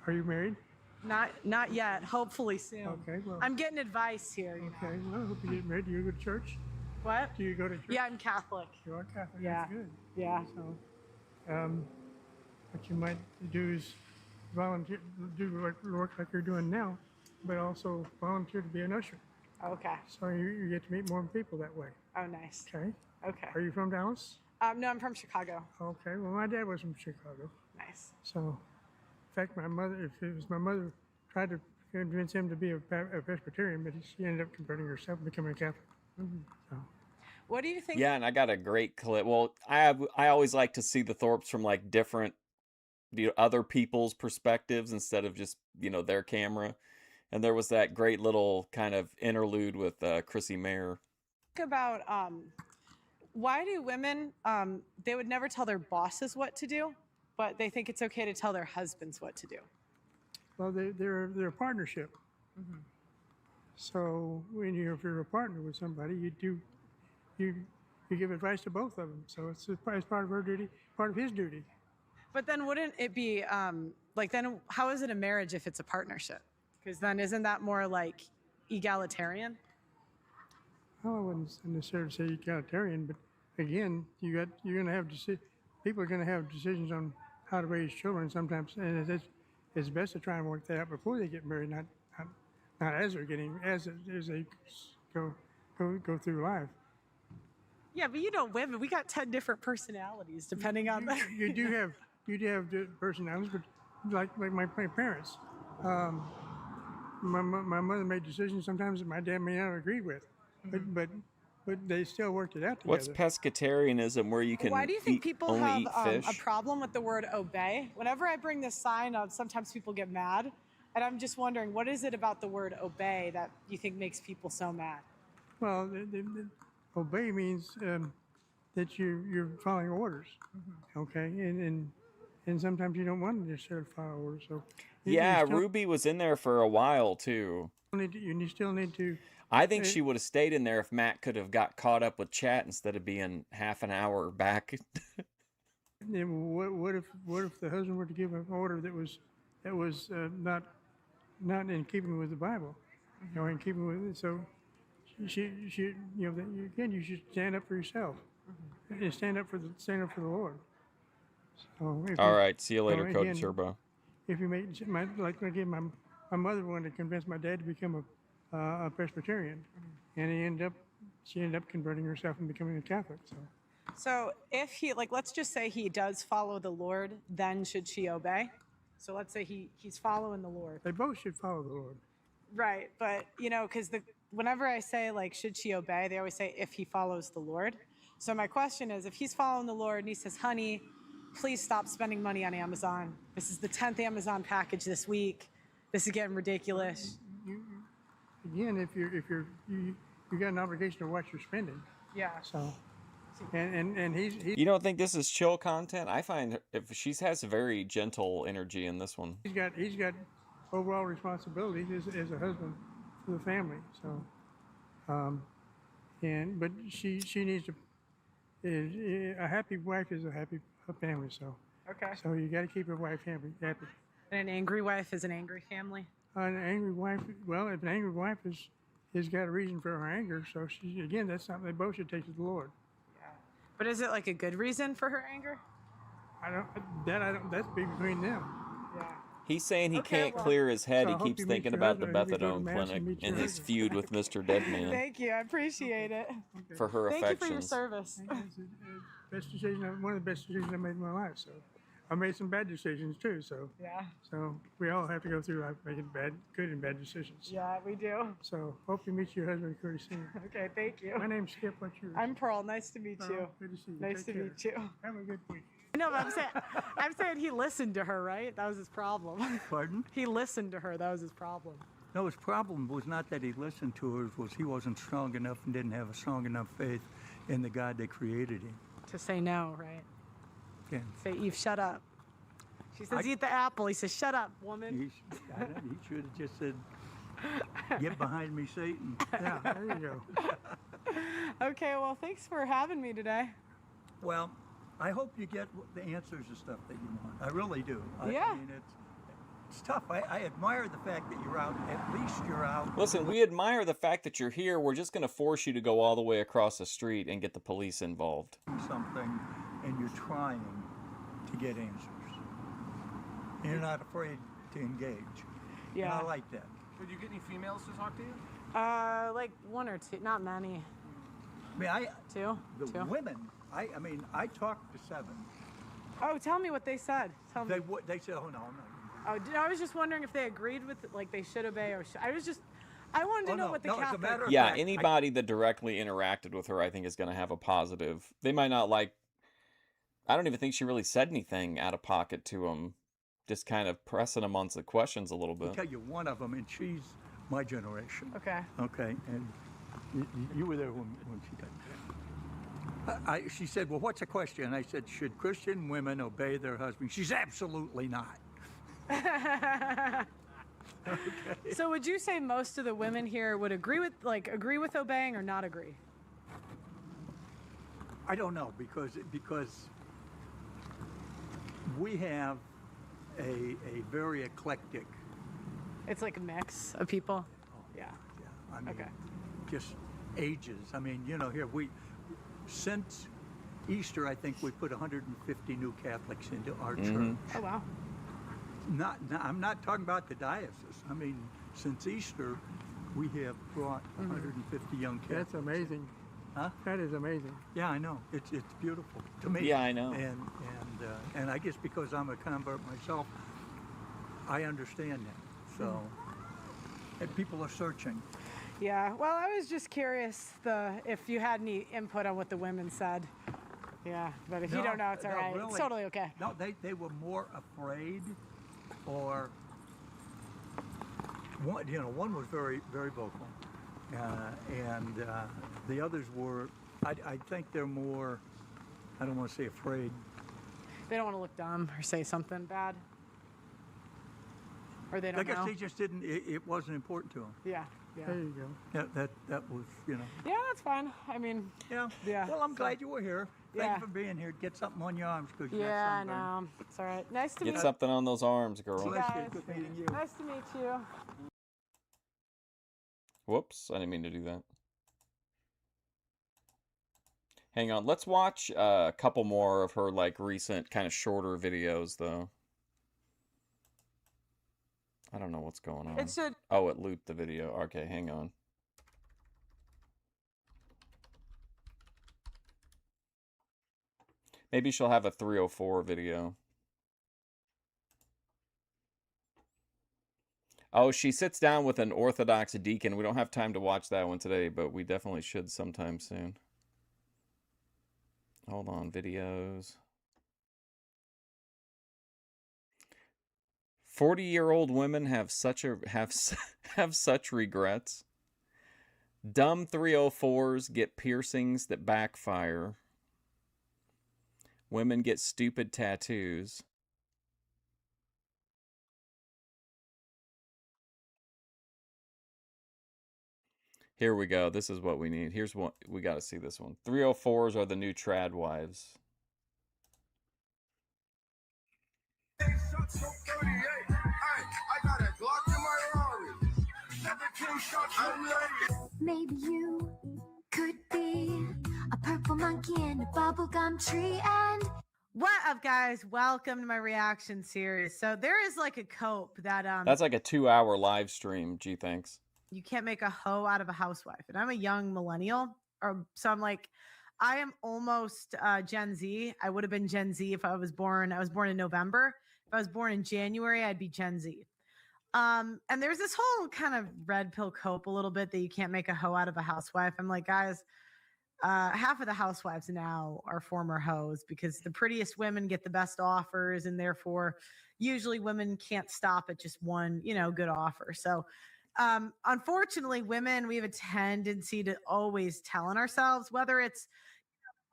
Speaker 19: are you married?
Speaker 3: Not yet. Hopefully soon.
Speaker 19: Okay, well.
Speaker 3: I'm getting advice here.
Speaker 19: Okay, well, I hope you get married. Do you go to church?
Speaker 3: What?
Speaker 19: Do you go to church?
Speaker 3: Yeah, I'm Catholic.
Speaker 19: You are Catholic.
Speaker 3: Yeah.
Speaker 19: That's good.
Speaker 3: Yeah.
Speaker 19: So, what you might do is volunteer, do work like you're doing now, but also volunteer to be an usher.
Speaker 3: Okay.
Speaker 19: So you get to meet more people that way.
Speaker 3: Oh, nice.
Speaker 19: Okay.
Speaker 3: Okay.
Speaker 19: Are you from Dallas?
Speaker 3: No, I'm from Chicago.
Speaker 19: Okay. Well, my dad was from Chicago.
Speaker 3: Nice.
Speaker 19: So, in fact, my mother, if it was my mother, tried to convince him to be a Presbyterian, but she ended up converting herself and becoming a Catholic. So,
Speaker 3: What do you think?
Speaker 1: Yeah, and I got a great clip. Well, I always like to see the Thorpes from like different, other people's perspectives instead of just their camera. And there was that great little kind of interlude with Chrissy Mayer.
Speaker 3: Think about why do women they would never tell their bosses what to do, but they think it's okay to tell their husbands what to do.
Speaker 19: well, they're a partnership. So if you're a partner with somebody, you give advice to both of them. So it's part of her duty, part of his duty.
Speaker 3: But then wouldn't it be then how is it a marriage if it's a partnership? Because then isn't that more like egalitarian?
Speaker 19: Well, I wouldn't necessarily say egalitarian, but again, you're going to have people are going to have decisions on how to raise children sometimes, and it's best to try and work that out before they get married, not as they go through life.
Speaker 3: Yeah, but women, we got 10 different personalities depending on the.
Speaker 19: You do have personalities, but like my parents. My mother made decisions sometimes that my dad may not agree with, but they still worked it out together.
Speaker 1: What's pescatarianism, where you can
Speaker 3: Why do you think people
Speaker 1: only
Speaker 3: have
Speaker 1: eat fish?
Speaker 3: a problem with the word obey? Whenever I bring this sign up, sometimes people get mad. And I'm just wondering, what is it about the word obey that you think makes people so mad?
Speaker 19: Well, obey means that you're following orders, okay, and sometimes you don't want to necessarily follow orders. So you
Speaker 1: Yeah,
Speaker 19: still
Speaker 1: Ruby was in there for a while too.
Speaker 19: you still need to.
Speaker 1: I think she would have stayed in there if Matt could have got caught up with chat instead of being half an hour back.
Speaker 19: Then what if the husband were to give an order that was not in keeping with the Bible, or in keeping with it? So she you should stand up for yourself, and stand up for the Lord. So
Speaker 1: All right, see you later, Cody
Speaker 19: again,
Speaker 1: Turbo.
Speaker 19: If you make my mother wanted to convince my dad to become a Presbyterian, and she ended up converting herself and becoming a Catholic.
Speaker 3: So if he, let's just say he does follow the Lord, then should she obey? So let's say he's following the Lord.
Speaker 19: They both should follow the Lord.
Speaker 3: Right, but because whenever I say should she obey, they always say if he follows the Lord. So my question is, if he's following the Lord and he says, "Honey, please stop spending money on Amazon. This is the 10th Amazon package this week. This is getting ridiculous."
Speaker 19: Again, if you got an obligation to watch your spending.
Speaker 3: Yeah.
Speaker 19: So, and he's
Speaker 1: You don't think this is chill content? I find if she has a very gentle energy in this one.
Speaker 19: he's got overall responsibilities as a husband for the family. So, but she needs to. A happy wife is a happy family. So.
Speaker 3: Okay.
Speaker 19: So you got to keep your wife happy.
Speaker 3: And an angry wife is an angry family.
Speaker 19: An angry wife. Well, if an angry wife has got a reason for her anger, so that's something they both should take to the Lord.
Speaker 3: But is it a good reason for her anger?
Speaker 19: That's big between them.
Speaker 3: Yeah.
Speaker 1: He's saying he
Speaker 3: Okay,
Speaker 1: can't
Speaker 3: well-
Speaker 1: clear his head.
Speaker 19: So I
Speaker 1: He
Speaker 19: hope
Speaker 1: keeps
Speaker 19: you meet
Speaker 1: thinking
Speaker 19: your
Speaker 1: about the
Speaker 19: husband and you go to
Speaker 1: methadone
Speaker 19: mass and
Speaker 1: clinic
Speaker 19: meet
Speaker 1: and
Speaker 19: your
Speaker 1: his feud with Mr. Deadman
Speaker 3: Thank you. I appreciate it.
Speaker 1: for her
Speaker 3: Thank you for your
Speaker 1: affections.
Speaker 3: service.
Speaker 19: Best decision, one of the best decisions I made in my life. So I made some bad decisions too. So
Speaker 3: Yeah.
Speaker 19: So we all have to go through life making good and bad decisions.
Speaker 3: Yeah, we do.
Speaker 19: So hope you meet your husband pretty soon.
Speaker 3: Okay, thank you.
Speaker 19: My name's Skip. What's yours?
Speaker 3: I'm Pearl. Nice to meet you.
Speaker 19: Good to see you.
Speaker 3: Nice
Speaker 19: Take
Speaker 3: to
Speaker 19: care.
Speaker 3: meet you.
Speaker 19: Have a good week.
Speaker 3: No, but I'm saying he listened to her, right? That was his problem.
Speaker 6: Pardon?
Speaker 3: He listened to her. That was his problem.
Speaker 6: No, his problem was not that he listened to her, it was he wasn't strong enough and didn't have a strong enough faith in the God that created him.
Speaker 3: To say no, right?
Speaker 6: Yeah.
Speaker 3: Say, Eve, shut up. She says, eat the apple. He says, shut up, woman.
Speaker 6: He should have just said, "Get behind me, Satan."
Speaker 19: Yeah, there you go.
Speaker 3: Okay, well, thanks for having me today.
Speaker 6: Well, I hope you get the answers to stuff that you want. I really do. I
Speaker 3: Yeah.
Speaker 6: mean, it's tough. I admire the fact that you're out. At least you're out.
Speaker 1: Listen, we admire the fact that you're here. We're just going to force you to go all the way across the street and get the police involved.
Speaker 6: Something, and you're trying to get answers. And you're not afraid to engage.
Speaker 3: Yeah.
Speaker 6: And I like that.
Speaker 14: Did you get any females to talk to you?
Speaker 3: One or two, not many.
Speaker 6: I mean,
Speaker 3: Two?
Speaker 6: The women. I mean, I talked to 7.
Speaker 3: Oh, tell me what they said. Tell me.
Speaker 6: They said, "Oh no, I'm not."
Speaker 3: I was just wondering if they agreed with they should obey or I wanted to know what the Catholic.
Speaker 1: Yeah, anybody that directly interacted with her, I think, is going to have a positive. They might not I don't even think she really said anything out of pocket to him. Just kind of pressing him on some questions a little
Speaker 6: I'll
Speaker 1: bit.
Speaker 6: tell you one of them, and she's my generation.
Speaker 3: Okay.
Speaker 6: Okay, and you were there when she got there. She said, "Well, what's the question?" I said, "Should Christian women obey their husbands?" She's absolutely not. Okay.
Speaker 3: So would you say most of the women here would agree with obeying or not agree?
Speaker 6: I don't know because we have a very eclectic.
Speaker 3: It's like a mix of people. Yeah.
Speaker 6: I mean,
Speaker 3: Okay.
Speaker 6: just ages. I mean, here since Easter, I think we put 150 new Catholics into our church.
Speaker 3: Oh wow.
Speaker 6: I'm not talking about the diocese. I mean, since Easter, we have brought 150 young Catholics.
Speaker 19: That's amazing.
Speaker 6: Huh?
Speaker 19: That is amazing.
Speaker 6: Yeah, I know. It's beautiful to me.
Speaker 1: Yeah, I know.
Speaker 6: And I guess because I'm a convert myself, I understand that. So, and people are searching.
Speaker 3: Yeah. Well, I was just curious if you had any input on what the women said. Yeah, but if you don't know, it's all right.
Speaker 6: Really,
Speaker 3: it's totally okay.
Speaker 6: No, they were more afraid, or one was very very vocal, and the others were. I think they're more. I don't want to say afraid.
Speaker 3: They don't want to look dumb or say something bad. Or they don't
Speaker 6: I guess
Speaker 3: know.
Speaker 6: they just didn't. It wasn't important to them.
Speaker 3: Yeah. Yeah.
Speaker 19: There you go.
Speaker 6: That was,
Speaker 3: Yeah, that's fine. I mean,
Speaker 6: Yeah.
Speaker 3: yeah.
Speaker 6: Well, I'm
Speaker 3: so-
Speaker 6: glad you were here. Thank
Speaker 3: Yeah.
Speaker 6: you for being here. Get something on your arms because you
Speaker 3: Yeah, I
Speaker 6: got sunburn.
Speaker 3: know. It's all right. Nice to meet
Speaker 1: Get
Speaker 3: you.
Speaker 1: something on those arms, girl.
Speaker 3: You
Speaker 6: Bless you.
Speaker 3: guys.
Speaker 6: Good meeting you.
Speaker 3: Nice to meet you.
Speaker 1: Whoops, I didn't mean to do that. Hang on, let's watch a couple more of her like recent kind of shorter videos though. I don't know what's going on.
Speaker 3: It should.
Speaker 1: Oh, it looped the video. Okay, hang on. Maybe she'll have a 304 video. Oh, she sits down with an Orthodox deacon. We don't have time to watch that one today, but we definitely should sometime soon. Hold on, videos. 40-year-old women have such regrets. Dumb 304s get piercings that backfire. Women get stupid tattoos. Here we go. This is what we need. Here's what we got to see this one. 304s are the new trad wives.
Speaker 20: Maybe you could be a purple monkey in a bubblegum tree and
Speaker 3: What up, guys? Welcome to my reaction series. So there is like a cope that
Speaker 1: That's like a 2-hour live stream. Gee, thanks.
Speaker 3: you can't make a hoe out of a housewife. And I'm a young millennial, so I'm like, I am almost Gen Z. I would have been Gen Z if I was born. I was born in November. If I was born in January, I'd be Gen Z. And there's this whole kind of red pill cope a little bit that you can't make a hoe out of a housewife. I'm like, guys, half of the housewives now are former hoes because the prettiest women get the best offers, and therefore usually women can't stop at just one, good offer. So unfortunately, women, we have a tendency to always tell on ourselves, whether it's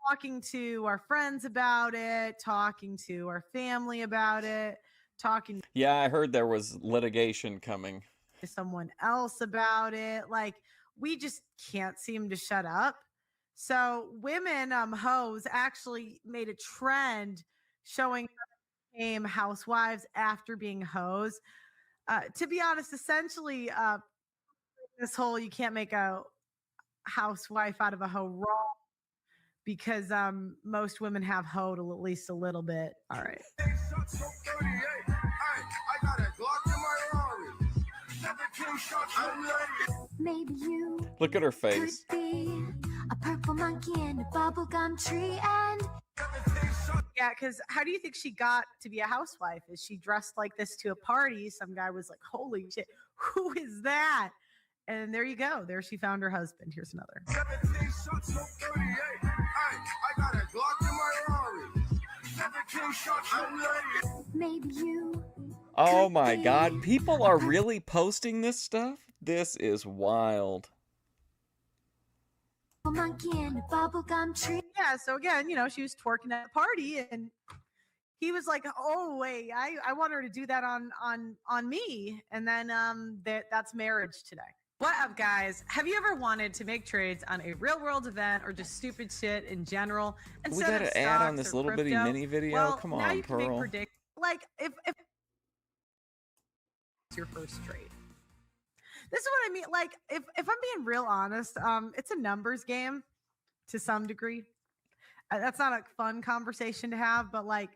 Speaker 3: talking to our friends about it, talking to our family about it, talking
Speaker 1: Yeah, I heard there was litigation coming.
Speaker 3: to someone else about it. Like, we just can't seem to shut up. So women hoes actually made a trend showing became housewives after being hoes. To be honest, essentially, this whole you can't make a housewife out of a hoe wrong because most women have hoed at least a little bit. All right.
Speaker 20: maybe you
Speaker 1: Look at her
Speaker 20: could
Speaker 1: face.
Speaker 20: be a purple monkey in a bubblegum tree and
Speaker 3: Yeah, because how do you think she got to be a housewife? Is she dressed like this to a party? Some guy was like, holy shit, who is that? And there you go. There she found her husband. Here's another.
Speaker 20: maybe you
Speaker 1: Oh my god, people are really posting this stuff? This is wild.
Speaker 20: a monkey in a bubblegum tree.
Speaker 3: Yeah, so again, she was twerking at a party and he was like, oh wait, I want her to do that on me. And then that's marriage today. What up, guys? Have you ever wanted to make trades on a real world event or just stupid shit in general?
Speaker 1: We
Speaker 3: instead
Speaker 1: got
Speaker 3: of
Speaker 1: to add on
Speaker 3: stocks
Speaker 1: this
Speaker 3: or
Speaker 1: little bitty
Speaker 3: crypto?
Speaker 1: mini video?
Speaker 3: Well,
Speaker 1: Come
Speaker 3: now
Speaker 1: on,
Speaker 3: you can make
Speaker 1: Pearl.
Speaker 3: like if your first trade. This is what I mean. Like, if I'm being real honest, it's a numbers game to some degree. That's not a fun conversation to have, but like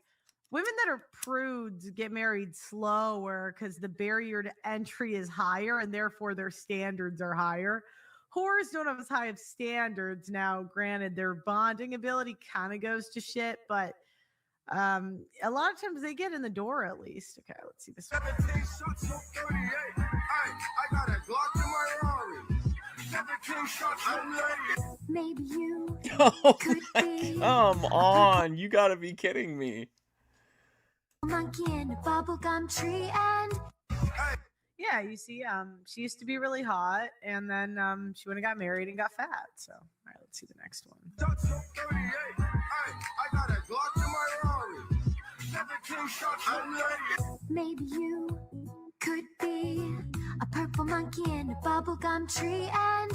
Speaker 3: women that are prudes get married slower because the barrier to entry is higher and therefore their standards are higher. Whores don't have as high of standards. Now, granted, their bonding ability kind of goes to shit, but a lot of times they get in the door at least. Okay, let's see this one.
Speaker 20: Maybe you
Speaker 1: Oh
Speaker 20: could
Speaker 1: my,
Speaker 20: be
Speaker 1: come on. You gotta be kidding me.
Speaker 20: a monkey in a bubblegum tree and
Speaker 3: Yeah, you see, she used to be really hot, and then she went and got married and got fat. So, all right, let's see the next one.
Speaker 20: Maybe you could be a purple monkey in a bubblegum tree and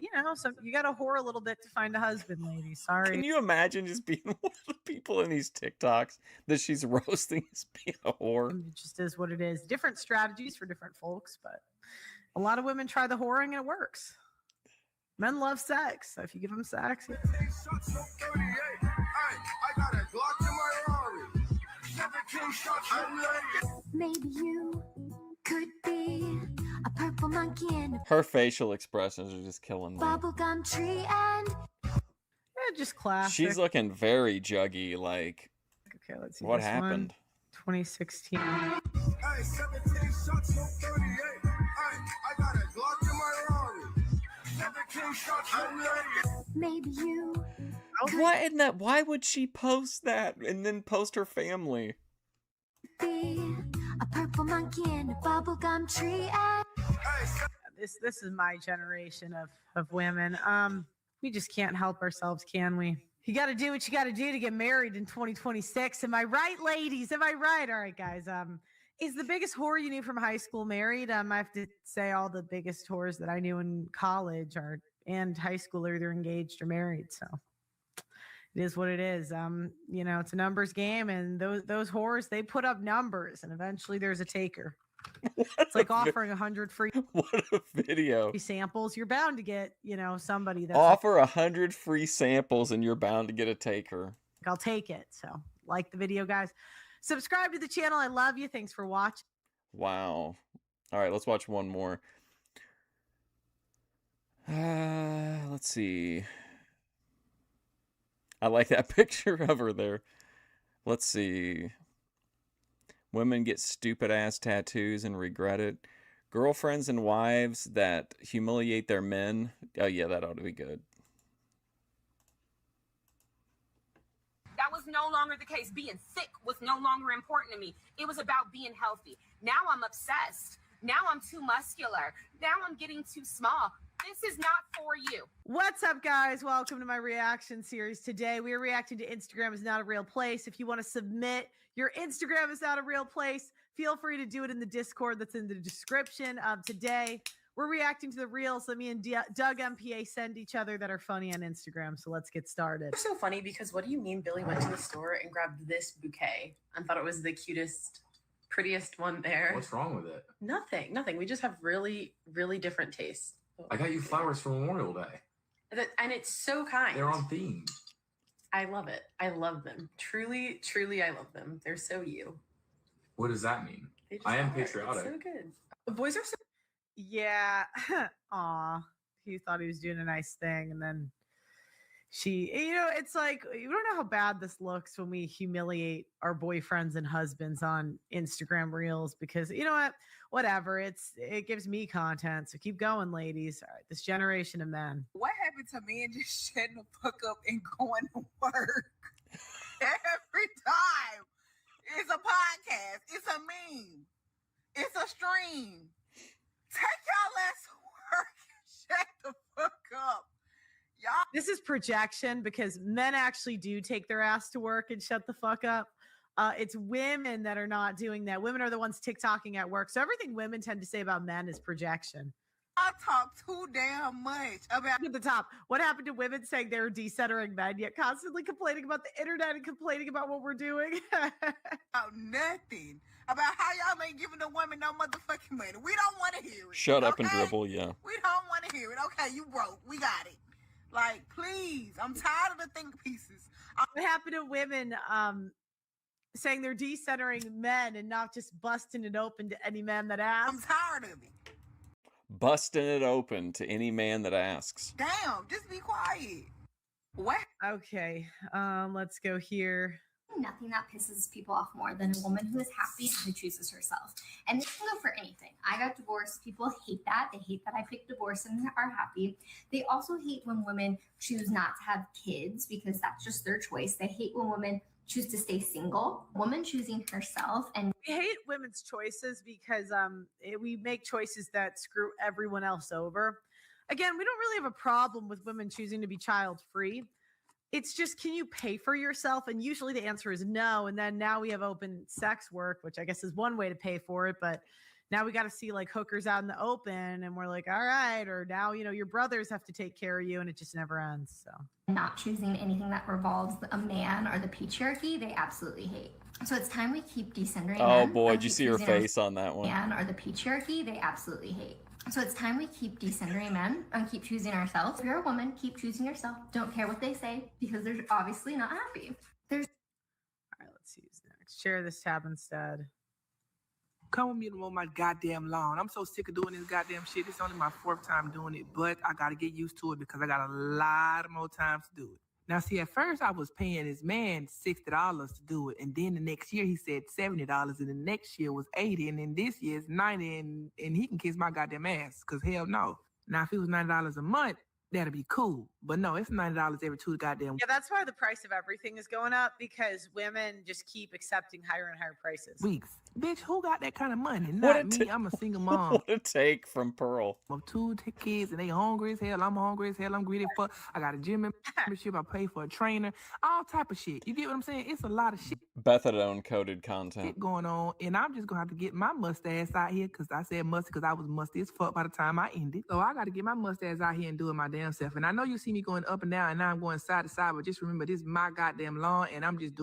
Speaker 3: You know, so you got to whore a little bit to find a husband, ladies. Sorry.
Speaker 1: Can you imagine just being one of the people in these TikToks that she's roasting as being a whore?
Speaker 3: It just is what it is. Different strategies for different folks, but a lot of women try the whoring and it works. Men love sex. So if you give them sex,
Speaker 20: maybe you could be a purple monkey in a
Speaker 1: Her facial expressions are just killing me.
Speaker 20: bubblegum tree and
Speaker 3: just classic.
Speaker 1: She's looking very juggy. Like,
Speaker 3: okay, let's see
Speaker 1: what
Speaker 3: this one.
Speaker 1: happened?
Speaker 3: 2016.
Speaker 20: maybe you
Speaker 1: What in that? Why would she post that and then post her family?
Speaker 20: be a purple monkey in a bubblegum tree and
Speaker 3: This is my generation of women. We just can't help ourselves, can we? You got to do what you got to do to get married in 2026. Am I right, ladies? Am I right? All right, guys. Is the biggest whore you knew from high school married? I have to say all the biggest whores that I knew in college and high school are either engaged or married. So it is what it is. You know, it's a numbers game, and those whores, they put up numbers, and eventually there's a taker. It's like offering 100 free
Speaker 1: What a video.
Speaker 3: samples. You're bound to get, you know, somebody that's
Speaker 1: Offer 100 free samples and you're bound to get a taker.
Speaker 3: like, I'll take it. So like the video, guys. Subscribe to the channel. I love you. Thanks for watching.
Speaker 1: Wow. All right, let's watch one more. Let's see. I like that picture of her there. Let's see. Women get stupid ass tattoos and regret it. Girlfriends and wives that humiliate their men. Oh yeah, that ought to be good.
Speaker 21: That was no longer the case. Being sick was no longer important to me. It was about being healthy. Now I'm obsessed. Now I'm too muscular. Now I'm getting too small. This is not for you.
Speaker 3: What's up, guys? Welcome to my reaction series. Today, we are reacting to Instagram is not a real place. If you want to submit your Instagram is not a real place, feel free to do it in the Discord that's in the description. Today, we're reacting to the reels that me and Doug MPA send each other that are funny on Instagram. So let's get started.
Speaker 22: It's so funny because what do you mean Billy went to the store and grabbed this bouquet and thought it was the cutest, prettiest one there?
Speaker 14: What's wrong with it?
Speaker 22: Nothing. We just have really, really different tastes.
Speaker 14: I got you flowers for Memorial Day.
Speaker 22: And it's so kind.
Speaker 14: They're on theme.
Speaker 22: I love it. I love them. Truly, truly, I love them. They're so you.
Speaker 14: What does that mean?
Speaker 22: They just
Speaker 14: I am
Speaker 22: are.
Speaker 14: patriotic.
Speaker 22: It's so good. The boys are so.
Speaker 3: Yeah. Aw. He thought he was doing a nice thing. And then it's like, you don't know how bad this looks when we humiliate our boyfriends and husbands on Instagram reels because you know what? Whatever. It gives me content. So keep going, ladies. All right. This generation of men.
Speaker 23: What happened to men just shutting the fuck up and going to work? Every time. It's a podcast. It's a meme. It's a stream. Take y'all ass to work and shut the fuck up. Y'all.
Speaker 3: This is projection because men actually do take their ass to work and shut the fuck up. It's women that are not doing that. Women are the ones TikToking at work. So everything women tend to say about men is projection.
Speaker 23: I talk too damn much about
Speaker 3: at the top. What happened to women saying they're decentering men, yet constantly complaining about the internet and complaining about what we're doing?
Speaker 23: about nothing. About how y'all ain't giving the women no motherfucking money. We don't want to hear it.
Speaker 1: Shut up and dribble, yeah.
Speaker 23: We don't want to hear it. Okay, you broke. We got it. Like, please. I'm tired of the think pieces.
Speaker 3: What happened to women saying they're decentering men and not just busting it open to any man that asks?
Speaker 23: I'm tired of it.
Speaker 1: Busting it open to any man that asks.
Speaker 23: Damn, just be quiet. What?
Speaker 3: Okay, let's go here.
Speaker 24: Nothing that pisses people off more than a woman who is happy and who chooses herself. And this can go for anything. I got divorced. People hate that. They hate that I picked divorce and are happy. They also hate when women choose not to have kids because that's just their choice. They hate when women choose to stay single. Woman choosing herself. And
Speaker 3: we hate women's choices because we make choices that screw everyone else over. Again, we don't really have a problem with women choosing to be child free. it's just, can you pay for yourself? And usually the answer is no. And then now we have open sex work, which I guess is one way to pay for it. But now we got to see like hookers out in the open, and we're like, all right. Or now, you know, your brothers have to take care of you, and it just never ends. So
Speaker 24: Not choosing anything that revolves a man or the patriarchy, they absolutely hate. So it's time we keep decentering
Speaker 1: Oh
Speaker 24: men
Speaker 1: boy,
Speaker 24: and
Speaker 1: did you
Speaker 24: keep
Speaker 1: see her
Speaker 24: choosing our
Speaker 1: face on that one?
Speaker 24: man or the patriarchy, they absolutely hate. So it's time we keep decentering men and keep choosing ourselves. If you're a woman, keep choosing yourself. Don't care what they say because they're obviously not happy. There's
Speaker 3: all right, let's see who's next. Share this tab instead.
Speaker 4: Come with me to mow my goddamn lawn. I'm so sick of doing this goddamn shit. It's only my 4th time doing it, but I gotta get used to it because I got a lot more times to do it. Now, see, at first I was paying this man $60 to do it, and then the next year he said $70, and the next year was $80, and then this year it's $90, and he can kiss my goddamn ass, because hell no. Now, if it was $90 a month, that'd be cool. But no, it's $90 every 2 goddamn
Speaker 3: Yeah, that's why the price of everything is going up, because women just keep accepting higher and higher prices.
Speaker 4: weeks. Bitch, who got that kind of money?
Speaker 1: What
Speaker 4: Not me. I'm a single mom.
Speaker 1: What a take from Pearl.
Speaker 4: Of 2 kids, and they hungry as hell. I'm hungry as hell. I'm greedy as fuck. I got a gym membership. I pay for a trainer. All type of shit. You get what I'm saying? It's a lot of shit
Speaker 1: Methadone coded content.
Speaker 4: going on, and I'm just gonna have to get my mustache out here because I said musty because I was musty as fuck by the time I ended. So I got to get my mustache out here and do it my damn self. And I know you see me going up and down, and now I'm going side to side, but just remember, this is my goddamn lawn, and I'm just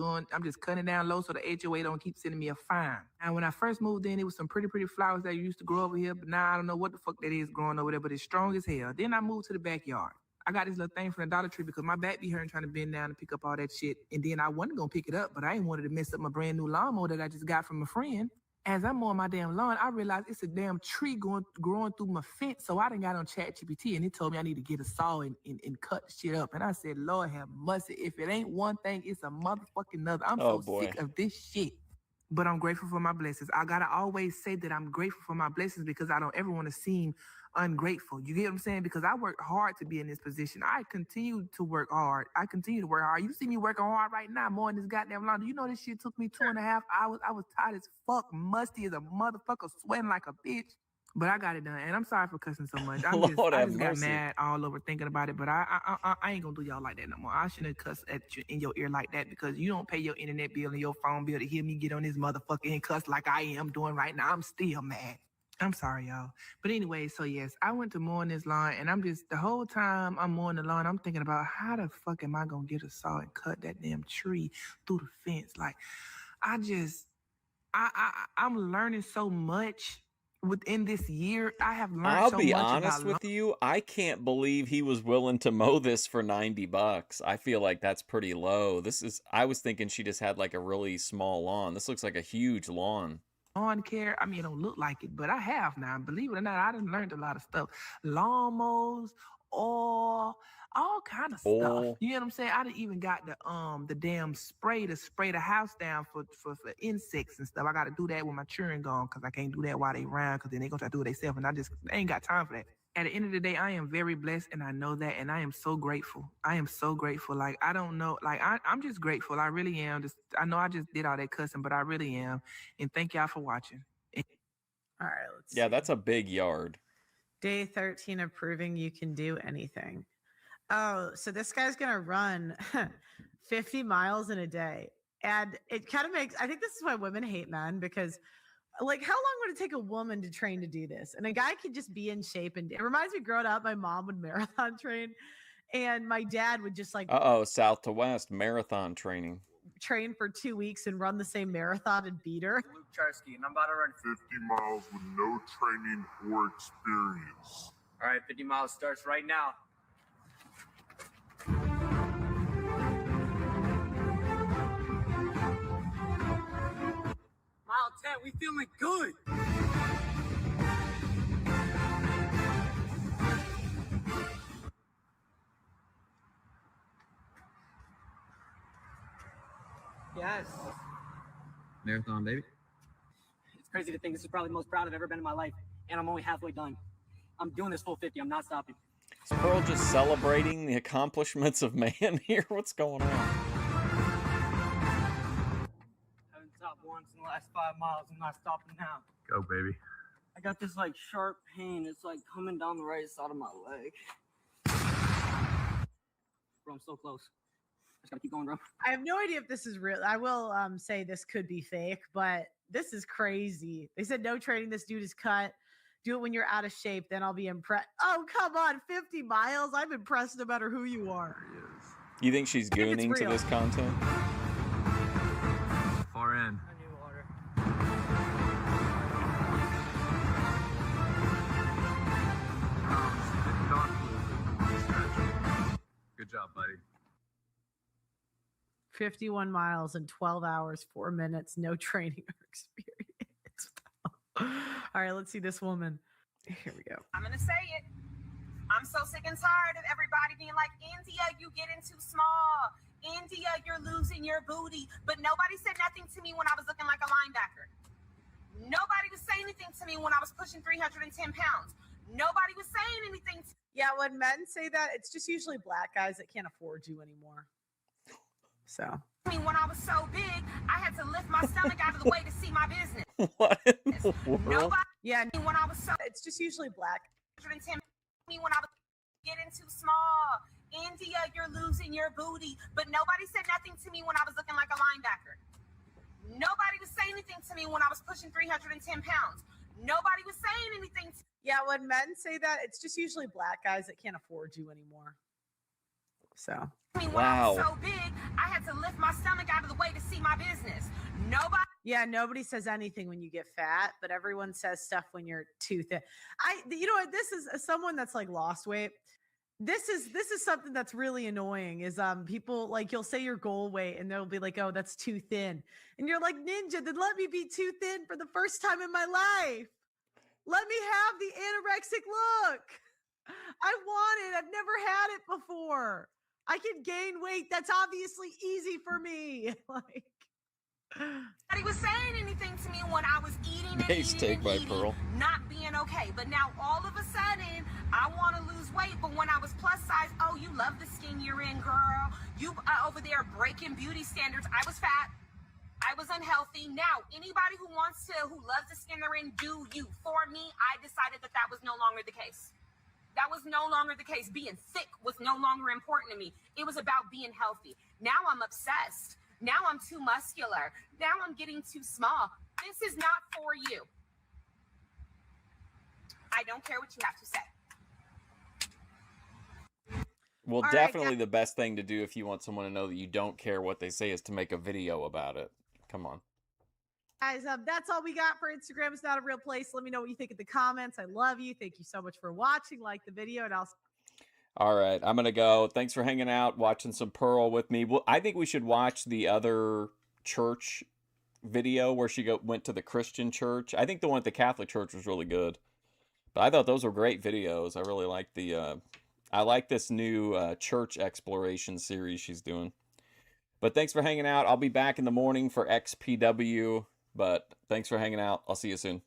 Speaker 4: cutting it down low so the HOA don't keep sending me a fine. And when I first moved in, it was some pretty flowers that used to grow over here, but now I don't know what the fuck that is growing over there, but it's strong as hell. Then I moved to the backyard. I got this little thing from the Dollar Tree because my back be hurting trying to bend down and pick up all that shit. And then I wasn't gonna pick it up, but I ain't wanted to mess up my brand new lawnmower that I just got from a friend. As I'm mowing my damn lawn, I realized it's a damn tree growing through my fence. So I done got on ChatGPT, and it told me I need to get a saw and cut the shit up. And I said, Lord have mercy. If it ain't one thing, it's a motherfucking another. I'm so sick of this shit. But I'm grateful for my blessings. I gotta always say that I'm grateful for my blessings because I don't ever want to seem ungrateful. You get what I'm saying? Because I worked hard to be in this position. I continue to work hard. You see me working hard right now, more in this goddamn lawn. Do you know this shit took me 2.5 hours? I was tired as fuck, musty as a motherfucker, sweating like a bitch. But I got it done, and I'm sorry for cussing so much. I just got mad all over thinking about it, but I ain't gonna do y'all like that no more. I shouldn't have cussed at you in your ear like that because you don't pay your internet bill and your phone bill to hear me get on this motherfucker and cuss like I am doing right now. I'm still mad. I'm sorry, y'all. But anyway, so yes, I went to mowing this lawn, and I'm just, the whole time I'm mowing the lawn, I'm thinking about how the fuck am I gonna get a saw and cut that damn tree through the fence? Like, I'm learning so much within this year. I have learned
Speaker 1: I'll
Speaker 4: so
Speaker 1: be
Speaker 4: much
Speaker 1: honest
Speaker 4: about
Speaker 1: with you. I can't believe he was willing to mow this for $90. I feel like that's pretty low. I was thinking she just had like a really small lawn. This looks like a huge lawn.
Speaker 4: lawn care. I mean, it don't look like it, but I have now. Believe it or not, I done learned a lot of stuff. Lawnmowers, oil, all kind of stuff. You know what I'm saying? I done even got the damn spray to spray the house down for insects and stuff. I got to do that when my children gone because I can't do that while they around because then they gonna try to do it themselves, and I ain't got time for that. At the end of the day, I am very blessed, and I know that, and I am so grateful. I am so grateful. Like, I don't know. Like, I'm just grateful. I really am. I know I just did all that cussing, but I really am. And thank y'all for watching.
Speaker 3: All right, let's
Speaker 1: Yeah, that's a big yard.
Speaker 3: Day 13 of proving you can do anything. Oh, so this guy's going to run 50 miles in a day. And it kind of makes, I think this is why women hate men, because like, how long would it take a woman to train to do this? And a guy could just be in shape. And it reminds me, growing up, my mom would marathon train, and my dad would just like
Speaker 1: South to West marathon training.
Speaker 3: Train for 2 weeks and run the same marathon and beat her.
Speaker 8: Luke Charsky, and I'm about to run 50 miles with no training or experience. All right, 50 miles starts right now. Mile 10, we feeling good.
Speaker 11: Yes.
Speaker 13: Marathon, baby.
Speaker 11: It's crazy to think this is probably the most proud I've ever been in my life, and I'm only halfway done. I'm doing this full 50. I'm not stopping.
Speaker 1: Is Pearl just celebrating the accomplishments of man here? What's going on?
Speaker 11: I haven't stopped once in the last 5 miles. I'm not stopping now.
Speaker 13: Go, baby.
Speaker 11: I got this like sharp pain. It's like coming down the right side of my leg. Bro, I'm so close. Just gotta keep going, bro.
Speaker 3: I have no idea if this is real. I will say this could be fake, but this is crazy. They said no training. This dude is cut. Do it when you're out of shape. Then I'll be impressed. Oh, come on. 50 miles. I'm impressed no matter who you are.
Speaker 1: You think she's
Speaker 3: think it's
Speaker 1: gooning to
Speaker 3: real.
Speaker 1: this content?
Speaker 13: Far end. Good job, buddy.
Speaker 3: 51 miles in 12 hours, 4 minutes, no training or experience. All right, let's see this woman. Here we go.
Speaker 21: I'm gonna say it. I'm so sick and tired of everybody being like, India, you getting too small. India, you're losing your booty. But nobody said nothing to me when I was looking like a linebacker. Nobody was saying anything to me when I was pushing 310 pounds. Nobody was saying anything to
Speaker 3: Yeah, when men say that, it's just usually black guys that can't afford you anymore. So
Speaker 21: me when I was so big, I had to lift my stomach out of the way to see my business.
Speaker 1: What in the world?
Speaker 21: Nobody,
Speaker 3: yeah,
Speaker 21: when I was so,
Speaker 3: it's just usually black.
Speaker 21: 110 me when I was getting too small. India, you're losing your booty. But nobody said nothing to me when I was looking like a linebacker. Nobody was saying anything to me when I was pushing 310 pounds. Nobody was saying anything to
Speaker 3: Yeah, when men say that, it's just usually black guys that can't afford you anymore. So
Speaker 21: me when I was so big, I had to lift my stomach out of the way to see my business. Nobody.
Speaker 3: Yeah, nobody says anything when you get fat, but everyone says stuff when you're too thin. You know what? This is someone that's like lost weight. This is something that's really annoying. Is people like you'll say your goal weight and they'll be like, "Oh, that's too thin," and you're like, "Ninja, then let me be too thin for the first time in my life. Let me have the anorexic look. I want it. I've never had it before. I can gain weight. That's obviously easy for me." Like.
Speaker 21: Nobody was saying anything to me when I was eating and
Speaker 1: Base take by
Speaker 21: eating,
Speaker 1: Pearl.
Speaker 21: not being okay. But now all of a sudden, I want to lose weight. But when I was plus size, oh, you love the skin you're in, girl. You over there breaking beauty standards. I was fat. I was unhealthy. Now, anybody who loves the skin they're in, do you. For me, I decided that was no longer the case. That was no longer the case. Being thick was no longer important to me. It was about being healthy. Now I'm obsessed. Now I'm too muscular. Now I'm getting too small. This is not for you. I don't care what you have to say.
Speaker 1: Well,
Speaker 3: All right,
Speaker 1: definitely the best thing to do if you want someone to know that you don't care what they say is to make a video about it. Come on.
Speaker 3: Guys, that's all we got for Instagram. It's not a real place. Let me know what you think in the comments. I love you. Thank you so much for watching. Like the video, and I'll.
Speaker 1: All right, I'm gonna go. Thanks for hanging out, watching some Pearl with me. Well, I think we should watch the other church video where she went to the Christian church. I think the one at the Catholic church was really good, but I thought those were great videos. I really like I like this new church exploration series she's doing. But thanks for hanging out. I'll be back in the morning for XPW. But thanks for hanging out. I'll see you soon.